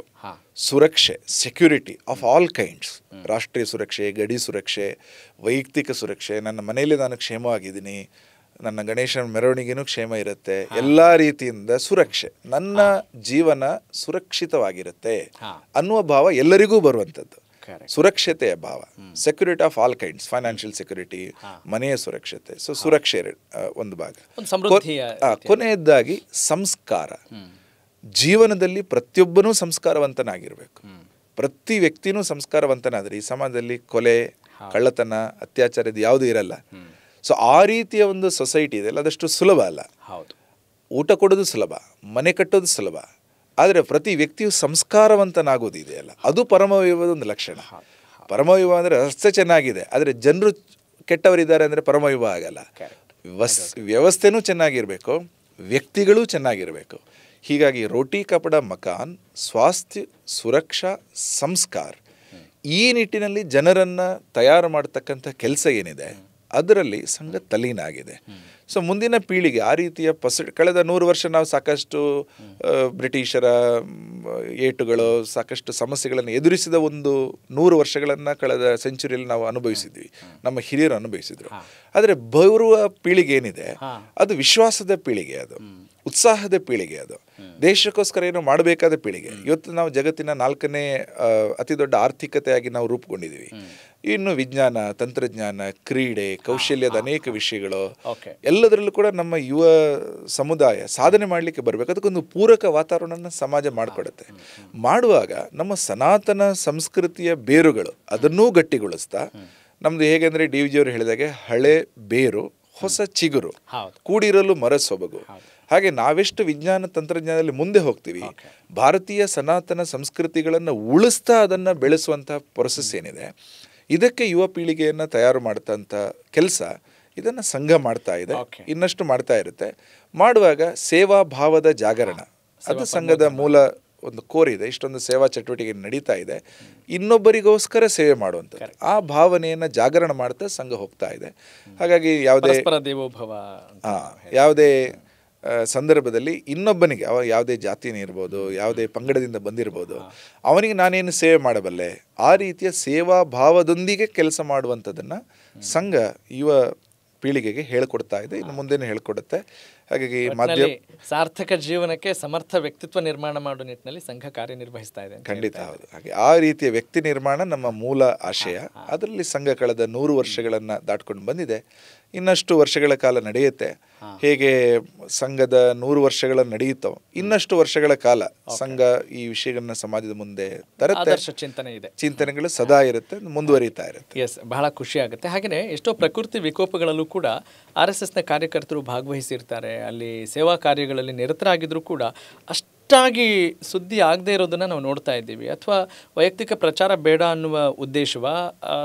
ಸುರಕ್ಷೆ ಸೆಕ್ಯೂರಿಟಿ ಆಫ್ ಆಲ್ ಕೈಂಡ್ಸ್, ರಾಷ್ಟ್ರೀಯ ಸುರಕ್ಷೆ, ಗಡಿ ಸುರಕ್ಷೆ, ವೈಯಕ್ತಿಕ ಸುರಕ್ಷೆ, ನನ್ನ ಮನೆಯಲ್ಲಿ ನಾನು ಕ್ಷೇಮವಾಗಿದ್ದೀನಿ, ನನ್ನ ಗಣೇಶನ ಮೆರವಣಿಗೆನೂ ಕ್ಷೇಮ ಇರುತ್ತೆ, ಎಲ್ಲ ರೀತಿಯಿಂದ ಸುರಕ್ಷೆ, ನನ್ನ ಜೀವನ ಸುರಕ್ಷಿತವಾಗಿರುತ್ತೆ ಅನ್ನುವ ಭಾವ ಎಲ್ಲರಿಗೂ ಬರುವಂಥದ್ದು. ಸುರಕ್ಷತೆಯ ಭಾವ, security of all kinds, financial security, ಮನೆಯ ಸುರಕ್ಷತೆ, ಸೊ ಸುರಕ್ಷೆ ಒಂದು ಭಾಗ. ಕೊನೆಯದಾಗಿ ಸಂಸ್ಕಾರ, ಜೀವನದಲ್ಲಿ ಪ್ರತಿಯೊಬ್ಬನೂ ಸಂಸ್ಕಾರವಂತನಾಗಿರಬೇಕು. ಪ್ರತಿ ವ್ಯಕ್ತಿನೂ ಸಂಸ್ಕಾರವಂತನಾದರೆ ಈ ಸಮಾಜದಲ್ಲಿ ಕೊಲೆ, ಕಳ್ಳತನ, ಅತ್ಯಾಚಾರ ಇದು ಯಾವುದೂ ಇರಲ್ಲ. ಸೊ ಆ ರೀತಿಯ ಒಂದು ಸೊಸೈಟಿ ಇದೆ ಅಲ್ಲ, ಅದಷ್ಟು ಸುಲಭ ಅಲ್ಲ. ಹೌದು, ಊಟ ಕೊಡೋದು ಸುಲಭ, ಮನೆ ಕಟ್ಟೋದು ಸುಲಭ, ಆದರೆ ಪ್ರತಿ ವ್ಯಕ್ತಿಯು ಸಂಸ್ಕಾರವಂತನಾಗೋದು ಇದೆಯಲ್ಲ, ಅದು ಪರಮವೈಭವದ ಒಂದು ಲಕ್ಷಣ. ಪರಮವೈಭವ ಅಂದರೆ ರಸ್ತೆ ಚೆನ್ನಾಗಿದೆ, ಆದರೆ ಜನರು ಕೆಟ್ಟವರಿದ್ದಾರೆ ಅಂದರೆ ಪರಮವೈಭವ ಆಗಲ್ಲ. ವ್ಯವಸ್ಥೆನೂ ಚೆನ್ನಾಗಿರಬೇಕು, ವ್ಯಕ್ತಿಗಳೂ ಚೆನ್ನಾಗಿರಬೇಕು. ಹೀಗಾಗಿ ರೋಟಿ ಕಪಡ ಮಕಾನ್, ಸ್ವಾಸ್ಥ್ಯ, ಸುರಕ್ಷಾ, ಸಂಸ್ಕಾರ, ಈ ನಿಟ್ಟಿನಲ್ಲಿ ಜನರನ್ನು ತಯಾರು ಮಾಡ್ತಕ್ಕಂಥ ಕೆಲಸ ಏನಿದೆ ಅದರಲ್ಲಿ ಸಂಘ ತಲ್ಲೀನ ಆಗಿದೆ. ಸೊ ಮುಂದಿನ ಪೀಳಿಗೆ ಆ ರೀತಿಯ ಕಳೆದ 100 ವರ್ಷ ನಾವು ಸಾಕಷ್ಟು ಬ್ರಿಟಿಷರ ಏಟುಗಳು, ಸಾಕಷ್ಟು ಸಮಸ್ಯೆಗಳನ್ನು ಎದುರಿಸಿದ ಒಂದು 100 ವರ್ಷಗಳನ್ನು ಕಳೆದ ಸೆಂಚುರಿಯಲ್ಲಿ ನಾವು ಅನುಭವಿಸಿದ್ವಿ, ನಮ್ಮ ಹಿರಿಯರು ಅನುಭವಿಸಿದ್ರು. ಆದರೆ ಬರುವ ಪೀಳಿಗೆ ಏನಿದೆ ಅದು ವಿಶ್ವಾಸದ ಪೀಳಿಗೆ, ಅದು ಉತ್ಸಾಹದ ಪೀಳಿಗೆ, ಅದು ದೇಶಕ್ಕೋಸ್ಕರ ಏನೋ ಮಾಡಬೇಕಾದ ಪೀಳಿಗೆ. ಇವತ್ತು ನಾವು ಜಗತ್ತಿನ 4ನೇ ಅತಿ ದೊಡ್ಡ ಆರ್ಥಿಕತೆಯಾಗಿ ನಾವು ರೂಪುಗೊಂಡಿದ್ದೀವಿ. ಇನ್ನು ವಿಜ್ಞಾನ, ತಂತ್ರಜ್ಞಾನ, ಕ್ರೀಡೆ, ಕೌಶಲ್ಯದ ಅನೇಕ ವಿಷಯಗಳು, ಎಲ್ಲದರಲ್ಲೂ ಕೂಡ ನಮ್ಮ ಯುವ ಸಮುದಾಯ ಸಾಧನೆ ಮಾಡಲಿಕ್ಕೆ ಬರಬೇಕು. ಅದಕ್ಕೊಂದು ಪೂರಕ ವಾತಾವರಣನ ಸಮಾಜ ಮಾಡಿಕೊಡುತ್ತೆ. ಮಾಡುವಾಗ ನಮ್ಮ ಸನಾತನ ಸಂಸ್ಕೃತಿಯ ಬೇರುಗಳು ಅದನ್ನೂ ಗಟ್ಟಿಗೊಳಿಸ್ತಾ, ನಮ್ಮದು ಹೇಗೆ ಅಂದರೆ ಡಿ ವಿ ಜಿಯವರು ಹೇಳಿದಾಗೆ ಹಳೆ ಬೇರು ಹೊಸ ಚಿಗುರು, ಕೂಡಿರಲು ಮರ ಸೊಬಗು. ಹಾಗೆ ನಾವೆಷ್ಟು ವಿಜ್ಞಾನ ತಂತ್ರಜ್ಞಾನದಲ್ಲಿ ಮುಂದೆ ಹೋಗ್ತೀವಿ, ಭಾರತೀಯ ಸನಾತನ ಸಂಸ್ಕೃತಿಗಳನ್ನು ಉಳಿಸ್ತಾ ಅದನ್ನು ಬೆಳೆಸುವಂಥ ಪ್ರೊಸೆಸ್ ಏನಿದೆ, ಇದಕ್ಕೆ ಯುವ ಪೀಳಿಗೆಯನ್ನು ತಯಾರು ಮಾಡ್ತಂಥ ಕೆಲಸ ಇದನ್ನು ಸಂಘ ಮಾಡ್ತಾ ಇದೆ, ಇನ್ನಷ್ಟು ಮಾಡ್ತಾ ಇರುತ್ತೆ. ಮಾಡುವಾಗ ಸೇವಾ ಭಾವದ ಜಾಗರಣ ಅದು ಸಂಘದ ಮೂಲ ಒಂದು ಕೋರಿದೆ. ಇಷ್ಟೊಂದು ಸೇವಾ ಚಟುವಟಿಕೆ ನಡೀತಾ ಇದೆ, ಇನ್ನೊಬ್ಬರಿಗೋಸ್ಕರ ಸೇವೆ ಮಾಡುವಂಥದ್ದು, ಆ ಭಾವನೆಯನ್ನು ಜಾಗರಣ ಮಾಡ್ತಾ ಸಂಘ ಹೋಗ್ತಾ ಇದೆ. ಹಾಗಾಗಿ ಯಾವುದೇ ಸಂದರ್ಭದಲ್ಲಿ ಇನ್ನೊಬ್ಬನಿಗೆ, ಅವ ಯಾವುದೇ ಜಾತಿನೇ ಇರ್ಬೋದು, ಯಾವುದೇ ಪಂಗಡದಿಂದ ಬಂದಿರ್ಬೋದು, ಅವನಿಗೆ ನಾನೇನು ಸೇವೆ ಮಾಡಬಲ್ಲೆ, ಆ ರೀತಿಯ ಸೇವಾ ಭಾವದೊಂದಿಗೆ ಕೆಲಸ ಮಾಡುವಂಥದ್ದನ್ನು ಸಂಘ ಯುವ ಪೀಳಿಗೆಗೆ ಹೇಳಿಕೊಡ್ತಾ ಇದೆ, ಇನ್ನು ಮುಂದೆನೂ ಹೇಳಿಕೊಡುತ್ತೆ. ಹಾಗಾಗಿ ಸಾರ್ಥಕ ಜೀವನಕ್ಕೆ ಸಮರ್ಥ ವ್ಯಕ್ತಿತ್ವ ನಿರ್ಮಾಣ ಮಾಡುವ ನಿಟ್ಟಿನಲ್ಲಿ ಸಂಘ ಕಾರ್ಯನಿರ್ವಹಿಸ್ತಾ ಇದೆ. ಖಂಡಿತ ಹೌದು. ಹಾಗೆ ಆ ರೀತಿಯ ವ್ಯಕ್ತಿ ನಿರ್ಮಾಣ ನಮ್ಮ ಮೂಲ ಆಶಯ. ಅದರಲ್ಲಿ ಸಂಘ ಕಳೆದ 100 ವರ್ಷಗಳನ್ನು ದಾಟ್ಕೊಂಡು ಬಂದಿದೆ, ಇನ್ನಷ್ಟು ವರ್ಷಗಳ ಕಾಲ ನಡೆಯುತ್ತೆ. ಹೇಗೆ ಸಂಘದ 100 ವರ್ಷಗಳು ನಡೆಯುತ್ತೋ ಇನ್ನಷ್ಟು ವರ್ಷಗಳ ಕಾಲ ಸಂಘ ಈ ವಿಷಯಗಳನ್ನ ಸಮಾಜದ ಮುಂದೆ ತರುತ್ತೆ. ಚಿಂತನೆಗಳು ಸದಾ ಇರುತ್ತೆ, ಮುಂದುವರಿತಾ ಇರುತ್ತೆ. ಎಸ್, ಬಹಳ ಖುಷಿ ಆಗುತ್ತೆ. ಹಾಗೆಯೇ ಎಷ್ಟೋ ಪ್ರಕೃತಿ ವಿಕೋಪಗಳಲ್ಲೂ ಕೂಡ RSSನ ಕಾರ್ಯಕರ್ತರು ಭಾಗವಹಿಸಿರ್ತಾರೆ. ಅಲ್ಲಿ ಸೇವಾ ಕಾರ್ಯಗಳಲ್ಲಿ ನಿರತರಾಗಿದ್ದರೂ ಕೂಡ ಅಷ್ಟಾಗಿ ಸುದ್ದಿ ಆಗದೆ ಇರೋದನ್ನು ನಾವು ನೋಡ್ತಾ ಇದ್ದೀವಿ. ಅಥವಾ ವೈಯಕ್ತಿಕ ಪ್ರಚಾರ ಬೇಡ ಅನ್ನುವ ಉದ್ದೇಶವಾ,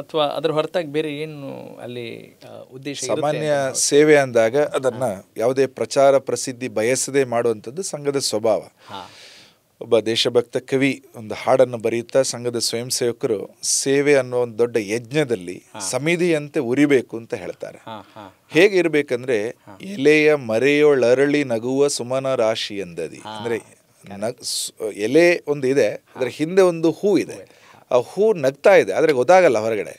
ಅಥವಾ ಅದರ ಹೊರತಾಗಿ ಬೇರೆ ಏನು ಅಲ್ಲಿ ಉದ್ದೇಶ? ಸಾಮಾನ್ಯ ಸೇವೆ ಅಂದಾಗ ಅದನ್ನ ಯಾವುದೇ ಪ್ರಚಾರ ಪ್ರಸಿದ್ಧಿ ಬಯಸದೆ ಮಾಡುವಂಥದ್ದು ಸಂಘದ ಸ್ವಭಾವ. ಒಬ್ಬ ದೇಶಭಕ್ತ ಕವಿ ಒಂದು ಹಾಡನ್ನು ಬರೆಯುತ್ತಾ, ಸಂಘದ ಸ್ವಯಂ ಸೇವಕರು ಸೇವೆ ಅನ್ನೋ ಒಂದು ದೊಡ್ಡ ಯಜ್ಞದಲ್ಲಿ ಸಮಿಧಿಯಂತೆ ಉರಿಬೇಕು ಅಂತ ಹೇಳ್ತಾರೆ. ಹೇಗೆ ಇರಬೇಕಂದ್ರೆ, ಎಲೆಯ ಮರೆಯೊಳರಳಿ ನಗುವ ಸುಮನ ರಾಶಿ ಎಂದದಿ. ಅಂದ್ರೆ ಎಲೆ ಒಂದು ಇದೆ, ಅದರ ಹಿಂದೆ ಒಂದು ಹೂ ಇದೆ, ಆ ಹೂ ನಗ್ತಾ ಇದೆ, ಆದರೆ ಗೊತ್ತಾಗಲ್ಲ ಹೊರಗಡೆ.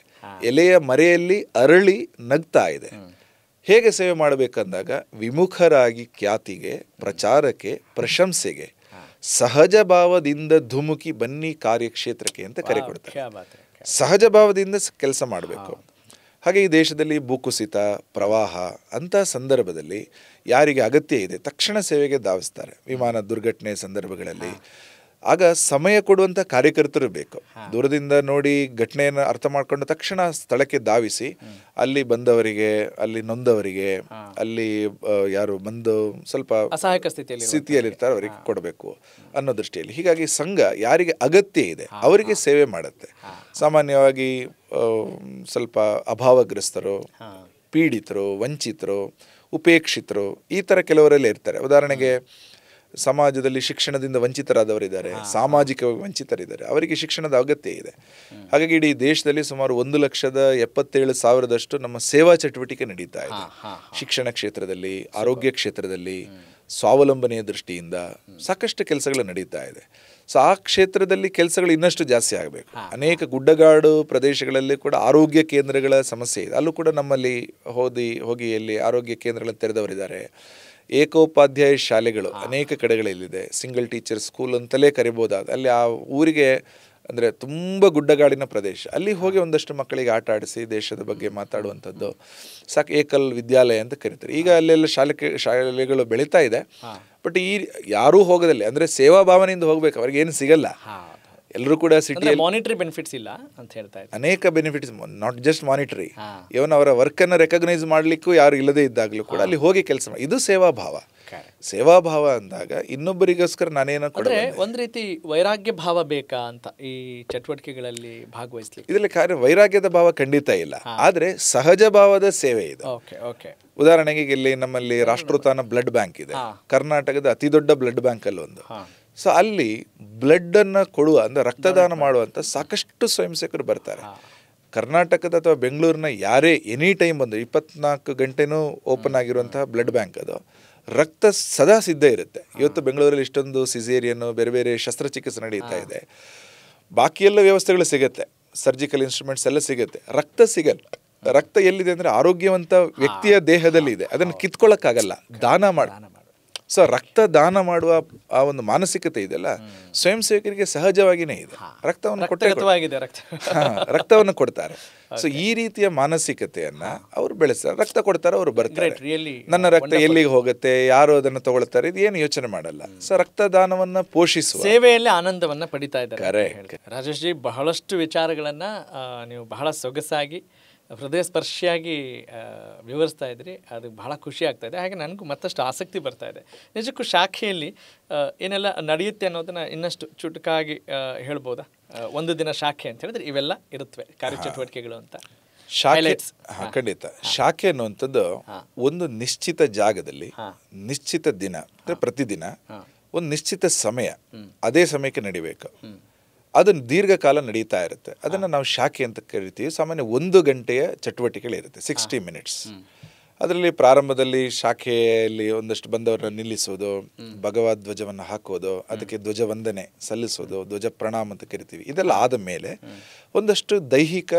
ಎಲೆಯ ಮರೆಯಲ್ಲಿ ಅರಳಿ ನಗ್ತಾ ಇದೆ. ಹೇಗೆ ಸೇವೆ ಮಾಡಬೇಕಂದಾಗ, ವಿಮುಖರಾಗಿ ಖ್ಯಾತಿಗೆ, ಪ್ರಚಾರಕ್ಕೆ, ಪ್ರಶಂಸೆಗೆ, ಸಹಜ ಭಾವದಿಂದ ಧುಮುಕಿ ಬನ್ನಿ ಕಾರ್ಯಕ್ಷೇತ್ರಕ್ಕೆ ಅಂತ ಕರೆ ಕೊಡ್ತಾರೆ. ಸಹಜ ಭಾವದಿಂದ ಕೆಲಸ ಮಾಡಬೇಕು. ಹಾಗೆ ಈ ದೇಶದಲ್ಲಿ ಭೂಕುಸಿತ, ಪ್ರವಾಹ ಅಂಥ ಸಂದರ್ಭದಲ್ಲಿ ಯಾರಿಗೆ ಅಗತ್ಯ ಇದೆ ತಕ್ಷಣ ಸೇವೆಗೆ ಧಾವಿಸ್ತಾರೆ. ವಿಮಾನ ದುರ್ಘಟನೆ ಸಂದರ್ಭಗಳಲ್ಲಿ ಆಗ ಸಮಯ ಕೊಡುವಂಥ ಕಾರ್ಯಕರ್ತರು ಬೇಕು. ದೂರದಿಂದ ನೋಡಿ ಘಟನೆಯನ್ನು ಅರ್ಥ ಮಾಡ್ಕೊಂಡು ತಕ್ಷಣ ಸ್ಥಳಕ್ಕೆ ಧಾವಿಸಿ ಅಲ್ಲಿ ಬಂದವರಿಗೆ, ಅಲ್ಲಿ ನೊಂದವರಿಗೆ, ಅಲ್ಲಿ ಯಾರು ಬಂದು ಸ್ವಲ್ಪ ಅಸಹಾಯಕ ಸ್ಥಿತಿಯಲ್ಲಿರ್ತಾರೆ ಅವರಿಗೆ ಕೊಡಬೇಕು ಅನ್ನೋ ದೃಷ್ಟಿಯಲ್ಲಿ. ಹೀಗಾಗಿ ಸಂಘ ಯಾರಿಗೆ ಅಗತ್ಯ ಇದೆ ಅವರಿಗೆ ಸೇವೆ ಮಾಡುತ್ತೆ. ಸಾಮಾನ್ಯವಾಗಿ ಸ್ವಲ್ಪ ಅಭಾವಗ್ರಸ್ತರು, ಪೀಡಿತರು, ವಂಚಿತರು, ಉಪೇಕ್ಷಿತರು ಈ ಥರ ಕೆಲವರೆಲ್ಲ ಇರ್ತಾರೆ. ಉದಾಹರಣೆಗೆ ಸಮಾಜದಲ್ಲಿ ಶಿಕ್ಷಣದಿಂದ ವಂಚಿತರಾದವರಿದ್ದಾರೆ, ಸಾಮಾಜಿಕವಾಗಿ ವಂಚಿತರಿದ್ದಾರೆ, ಅವರಿಗೆ ಶಿಕ್ಷಣದ ಅಗತ್ಯ ಇದೆ. ಹಾಗಾಗಿ ಇಡೀ ದೇಶದಲ್ಲಿ ಸುಮಾರು 1,77,000 ನಮ್ಮ ಸೇವಾ ಚಟುವಟಿಕೆ ನಡೀತಾ ಇದೆ. ಶಿಕ್ಷಣ ಕ್ಷೇತ್ರದಲ್ಲಿ, ಆರೋಗ್ಯ ಕ್ಷೇತ್ರದಲ್ಲಿ, ಸ್ವಾವಲಂಬನೆಯ ದೃಷ್ಟಿಯಿಂದ ಸಾಕಷ್ಟು ಕೆಲಸಗಳು ನಡೀತಾ ಇದೆ. ಸೊ ಆ ಕ್ಷೇತ್ರದಲ್ಲಿ ಕೆಲಸಗಳು ಇನ್ನಷ್ಟು ಜಾಸ್ತಿ ಆಗಬೇಕು. ಅನೇಕ ಗುಡ್ಡಗಾಡು ಪ್ರದೇಶಗಳಲ್ಲಿ ಕೂಡ ಆರೋಗ್ಯ ಕೇಂದ್ರಗಳ ಸಮಸ್ಯೆ ಇದೆ. ಅಲ್ಲೂ ಕೂಡ ನಮ್ಮಲ್ಲಿ ಹೋಗಿ ಅಲ್ಲಿ ಆರೋಗ್ಯ ಕೇಂದ್ರಗಳನ್ನು ತೆರೆದವರಿದ್ದಾರೆ. ಏಕೋಪಾಧ್ಯಾಯ ಶಾಲೆಗಳು ಅನೇಕ ಕಡೆಗಳಲ್ಲಿದೆ. ಸಿಂಗಲ್ ಟೀಚರ್ ಸ್ಕೂಲ್ ಅಂತಲೇ ಕರಿಬೋದಾದ ಅಲ್ಲಿ ಆ ಊರಿಗೆ ಅಂದರೆ ತುಂಬ ಗುಡ್ಡಗಾಡಿನ ಪ್ರದೇಶ, ಅಲ್ಲಿ ಹೋಗಿ ಒಂದಷ್ಟು ಮಕ್ಕಳಿಗೆ ಆಟ ಆಡಿಸಿ ದೇಶದ ಬಗ್ಗೆ ಮಾತಾಡುವಂಥದ್ದು ಸಾಕು ಏಕಲ್ ವಿದ್ಯಾಲಯ ಅಂತ ಕರೀತಾರೆ. ಈಗ ಅಲ್ಲೆಲ್ಲ ಶಾಲೆಗಳು ಬೆಳೀತಾ ಇದೆ. ಬಟ್ ಈ ಯಾರೂ ಹೋಗೋದಲ್ಲಿ ಅಂದರೆ ಸೇವಾ ಭಾವನೆಯಿಂದ ಹೋಗ್ಬೇಕು, ಅವ್ರಿಗೆ ಏನು ಸಿಗಲ್ಲ. ಎಲ್ಲರೂ ಕೂಡ ಸಿಟಿಯಲ್ಲಿ ಮಾನಿಟರಿ ಬೆನಿಫಿಟ್ಸ್ ಇಲ್ಲ ಅಂತ ಹೇಳ್ತಾ ಇದ್ದಾರೆ. ಅನೇಕ ಬೆನಿಫಿಟ್ಸ್, ನಾಟ್ ಜಸ್ಟ್ ಮಾನಿಟರಿ, ಇವನ್ ಅವರ ವರ್ಕನ್ನು ರೆಕಗ್ನೈಸ್ ಮಾಡಲಿಕ್ಕೂ ಯಾರು ಇಲ್ಲದೇ ಇದ್ದಾಗಲೂ ಕೂಡ ಅಲ್ಲಿ ಹೋಗಿ ಕೆಲಸ ಮಾಡಿ. ಇದು ಸೇವಾಭಾವ. ಸೇವಾಭಾವ ಅಂದಾಗ ಇನ್ನೊಬ್ಬರಿಗೋಸ್ಕರ ನಾನೇನೋ ಕೊಡೋದು. ಒಂದು ರೀತಿ ವೈರಾಗ್ಯ ಭಾವ ಬೇಕಾ ಅಂತ ಈ ಚಟುವಟಿಕೆಗಳಲ್ಲಿ ಭಾಗವಹಿಸ್ಲಿಕ್ಕೆ? ಇದರಲ್ಲಿ ಕಾರ್ಯ ವೈರಾಗ್ಯದ ಭಾವ ಖಂಡಿತ ಇಲ್ಲ, ಆದರೆ ಸಹಜ ಭಾವದ ಸೇವೆ ಇದೆ. ಉದಾಹರಣೆಗೆ ಇಲ್ಲಿ ನಮ್ಮಲ್ಲಿ ರಾಷ್ಟ್ರೋತ್ಥಾನ ಬ್ಲಡ್ ಬ್ಯಾಂಕ್ ಇದೆ, ಕರ್ನಾಟಕದ ಅತಿ ದೊಡ್ಡ ಬ್ಲಡ್ ಬ್ಯಾಂಕ್ ಅಲ್ಲಿ ಒಂದು. ಸೊ ಅಲ್ಲಿ ಬ್ಲಡ್ ಅನ್ನ ಕೊಡುವ ಅಂದ್ರೆ ರಕ್ತದಾನ ಮಾಡುವಂತ ಸಾಕಷ್ಟು ಸ್ವಯಂ ಸೇವಕರು ಬರ್ತಾರೆ. ಕರ್ನಾಟಕದ ಅಥವಾ ಬೆಂಗಳೂರಿನ ಯಾರೇ ಎನಿ ಟೈಮ್ ಬಂದು 24 ಗಂಟೆನೂ ಓಪನ್ ಆಗಿರುವಂತಹ ಬ್ಲಡ್ ಬ್ಯಾಂಕ್ ಅದು. ರಕ್ತ ಸದಾ ಸಿದ್ಧ ಇರುತ್ತೆ. ಇವತ್ತು ಬೆಂಗಳೂರಲ್ಲಿ ಇಷ್ಟೊಂದು ಸಿಸೇರಿಯನ್ನು ಬೇರೆ ಬೇರೆ ಶಸ್ತ್ರಚಿಕಿತ್ಸೆ ನಡೀತಾ ಇದೆ. ಬಾಕಿ ಎಲ್ಲ ವ್ಯವಸ್ಥೆಗಳು ಸಿಗುತ್ತೆ, ಸರ್ಜಿಕಲ್ ಇನ್ಸ್ಟ್ರೂಮೆಂಟ್ಸ್ ಎಲ್ಲ ಸಿಗುತ್ತೆ, ರಕ್ತ ಸಿಗಲ್ಲ. ರಕ್ತ ಎಲ್ಲಿದೆ ಅಂದರೆ ಆರೋಗ್ಯವಂತ ವ್ಯಕ್ತಿಯ ದೇಹದಲ್ಲಿ ಇದೆ, ಅದನ್ನು ಕಿತ್ಕೊಳ್ಳೋಕ್ಕಾಗಲ್ಲ, ದಾನ ಮಾಡಿ. ಸೊ ರಕ್ತ ದಾನ ಮಾಡುವ ಆ ಒಂದು ಮಾನಸಿಕತೆ ಇದೆಲ್ಲ ಸ್ವಯಂ ಸೇವಕರಿಗೆ ಸಹಜವಾಗಿಯೇ ಇದೆ. ರಕ್ತವನ್ನು ಕೊಡ್ತಾರೆ. ಸೊ ಈ ರೀತಿಯ ಮಾನಸಿಕತೆಯನ್ನ ಅವರು ಬೆಳೆಸ್ತಾರೆ. ರಕ್ತ ಕೊಡ್ತಾರೆ, ಅವರು ಬರ್ತಾರೆ. ನನ್ನ ರಕ್ತ ಎಲ್ಲಿಗೆ ಹೋಗುತ್ತೆ, ಯಾರು ಅದನ್ನು ತಗೊಳ್ತಾರೆ, ಇದು ಏನು ಯೋಚನೆ ಮಾಡಲ್ಲ. ಸೊ ರಕ್ತದಾನವನ್ನ ಪೋಷಿಸುವ ಸೇವೆಯಲ್ಲಿ ಆನಂದವನ್ನ ಪಡಿತಾ ಇದ್ದಾರೆ. ರಾಜೇಶ್ ಜಿ, ಬಹಳಷ್ಟು ವಿಚಾರಗಳನ್ನ ನೀವು ಬಹಳ ಸೊಗಸಾಗಿ ಹೃದಯ ಸ್ಪರ್ಶಿಯಾಗಿ ವಿವರಿಸ್ತಾ ಇದ್ರಿ. ಅದು ಬಹಳ ಖುಷಿ ಆಗ್ತಾ ಇದೆ. ಹಾಗೆ ನನಗೂ ಮತ್ತಷ್ಟು ಆಸಕ್ತಿ ಬರ್ತಾ ಇದೆ. ನಿಜಕ್ಕೂ ಶಾಖೆಯಲ್ಲಿ ಏನೆಲ್ಲ ನಡೆಯುತ್ತೆ ಅನ್ನೋದನ್ನ ಇನ್ನಷ್ಟು ಚುಟುಕಾಗಿ ಹೇಳ್ಬೋದಾ? ಒಂದು ದಿನ ಶಾಖೆ ಅಂತ ಹೇಳಿದ್ರೆ ಇವೆಲ್ಲ ಇರುತ್ತವೆ ಕಾರ್ಯಚಟುವಟಿಕೆಗಳು ಅಂತ. ಶಾಖೆ ಖಂಡಿತ. ಶಾಖೆ ಅನ್ನುವಂಥದ್ದು ಒಂದು ನಿಶ್ಚಿತ ಜಾಗದಲ್ಲಿ ನಿಶ್ಚಿತ ದಿನ, ಪ್ರತಿದಿನ ಒಂದು ನಿಶ್ಚಿತ ಸಮಯ, ಅದೇ ಸಮಯಕ್ಕೆ ನಡಿಬೇಕು. ಅದನ್ನು ದೀರ್ಘಕಾಲ ನಡೀತಾ ಇರುತ್ತೆ. ಅದನ್ನು ನಾವು ಶಾಖೆ ಅಂತ ಕರಿತೀವಿ. ಸಾಮಾನ್ಯ 1 ಗಂಟೆಯ ಚಟುವಟಿಕೆಗಳಿರುತ್ತೆ, 60 ಮಿನಿಟ್ಸ್. ಅದರಲ್ಲಿ ಪ್ರಾರಂಭದಲ್ಲಿ ಶಾಖೆಯಲ್ಲಿ ಒಂದಷ್ಟು ಬಂದವರನ್ನ ನಿಲ್ಲಿಸೋದು, ಭಗವದ್ ಧ್ವಜವನ್ನು ಹಾಕೋದು, ಅದಕ್ಕೆ ಧ್ವಜ ವಂದನೆ ಸಲ್ಲಿಸೋದು, ಧ್ವಜ ಪ್ರಣಾಮ ಅಂತ ಕರಿತೀವಿ. ಇದೆಲ್ಲ ಆದ ಮೇಲೆ ಒಂದಷ್ಟು ದೈಹಿಕ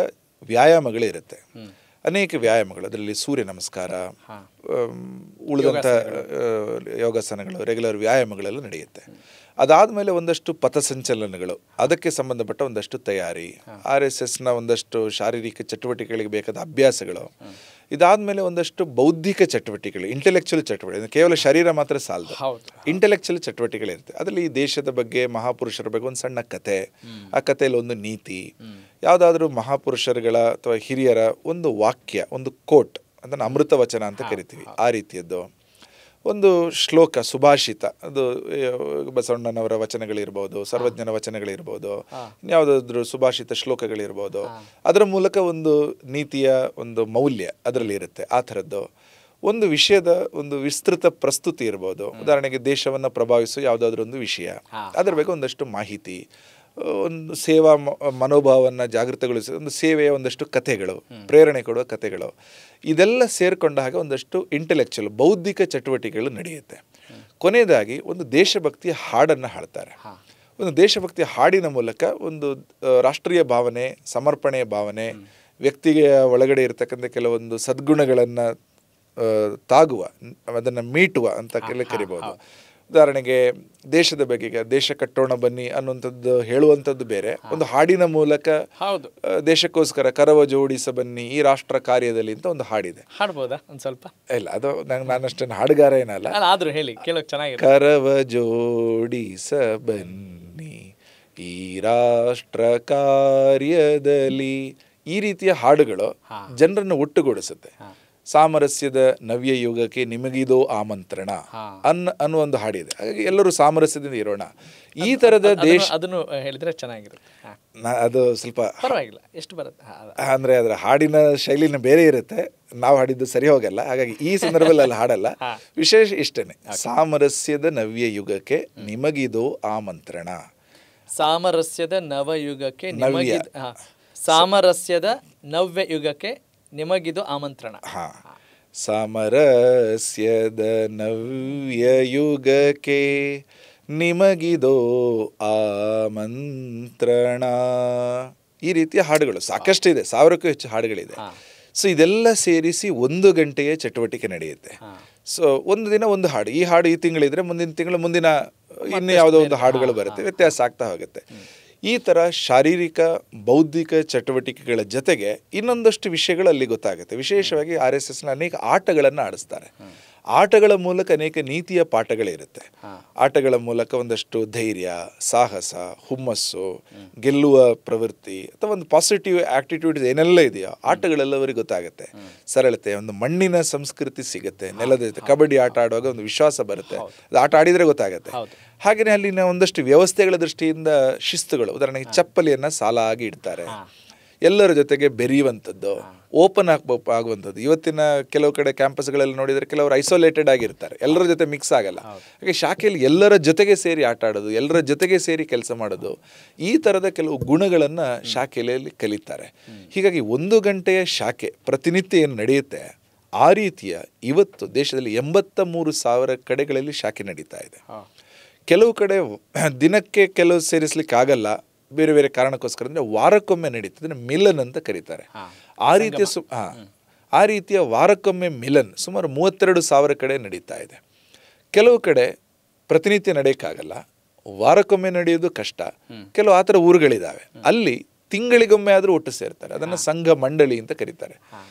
ವ್ಯಾಯಾಮಗಳಿರುತ್ತೆ, ಅನೇಕ ವ್ಯಾಯಾಮಗಳು. ಅದರಲ್ಲಿ ಸೂರ್ಯ ನಮಸ್ಕಾರ, ಉಳಿದಂಥ ಯೋಗಾಸನಗಳು, ರೆಗ್ಯುಲರ್ ವ್ಯಾಯಾಮಗಳೆಲ್ಲ ನಡೆಯುತ್ತೆ. ಅದಾದಮೇಲೆ ಒಂದಷ್ಟು ಪಥಸಂಚಲನಗಳು, ಅದಕ್ಕೆ ಸಂಬಂಧಪಟ್ಟ ಒಂದಷ್ಟು ತಯಾರಿ, RSSನ ಒಂದಷ್ಟು ಶಾರೀರಿಕ ಚಟುವಟಿಕೆಗಳಿಗೆ ಬೇಕಾದ ಅಭ್ಯಾಸಗಳು. ಇದಾದಮೇಲೆ ಒಂದಷ್ಟು ಬೌದ್ಧಿಕ ಚಟುವಟಿಕೆಗಳು, ಇಂಟೆಲೆಕ್ಚುಯಲ್ ಚಟುವಟಿಕೆ. ಕೇವಲ ಶರೀರ ಮಾತ್ರ ಸಾಲದು, ಇಂಟೆಲೆಕ್ಚುಯಲ್ ಚಟುವಟಿಕೆಗಳಿರುತ್ತೆ. ಅದರಲ್ಲಿ ಈ ದೇಶದ ಬಗ್ಗೆ, ಮಹಾಪುರುಷರ ಬಗ್ಗೆ ಒಂದು ಸಣ್ಣ ಕತೆ, ಆ ಕಥೆಯಲ್ಲಿ ಒಂದು ನೀತಿ, ಯಾವುದಾದ್ರೂ ಮಹಾಪುರುಷರುಗಳ ಅಥವಾ ಹಿರಿಯರ ಒಂದು ವಾಕ್ಯ, ಒಂದು ಕೋಟ್, ಅದನ್ನು ಅಮೃತ ವಚನ ಅಂತ ಕರಿತೀವಿ, ಆ ರೀತಿಯದ್ದು ಒಂದು ಶ್ಲೋಕ, ಸುಭಾಷಿತ, ಅದು ಬಸವಣ್ಣನವರ ವಚನಗಳಿರ್ಬೋದು, ಸರ್ವಜ್ಞನ ವಚನಗಳಿರ್ಬೋದು, ಯಾವುದಾದ್ರೂ ಸುಭಾಷಿತ ಶ್ಲೋಕಗಳಿರ್ಬೋದು. ಅದರ ಮೂಲಕ ಒಂದು ನೀತಿಯ ಒಂದು ಮೌಲ್ಯ ಅದರಲ್ಲಿ ಇರುತ್ತೆ. ಆ ಥರದ್ದು ಒಂದು ವಿಷಯದ ಒಂದು ವಿಸ್ತೃತ ಪ್ರಸ್ತುತಿ ಇರ್ಬೋದು. ಉದಾಹರಣೆಗೆ ದೇಶವನ್ನು ಪ್ರಭಾವಿಸುವ ಯಾವುದಾದ್ರೂ ಒಂದು ವಿಷಯ, ಅದರ ಬಗ್ಗೆ ಒಂದಷ್ಟು ಮಾಹಿತಿ, ಒಂದು ಸೇವಾ ಮನೋಭಾವವನ್ನು ಜಾಗೃತಗೊಳಿಸುವ ಒಂದು ಸೇವೆಯ ಒಂದಷ್ಟು ಕಥೆಗಳು, ಪ್ರೇರಣೆ ಕೊಡುವ ಕಥೆಗಳು, ಇದೆಲ್ಲ ಸೇರಿಕೊಂಡ ಹಾಗೆ ಒಂದಷ್ಟು ಇಂಟೆಲೆಕ್ಚುಯಲ್ ಬೌದ್ಧಿಕ ಚಟುವಟಿಕೆಗಳು ನಡೆಯುತ್ತೆ. ಕೊನೆಯದಾಗಿ ಒಂದು ದೇಶಭಕ್ತಿಯ ಹಾಡನ್ನು ಹಾಡ್ತಾರೆ. ಒಂದು ದೇಶಭಕ್ತಿಯ ಹಾಡಿನ ಮೂಲಕ ಒಂದು ರಾಷ್ಟ್ರೀಯ ಭಾವನೆ, ಸಮರ್ಪಣೆಯ ಭಾವನೆ, ವ್ಯಕ್ತಿಗೆ ಒಳಗಡೆ ಇರತಕ್ಕಂಥ ಕೆಲವೊಂದು ಸದ್ಗುಣಗಳನ್ನು ತಾಗುವ, ಅದನ್ನು ಮೀಟುವ ಅಂತ ಕರಿಬೋದು. ಉದಾಹರಣೆಗೆ ದೇಶದ ಬಗ್ಗೆ, ದೇಶ ಕಟ್ಟೋಣ ಬನ್ನಿ ಅನ್ನುವಂಥದ್ದು ಹೇಳುವಂಥದ್ದು ಬೇರೆ, ಒಂದು ಹಾಡಿನ ಮೂಲಕ ದೇಶಕ್ಕೋಸ್ಕರ ಕರವ ಜೋಡಿಸ ಬನ್ನಿ ಈ ರಾಷ್ಟ್ರ ಕಾರ್ಯದಲ್ಲಿ ಅಂತ ಒಂದು ಹಾಡಿದೆ. ಹಾಡ್ಬೋದಾ ಒಂದು ಸ್ವಲ್ಪ? ಇಲ್ಲ, ಅದು ನಾನಷ್ಟೇನು ಹಾಡುಗಾರ ಏನಲ್ಲ, ಆದ್ರೂ ಹೇಳಿ, ಕೇಳೋಕೆ ಚೆನ್ನಾಗಿದೆ. ಕರವ ಜೋಡಿಸ ಬನ್ನಿ ಈ ರಾಷ್ಟ್ರ ಕಾರ್ಯದಲ್ಲಿ, ಈ ರೀತಿಯ ಹಾಡುಗಳು ಜನರನ್ನು ಒಟ್ಟುಗೂಡಿಸುತ್ತೆ. ಸಾಮರಸ್ಯದ ನವ್ಯ ಯುಗಕ್ಕೆ ನಿಮಗಿದೋ ಆಮಂತ್ರಣ ಅನ್ನೋ ಒಂದು ಹಾಡಿದೆ. ಹಾಗಾಗಿ ಎಲ್ಲರೂ ಸಾಮರಸ್ಯದಿಂದ ಇರೋಣ. ಈ ತರದ ದೇಶ, ಅದನ್ನು ಹೇಳಿದ್ರೆ ಚೆನ್ನಾಗಿರುತ್ತೆ. ಅದು ಸ್ವಲ್ಪ ಪರವಾಗಿಲ್ಲ, ಎಷ್ಟು ಬರುತ್ತೆ ಅಂದ್ರೆ ಅದರ ಹಾಡಿನ ಶೈಲಿನ ಬೇರೆ ಇರುತ್ತೆ, ನಾವು ಹಾಡಿದ್ದು ಸರಿ ಹೋಗಲ್ಲ. ಹಾಗಾಗಿ ಈ ಸಂದರ್ಭದಲ್ಲಿ ಅಲ್ಲಿ ಹಾಡಲ್ಲ. ವಿಶೇಷ ಇಷ್ಟೇನೆ, ಸಾಮರಸ್ಯದ ನವ್ಯ ಯುಗಕ್ಕೆ ನಿಮಗಿದೋ ಆಮಂತ್ರಣ. ಸಾಮರಸ್ಯದ ನವಯುಗಕ್ಕೆ ಸಾಮರಸ್ಯದ ನವ್ಯ ಯುಗಕ್ಕೆ ನಿಮಗಿದು ಆಮಂತ್ರಣ. ಸಾಮರಸ್ಯದ ನವ್ಯ ಯುಗಕ್ಕೆ ನಿಮಗಿದೋ ಆಮಂತ್ರಣ. ಈ ರೀತಿಯ ಹಾಡುಗಳು ಸಾಕಷ್ಟಿದೆ, 1000ಕ್ಕೂ ಹೆಚ್ಚು ಹಾಡುಗಳಿದೆ. ಸೊ ಇದೆಲ್ಲ ಸೇರಿಸಿ 1 ಗಂಟೆಯ ಚಟುವಟಿಕೆ ನಡೆಯುತ್ತೆ. ಸೊ ಒಂದು ದಿನ ಒಂದು ಹಾಡು, ಈ ಹಾಡು ಈ ತಿಂಗಳಿದ್ರೆ ಮುಂದಿನ ತಿಂಗಳು ಮುಂದಿನ ಇನ್ನು ಯಾವುದೋ ಒಂದು ಹಾಡುಗಳು ಬರುತ್ತೆ, ವ್ಯತ್ಯಾಸ ಆಗ್ತಾ ಹೋಗುತ್ತೆ. ಈ ಥರ ಶಾರೀರಿಕ ಬೌದ್ಧಿಕ ಚಟುವಟಿಕೆಗಳ ಜೊತೆಗೆ ಇನ್ನೊಂದಷ್ಟು ವಿಷಯಗಳು ಅಲ್ಲಿ ಗೊತ್ತಾಗುತ್ತೆ. ವಿಶೇಷವಾಗಿ RSSನ ಅನೇಕ ಆಟಗಳನ್ನು ಆಡಿಸ್ತಾರೆ. ಆಟಗಳ ಮೂಲಕ ಅನೇಕ ನೀತಿಯ ಪಾಠಗಳಿರುತ್ತೆ. ಆಟಗಳ ಮೂಲಕ ಒಂದಷ್ಟು ಧೈರ್ಯ, ಸಾಹಸ, ಹುಮ್ಮಸ್ಸು, ಗೆಲ್ಲುವ ಪ್ರವೃತ್ತಿ ಅಥವಾ ಒಂದು ಪಾಸಿಟಿವ್ ಆ್ಯಕ್ಟಿಟ್ಯೂಡ್ಸ್ ಏನೆಲ್ಲ ಇದೆಯೋ ಆಟಗಳೆಲ್ಲ ಅವರಿಗೆ ಗೊತ್ತಾಗುತ್ತೆ. ಸರಳತೆ, ಒಂದು ಮಣ್ಣಿನ ಸಂಸ್ಕೃತಿ ಸಿಗುತ್ತೆ, ನೆಲದ ಜೊತೆ ಕಬಡ್ಡಿ ಆಟ ಆಡುವಾಗ ಒಂದು ವಿಶ್ವಾಸ ಬರುತ್ತೆ, ಅದು ಆಟ ಆಡಿದರೆ ಗೊತ್ತಾಗುತ್ತೆ. ಹಾಗೆಯೇ ಅಲ್ಲಿನ ಒಂದಷ್ಟು ವ್ಯವಸ್ಥೆಗಳ ದೃಷ್ಟಿಯಿಂದ ಶಿಸ್ತುಗಳು, ಉದಾಹರಣೆಗೆ ಚಪ್ಪಲಿಯನ್ನು ಸಾಲಾಗಿ ಇಡ್ತಾರೆ, ಎಲ್ಲರ ಜೊತೆಗೆ ಬೆರೆಯುವಂಥದ್ದು, ಓಪನ್ ಆಗುವಂಥದ್ದು. ಇವತ್ತಿನ ಕೆಲವು ಕಡೆ ಕ್ಯಾಂಪಸ್ಗಳಲ್ಲಿ ನೋಡಿದರೆ ಕೆಲವರು ಐಸೋಲೇಟೆಡ್ ಆಗಿರ್ತಾರೆ, ಎಲ್ಲರ ಜೊತೆ ಮಿಕ್ಸ್ ಆಗಲ್ಲ. ಹಾಗೆ ಶಾಖೆಯಲ್ಲಿ ಎಲ್ಲರ ಜೊತೆಗೆ ಸೇರಿ ಆಟ ಆಡೋದು, ಎಲ್ಲರ ಜೊತೆಗೆ ಸೇರಿ ಕೆಲಸ ಮಾಡೋದು, ಈ ಥರದ ಕೆಲವು ಗುಣಗಳನ್ನು ಶಾಖೆಯಲ್ಲಿ ಕಲಿತಾರೆ. ಹೀಗಾಗಿ 1 ಗಂಟೆಯ ಶಾಖೆ ಪ್ರತಿನಿತ್ಯ ಏನು ನಡೆಯುತ್ತೆ ಆ ರೀತಿಯ ಇವತ್ತು ದೇಶದಲ್ಲಿ 83,000 ಕಡೆಗಳಲ್ಲಿ ಶಾಖೆ ನಡೀತಾ ಇದೆ. ಕೆಲವು ಕಡೆ ದಿನಕ್ಕೆ ಕೆಲವು ಸೇರಿಸ್ಲಿಕ್ಕಾಗಲ್ಲ, ಬೇರೆ ಬೇರೆ ಕಾರಣಕ್ಕೋಸ್ಕರ ಅಂದರೆ ವಾರಕ್ಕೊಮ್ಮೆ ನಡೀತದೆ, ಮಿಲನ್ ಅಂತ ಕರೀತಾರೆ. ಆ ರೀತಿಯ ವಾರಕ್ಕೊಮ್ಮೆ ಮಿಲನ್ ಸುಮಾರು 32,000 ಕಡೆ ನಡೀತಾ ಇದೆ. ಕೆಲವು ಕಡೆ ಪ್ರತಿನಿತ್ಯ ನಡೆಯೋಕ್ಕಾಗಲ್ಲ, ವಾರಕ್ಕೊಮ್ಮೆ ನಡೆಯೋದು ಕಷ್ಟ. ಕೆಲವು ಆ ಥರ ಊರುಗಳಿದ್ದಾವೆ, ಅಲ್ಲಿ ತಿಂಗಳಿಗೊಮ್ಮೆ ಆದರೂ ಒಟ್ಟು ಸೇರ್ತಾರೆ, ಅದನ್ನು ಸಂಘ ಮಂಡಳಿ ಅಂತ ಕರೀತಾರೆ.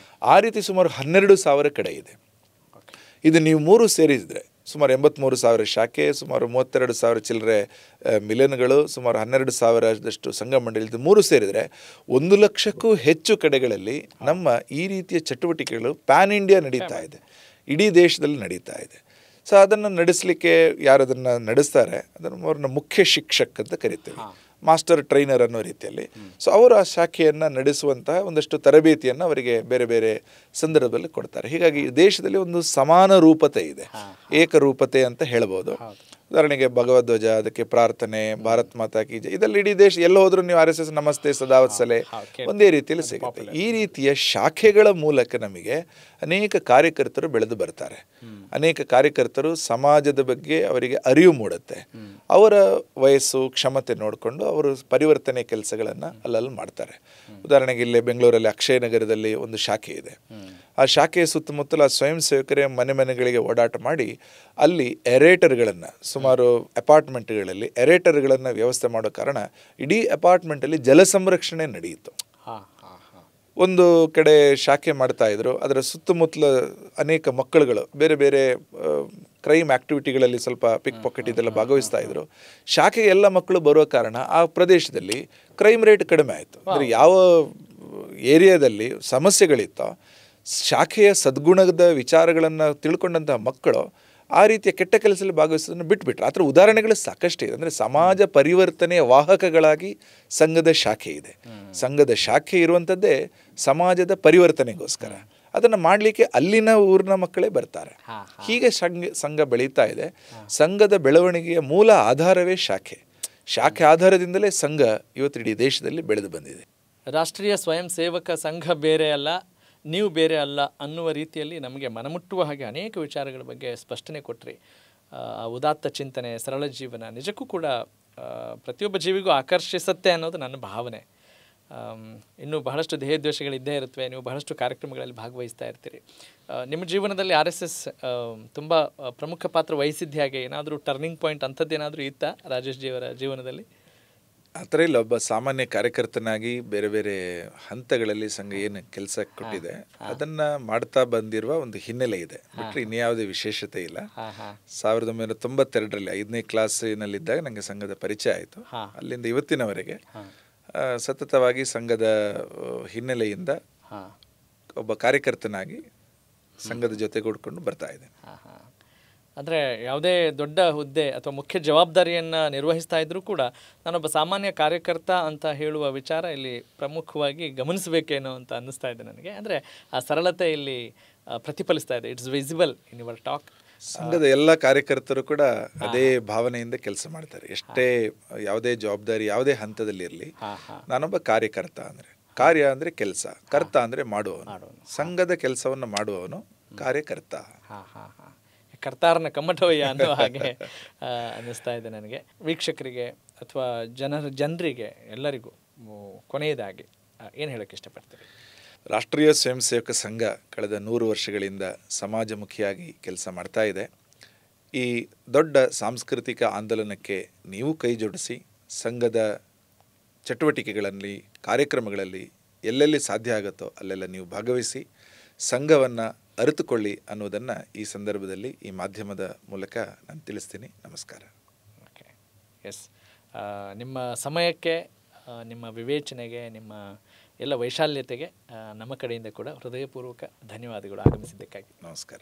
ಆ ರೀತಿ ಸುಮಾರು 12,000 ಕಡೆ ಇದೆ. ಇದು ನೀವು 3 ಸೇರಿಸಿದರೆ ಸುಮಾರು 83,000 ಶಾಖೆ, ಸುಮಾರು 32,000 ಚಿಲ್ಲರೆ ಮಿಲನ್ಗಳು, ಸುಮಾರು 12,000ದಷ್ಟು ಸಂಘ ಮಂಡಳಿ, 3 ಸೇರಿದರೆ 1,00,000ಕ್ಕೂ ಹೆಚ್ಚು ಕಡೆಗಳಲ್ಲಿ ನಮ್ಮ ಈ ರೀತಿಯ ಚಟುವಟಿಕೆಗಳು ಪ್ಯಾನ್ ಇಂಡಿಯಾ ನಡೀತಾ ಇದೆ, ಇಡೀ ದೇಶದಲ್ಲಿ ನಡೀತಾ ಇದೆ. ಸೊ ಅದನ್ನು ನಡೆಸಲಿಕ್ಕೆ ಯಾರು ಅದನ್ನು ನಡೆಸ್ತಾರೆ ಅದನ್ನು ಅವ್ರನ್ನ ಮುಖ್ಯ ಶಿಕ್ಷಕ ಅಂತ ಕರಿತೀವಿ, ಮಾಸ್ಟರ್ ಟ್ರೈನರ್ ಅನ್ನೋ ರೀತಿಯಲ್ಲಿ. ಸೊ ಅವರು ಆ ಶಾಖೆಯನ್ನು ನಡೆಸುವಂತಹ ಒಂದಷ್ಟು ತರಬೇತಿಯನ್ನು ಅವರಿಗೆ ಬೇರೆ ಬೇರೆ ಸಂದರ್ಭದಲ್ಲಿ ಕೊಡ್ತಾರೆ. ಹೀಗಾಗಿ ದೇಶದಲ್ಲಿ ಒಂದು ಸಮಾನ ರೂಪತೆ ಇದೆ, ಏಕರೂಪತೆ ಅಂತ ಹೇಳ್ಬೋದು. ಉದಾಹರಣೆಗೆ ಭಗವಧ್ವಜ, ಅದಕ್ಕೆ ಪ್ರಾರ್ಥನೆ, ಭಾರತ್ ಮಾತಾ ಕಿ ಜೈ, ಇದರಲ್ಲಿ ಇಡೀ ದೇಶ ಎಲ್ಲ ಹೋದ್ರೂ ನೀವು RSS ನಮಸ್ತೆ ಸದಾವತ್ಸಲೆ ಒಂದೇ ರೀತಿಯಲ್ಲಿ ಸಿಗುತ್ತೆ. ಈ ರೀತಿಯ ಶಾಖೆಗಳ ಮೂಲಕ ನಮಗೆ ಅನೇಕ ಕಾರ್ಯಕರ್ತರು ಬೆಳೆದು ಬರ್ತಾರೆ. ಅನೇಕ ಕಾರ್ಯಕರ್ತರು ಸಮಾಜದ ಬಗ್ಗೆ ಅವರಿಗೆ ಅರಿವು ಮೂಡುತ್ತೆ. ಅವರ ವಯಸ್ಸು, ಕ್ಷಮತೆ ನೋಡಿಕೊಂಡು ಅವರು ಪರಿವರ್ತನೆ ಕೆಲಸಗಳನ್ನು ಅಲ್ಲಲ್ಲಿ ಮಾಡ್ತಾರೆ. ಉದಾಹರಣೆಗೆ ಇಲ್ಲೇ ಬೆಂಗಳೂರಲ್ಲಿ ಅಕ್ಷಯ ನಗರದಲ್ಲಿ ಒಂದು ಶಾಖೆ ಇದೆ. ಆ ಶಾಖೆಯ ಸುತ್ತಮುತ್ತಲ ಸ್ವಯಂ ಸೇವಕರೇ ಮನೆ ಮನೆಗಳಿಗೆ ಓಡಾಟ ಮಾಡಿ ಅಲ್ಲಿ ಎರೇಟರ್ಗಳನ್ನು, ಸುಮಾರು ಅಪಾರ್ಟ್ಮೆಂಟ್ಗಳಲ್ಲಿ ಎರೇಟರ್ಗಳನ್ನು ವ್ಯವಸ್ಥೆ ಮಾಡೋ ಕಾರಣ ಇಡೀ ಅಪಾರ್ಟ್ಮೆಂಟಲ್ಲಿ ಜಲ ಸಂರಕ್ಷಣೆ ನಡೆಯಿತು. ಒಂದು ಕಡೆ ಶಾಖೆ ಮಾಡ್ತಾ ಇದ್ರು, ಅದರ ಸುತ್ತಮುತ್ತಲ ಅನೇಕ ಮಕ್ಕಳುಗಳು ಬೇರೆ ಬೇರೆ ಕ್ರೈಮ್ ಆ್ಯಕ್ಟಿವಿಟಿಗಳಲ್ಲಿ ಸ್ವಲ್ಪ ಪಿಕ್ ಪಾಕೆಟ್ ಇದೆಲ್ಲ ಭಾಗವಹಿಸ್ತಾ ಇದ್ರು. ಶಾಖೆಗೆ ಎಲ್ಲ ಮಕ್ಕಳು ಬರೋ ಕಾರಣ ಆ ಪ್ರದೇಶದಲ್ಲಿ ಕ್ರೈಮ್ ರೇಟ್ ಕಡಿಮೆ ಆಯಿತು. ಅಂದರೆ ಯಾವ ಏರಿಯಾದಲ್ಲಿ ಸಮಸ್ಯೆಗಳಿತ್ತೋ ಶಾಖೆಯ ಸದ್ಗುಣದ ವಿಚಾರಗಳನ್ನು ತಿಳ್ಕೊಂಡಂತಹ ಮಕ್ಕಳು ಆ ರೀತಿಯ ಕೆಟ್ಟ ಕೆಲಸದಲ್ಲಿ ಭಾಗವಹಿಸೋದನ್ನು ಬಿಟ್ಬಿಟ್ರು. ಆ ಥರ ಉದಾಹರಣೆಗಳು ಸಾಕಷ್ಟು ಇದೆ. ಅಂದರೆ ಸಮಾಜ ಪರಿವರ್ತನೆಯ ವಾಹಕಗಳಾಗಿ ಸಂಘದ ಶಾಖೆ ಇದೆ. ಸಂಘದ ಶಾಖೆ ಇರುವಂಥದ್ದೇ ಸಮಾಜದ ಪರಿವರ್ತನೆಗೋಸ್ಕರ. ಅದನ್ನು ಮಾಡಲಿಕ್ಕೆ ಅಲ್ಲಿನ ಊರಿನ ಮಕ್ಕಳೇ ಬರ್ತಾರೆ. ಹೀಗೆ ಸಂಘ ಬೆಳೀತಾ ಇದೆ. ಸಂಘದ ಬೆಳವಣಿಗೆಯ ಮೂಲ ಆಧಾರವೇ ಶಾಖೆ. ಶಾಖೆ ಆಧಾರದಿಂದಲೇ ಸಂಘ ಇವತ್ತು ಇಡೀ ದೇಶದಲ್ಲಿ ಬೆಳೆದು ಬಂದಿದೆ. ರಾಷ್ಟ್ರೀಯ ಸ್ವಯಂ ಸೇವಕ ಸಂಘ ಬೇರೆ ಅಲ್ಲ, ನೀವು ಬೇರೆ ಅಲ್ಲ ಅನ್ನುವ ರೀತಿಯಲ್ಲಿ ನಮಗೆ ಮನಮುಟ್ಟುವ ಹಾಗೆ ಅನೇಕ ವಿಚಾರಗಳ ಬಗ್ಗೆ ಸ್ಪಷ್ಟನೆ ಕೊಟ್ಟರಿ. ಉದಾತ್ತ ಚಿಂತನೆ, ಸರಳ ಜೀವನ ನಿಜಕ್ಕೂ ಕೂಡ ಪ್ರತಿಯೊಬ್ಬ ಜೀವಿಗೂ ಆಕರ್ಷಿಸುತ್ತೆ ಅನ್ನೋದು ನನ್ನ ಭಾವನೆ. ಇನ್ನೂ ಬಹಳಷ್ಟು ಧ್ಯೇಯೋದ್ದೇಶಗಳಿದ್ದೇ ಇರುತ್ತವೆ. ನೀವು ಬಹಳಷ್ಟು ಕಾರ್ಯಕ್ರಮಗಳಲ್ಲಿ ಭಾಗವಹಿಸ್ತಾ ಇರ್ತೀರಿ. ನಿಮ್ಮ ಜೀವನದಲ್ಲಿ RSS ತುಂಬ ಪ್ರಮುಖ ಪಾತ್ರ ವಹಿಸಿದ್ದ ಹಾಗೆ ಏನಾದರೂ ಟರ್ನಿಂಗ್ ಪಾಯಿಂಟ್ ಅಂಥದ್ದೇನಾದರೂ ಇತ್ತಾ ರಾಜೇಶ್ ಜಿಯವರ ಜೀವನದಲ್ಲಿ? ಆ ಥರ ಇಲ್ಲ. ಒಬ್ಬ ಸಾಮಾನ್ಯ ಕಾರ್ಯಕರ್ತನಾಗಿ ಬೇರೆ ಬೇರೆ ಹಂತಗಳಲ್ಲಿ ಸಂಘ ಏನು ಕೆಲಸ ಕೊಟ್ಟಿದೆ ಅದನ್ನು ಮಾಡ್ತಾ ಬಂದಿರುವ ಒಂದು ಹಿನ್ನೆಲೆ ಇದೆ, ಬಿಟ್ಟರೆ ಇನ್ಯಾವುದೇ ವಿಶೇಷತೆ ಇಲ್ಲ. 1992ರಲ್ಲಿ 5ನೇ ಕ್ಲಾಸಿನಲ್ಲಿದ್ದಾಗ ನನಗೆ ಸಂಘದ ಪರಿಚಯ ಆಯಿತು. ಅಲ್ಲಿಂದ ಇವತ್ತಿನವರೆಗೆ ಸತತವಾಗಿ ಸಂಘದ ಹಿನ್ನೆಲೆಯಿಂದ ಒಬ್ಬ ಕಾರ್ಯಕರ್ತನಾಗಿ ಸಂಘದ ಜೊತೆಗೂಡಿಕೊಂಡು ಬರ್ತಾ ಇದೆ. ಅಂದರೆ ಯಾವುದೇ ದೊಡ್ಡ ಹುದ್ದೆ ಅಥವಾ ಮುಖ್ಯ ಜವಾಬ್ದಾರಿಯನ್ನು ನಿರ್ವಹಿಸ್ತಾ ಇದ್ದರೂ ಕೂಡ ನಾನೊಬ್ಬ ಸಾಮಾನ್ಯ ಕಾರ್ಯಕರ್ತ ಅಂತ ಹೇಳುವ ವಿಚಾರ ಇಲ್ಲಿ ಪ್ರಮುಖವಾಗಿ ಗಮನಿಸಬೇಕೇನೋ ಅಂತ ಅನ್ನಿಸ್ತಾ ಇದೆ ನನಗೆ. ಅಂದರೆ ಆ ಸರಳತೆ ಇಲ್ಲಿ ಪ್ರತಿಫಲಿಸ್ತಾ ಇದೆ. It's visible in your talk. ಸಂಘದ ಎಲ್ಲ ಕಾರ್ಯಕರ್ತರು ಕೂಡ ಅದೇ ಭಾವನೆಯಿಂದ ಕೆಲಸ ಮಾಡ್ತಾರೆ. ಎಷ್ಟೇ ಯಾವುದೇ ಜವಾಬ್ದಾರಿ ಯಾವುದೇ ಹಂತದಲ್ಲಿ ಇರಲಿ, ನಾನೊಬ್ಬ ಕಾರ್ಯಕರ್ತ. ಅಂದರೆ ಕಾರ್ಯ ಅಂದರೆ ಕೆಲಸ, ಕರ್ತ ಅಂದರೆ ಮಾಡುವವನು. ಸಂಘದ ಕೆಲಸವನ್ನು ಮಾಡುವವನು ಕಾರ್ಯಕರ್ತ. ಕರ್ತಾರನ ಕಮ್ಮಟವಯ್ಯ ಅನ್ನೋ ಹಾಗೆ ಅನ್ನಿಸ್ತಾ ಇದೆ ನನಗೆ. ವೀಕ್ಷಕರಿಗೆ ಅಥವಾ ಜನರಿಗೆ ಎಲ್ಲರಿಗೂ ಕೊನೆಯದಾಗಿ ಏನು ಹೇಳೋಕ್ಕೆ ಇಷ್ಟಪಡ್ತೀರಿ? ರಾಷ್ಟ್ರೀಯ ಸ್ವಯಂ ಸೇವಕ ಸಂಘ ಕಳೆದ 100 ವರ್ಷಗಳಿಂದ ಸಮಾಜಮುಖಿಯಾಗಿ ಕೆಲಸ ಮಾಡ್ತಾ ಇದೆ. ಈ ದೊಡ್ಡ ಸಾಂಸ್ಕೃತಿಕ ಆಂದೋಲನಕ್ಕೆ ನೀವು ಕೈ ಜೋಡಿಸಿ ಸಂಘದ ಚಟುವಟಿಕೆಗಳಲ್ಲಿ, ಕಾರ್ಯಕ್ರಮಗಳಲ್ಲಿ ಎಲ್ಲೆಲ್ಲಿ ಸಾಧ್ಯ ಆಗುತ್ತೋ ಅಲ್ಲೆಲ್ಲ ನೀವು ಭಾಗವಹಿಸಿ ಸಂಘವನ್ನು ಅರಿತುಕೊಳ್ಳಿ ಅನ್ನೋದನ್ನು ಈ ಸಂದರ್ಭದಲ್ಲಿ ಈ ಮಾಧ್ಯಮದ ಮೂಲಕ ನಾನು ತಿಳಿಸ್ತೀನಿ. ನಮಸ್ಕಾರ. ಓಕೆ, ಎಸ್, ನಿಮ್ಮ ಸಮಯಕ್ಕೆ, ನಿಮ್ಮ ವಿವೇಚನೆಗೆ, ನಿಮ್ಮ ಎಲ್ಲ ವೈಶಾಲ್ಯತೆಗೆ ನಮ್ಮ ಕಡೆಯಿಂದ ಕೂಡ ಹೃದಯಪೂರ್ವಕ ಧನ್ಯವಾದಗಳು ಆಗಮಿಸಿದ್ದಕ್ಕಾಗಿ. ನಮಸ್ಕಾರ.